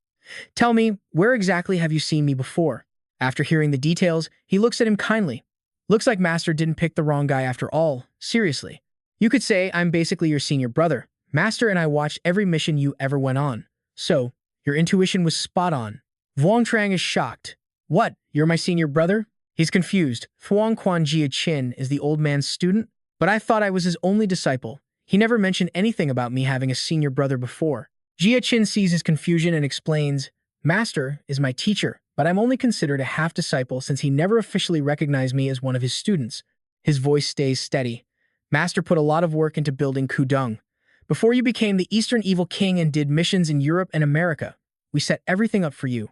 Tell me, where exactly have you seen me before? After hearing the details, he looks at him kindly. Looks like Master didn't pick the wrong guy after all. Seriously. You could say I'm basically your senior brother. Master and I watched every mission you ever went on. So, your intuition was spot on. Wang Trang is shocked. What? You're my senior brother? He's confused. Thuong Quan Jia Chin is the old man's student, but I thought I was his only disciple. He never mentioned anything about me having a senior brother before. Jia Chin sees his confusion and explains, Master is my teacher, but I'm only considered a half-disciple since he never officially recognized me as one of his students. His voice stays steady. Master put a lot of work into building Kudung. Before you became the Eastern Evil King and did missions in Europe and America, we set everything up for you.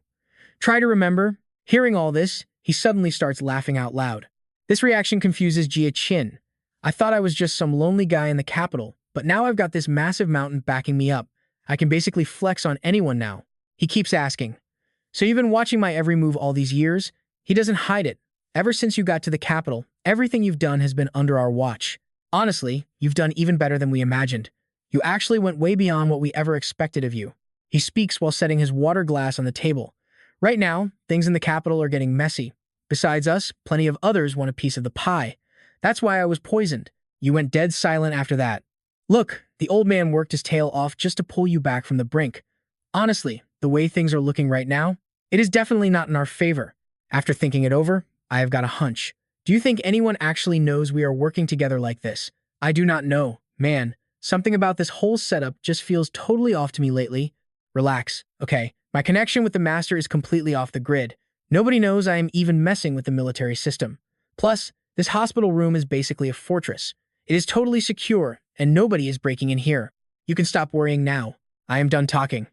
Try to remember. Hearing all this, he suddenly starts laughing out loud. This reaction confuses Jia Chin. I thought I was just some lonely guy in the capital, but now I've got this massive mountain backing me up. I can basically flex on anyone now. He keeps asking, So you've been watching my every move all these years? He doesn't hide it. Ever since you got to the capital, everything you've done has been under our watch. Honestly, you've done even better than we imagined. You actually went way beyond what we ever expected of you. He speaks while setting his water glass on the table. Right now, things in the capital are getting messy. Besides us, plenty of others want a piece of the pie. That's why I was poisoned. You went dead silent after that. Look, the old man worked his tail off just to pull you back from the brink. Honestly, the way things are looking right now, it is definitely not in our favor. After thinking it over, I have got a hunch. Do you think anyone actually knows we are working together like this? I do not know. Man, something about this whole setup just feels totally off to me lately. Relax, okay? My connection with the master is completely off the grid. Nobody knows I am even messing with the military system. Plus, this hospital room is basically a fortress. It is totally secure, and nobody is breaking in here. You can stop worrying now. I am done talking.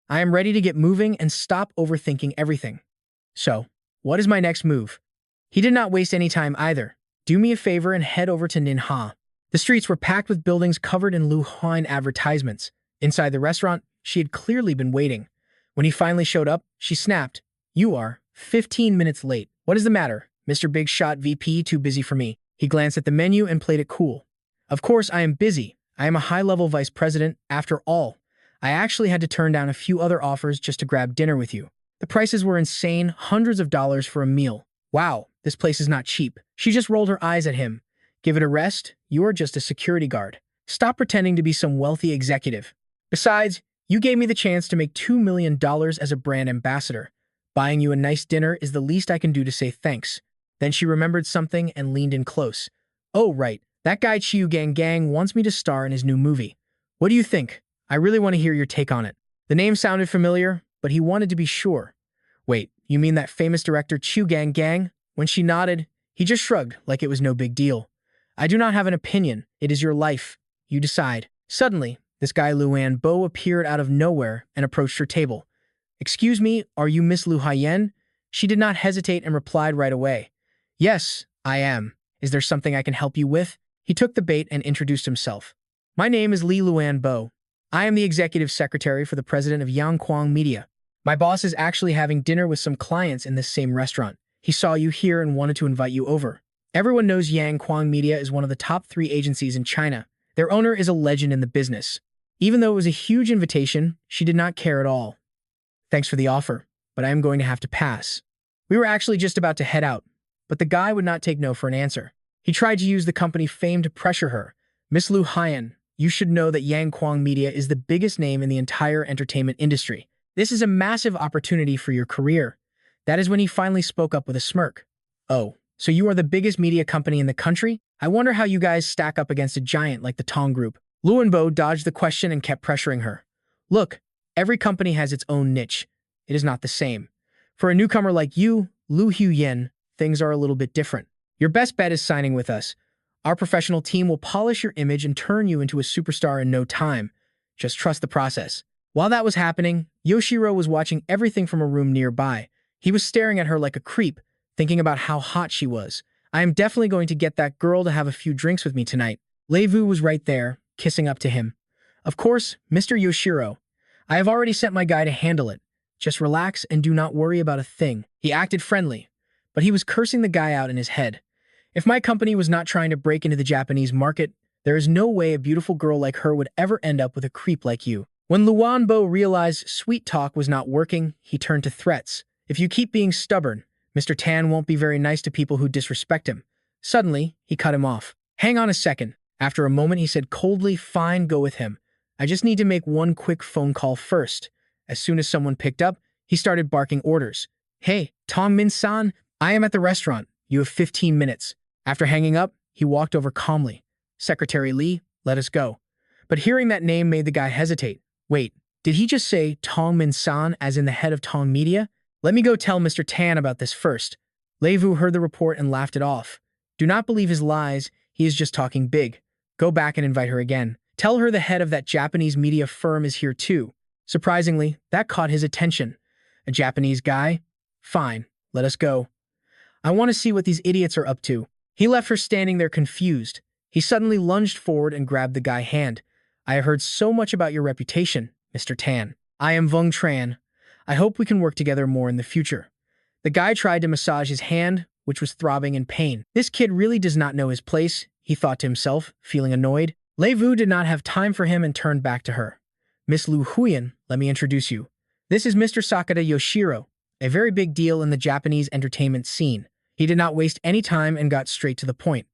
I am ready to get moving and stop overthinking everything. So, what is my next move? He did not waste any time either. Do me a favor and head over to Ninha. The streets were packed with buildings covered in Lu Huan advertisements. Inside the restaurant, she had clearly been waiting. When he finally showed up, she snapped, "You are 15 minutes late. What is the matter? Mr. Big Shot VP too busy for me." He glanced at the menu and played it cool. "Of course I am busy. I am a high-level vice president, after all. I actually had to turn down a few other offers just to grab dinner with you. The prices were insane, hundreds of dollars for a meal. Wow, this place is not cheap." She just rolled her eyes at him. "Give it a rest. You are just a security guard. Stop pretending to be some wealthy executive. Besides, you gave me the chance to make $2 million as a brand ambassador. Buying you a nice dinner is the least I can do to say thanks." Then she remembered something and leaned in close. "Oh, right. That guy Chiu Gang wants me to star in his new movie. What do you think? I really want to hear your take on it." The name sounded familiar, but he wanted to be sure. "Wait, you mean that famous director Chiu Gang?" When she nodded, he just shrugged like it was no big deal. "I do not have an opinion. It is your life. You decide." Suddenly, this guy Luan Bo appeared out of nowhere and approached her table. "Excuse me, are you Miss Lu Haiyan?" She did not hesitate and replied right away. "Yes, I am. Is there something I can help you with?" He took the bait and introduced himself. "My name is Li Luan Bo. I am the executive secretary for the president of Yangquang Media. My boss is actually having dinner with some clients in this same restaurant. He saw you here and wanted to invite you over. Everyone knows Yangquang Media is one of the top 3 agencies in China. Their owner is a legend in the business." Even though it was a huge invitation, she did not care at all. "Thanks for the offer, but I am going to have to pass." We were actually just about to head out, but the guy would not take no for an answer. He tried to use the company fame to pressure her. "Miss Lu Haiyan, you should know that Yangquang Media is the biggest name in the entire entertainment industry. This is a massive opportunity for your career." That is when he finally spoke up with a smirk. "Oh, so you are the biggest media company in the country? I wonder how you guys stack up against a giant like the Tong Group." Luan Bo dodged the question and kept pressuring her. "Look, every company has its own niche. It is not the same. For a newcomer like you, Lu Huyen, things are a little bit different. Your best bet is signing with us. Our professional team will polish your image and turn you into a superstar in no time. Just trust the process." While that was happening, Yoshiro was watching everything from a room nearby. He was staring at her like a creep, thinking about how hot she was. "I am definitely going to get that girl to have a few drinks with me tonight." Lei Vu was right there, kissing up to him. "Of course, Mr. Yoshiro. I have already sent my guy to handle it. Just relax and do not worry about a thing." He acted friendly, but he was cursing the guy out in his head. "If my company was not trying to break into the Japanese market, there is no way a beautiful girl like her would ever end up with a creep like you." When Luan Bo realized sweet talk was not working, he turned to threats. "If you keep being stubborn, Mr. Tan won't be very nice to people who disrespect him." Suddenly, he cut him off. "Hang on a second." After a moment, he said coldly, "Fine, go with him. I just need to make one quick phone call first." As soon as someone picked up, he started barking orders. "Hey, Tong Min-san, I am at the restaurant. You have 15 minutes. After hanging up, he walked over calmly. "Secretary Li, let us go." But hearing that name made the guy hesitate. "Wait, did he just say Tong Min-san as in the head of Tong Media? Let me go tell Mr. Tan about this first." Lei Vu heard the report and laughed it off. "Do not believe his lies. He is just talking big. Go back and invite her again. Tell her the head of that Japanese media firm is here too." Surprisingly, that caught his attention. "A Japanese guy? Fine, let us go. I want to see what these idiots are up to." He left her standing there confused. He suddenly lunged forward and grabbed the guy's hand. "I have heard so much about your reputation, Mr. Tan. I am Vung Tran. I hope we can work together more in the future." The guy tried to massage his hand, which was throbbing in pain. This kid really does not know his place, he thought to himself, feeling annoyed. Lei Vu did not have time for him and turned back to her. Miss Lu Huyan, let me introduce you. This is Mr. Sakata Yoshiro, a very big deal in the Japanese entertainment scene. He did not waste any time and got straight to the point.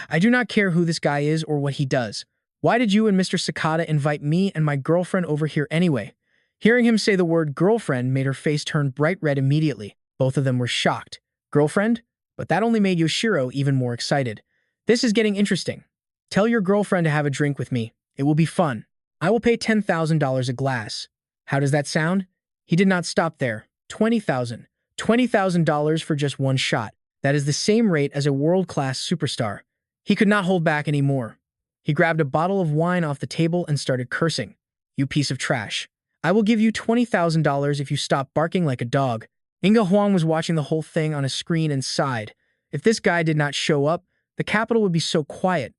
I do not care who this guy is or what he does. Why did you and Mr. Sakata invite me and my girlfriend over here anyway? Hearing him say the word girlfriend made her face turn bright red immediately. Both of them were shocked. Girlfriend? But that only made Yoshiro even more excited. This is getting interesting. Tell your girlfriend to have a drink with me. It will be fun. I will pay $10,000 a glass. How does that sound? He did not stop there. $20,000. $20,000 for just one shot. That is the same rate as a world-class superstar. He could not hold back anymore. He grabbed a bottle of wine off the table and started cursing. You piece of trash. I will give you $20,000 if you stop barking like a dog. Inga Huang was watching the whole thing on a screen and sighed. If this guy did not show up, the capital would be so quiet.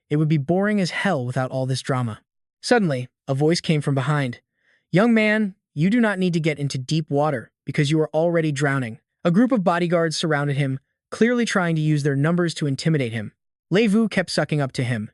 It would be boring as hell without all this drama. Suddenly, a voice came from behind. Young man, you do not need to get into deep water because you are already drowning. A group of bodyguards surrounded him, clearly trying to use their numbers to intimidate him. Lei Vu kept sucking up to him.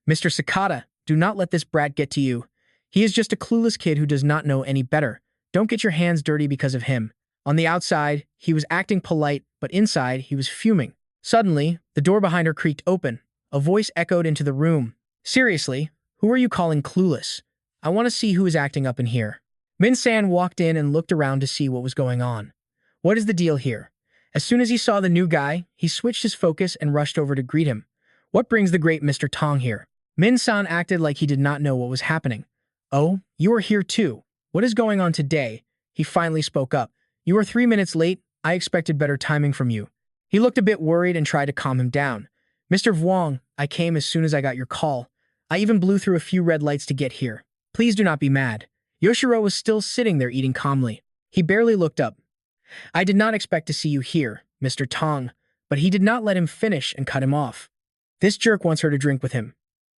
Mr. Sakata, do not let this brat get to you. He is just a clueless kid who does not know any better. Don't get your hands dirty because of him. On the outside, he was acting polite, but inside, he was fuming. Suddenly, the door behind her creaked open. A voice echoed into the room. Seriously, who are you calling clueless? I want to see who is acting up in here. Min San walked in and looked around to see what was going on. What is the deal here? As soon as he saw the new guy, he switched his focus and rushed over to greet him. What brings the great Mr. Tong here? Min San acted like he did not know what was happening. Oh, you are here too. What is going on today? He finally spoke up. You are 3 minutes late. I expected better timing from you. He looked a bit worried and tried to calm him down. Mr. Wang, I came as soon as I got your call. I even blew through a few red lights to get here. Please do not be mad. Yoshiro was still sitting there eating calmly. He barely looked up. I did not expect to see you here, Mr. Tong, but he did not let him finish and cut him off. This jerk wants her to drink with him.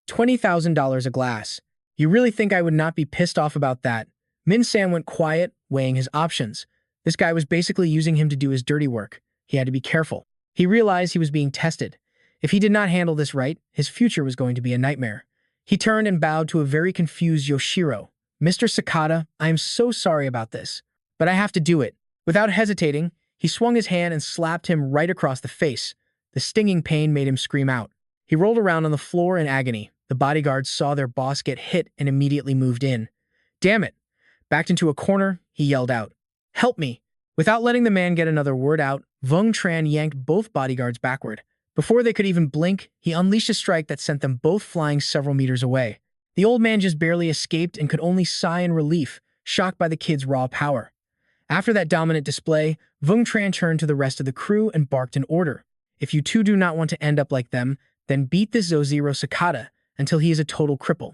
$20,000 a glass. You really think I would not be pissed off about that? Min San went quiet, weighing his options. This guy was basically using him to do his dirty work. He had to be careful. He realized he was being tested. If he did not handle this right, his future was going to be a nightmare. He turned and bowed to a very confused Yoshiro. Mr. Sakata, I am so sorry about this, but I have to do it. Without hesitating, he swung his hand and slapped him right across the face. The stinging pain made him scream out. He rolled around on the floor in agony. The bodyguards saw their boss get hit and immediately moved in. Damn it! Backed into a corner, he yelled out, "Help me!" Without letting the man get another word out, Wang Tran yanked both bodyguards backward. Before they could even blink, he unleashed a strike that sent them both flying several meters away. The old man just barely escaped and could only sigh in relief, shocked by the kid's raw power. After that dominant display, Wang Tran turned to the rest of the crew and barked an order. If you two do not want to end up like them, then beat this Zozero Sakata until he is a total cripple.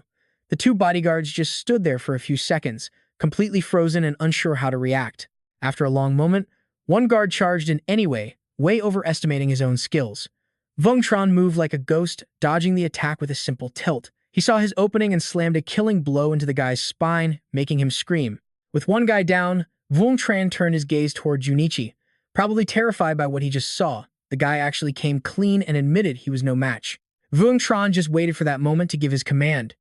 The two bodyguards just stood there for a few seconds, completely frozen and unsure how to react. After a long moment, one guard charged in anyway, way overestimating his own skills. Wang Tran moved like a ghost, dodging the attack with a simple tilt. He saw his opening and slammed a killing blow into the guy's spine, making him scream. With one guy down, Wang Tran turned his gaze toward Junichi. Probably terrified by what he just saw, the guy actually came clean and admitted he was no match. Wang Tran just waited for that moment to give his command.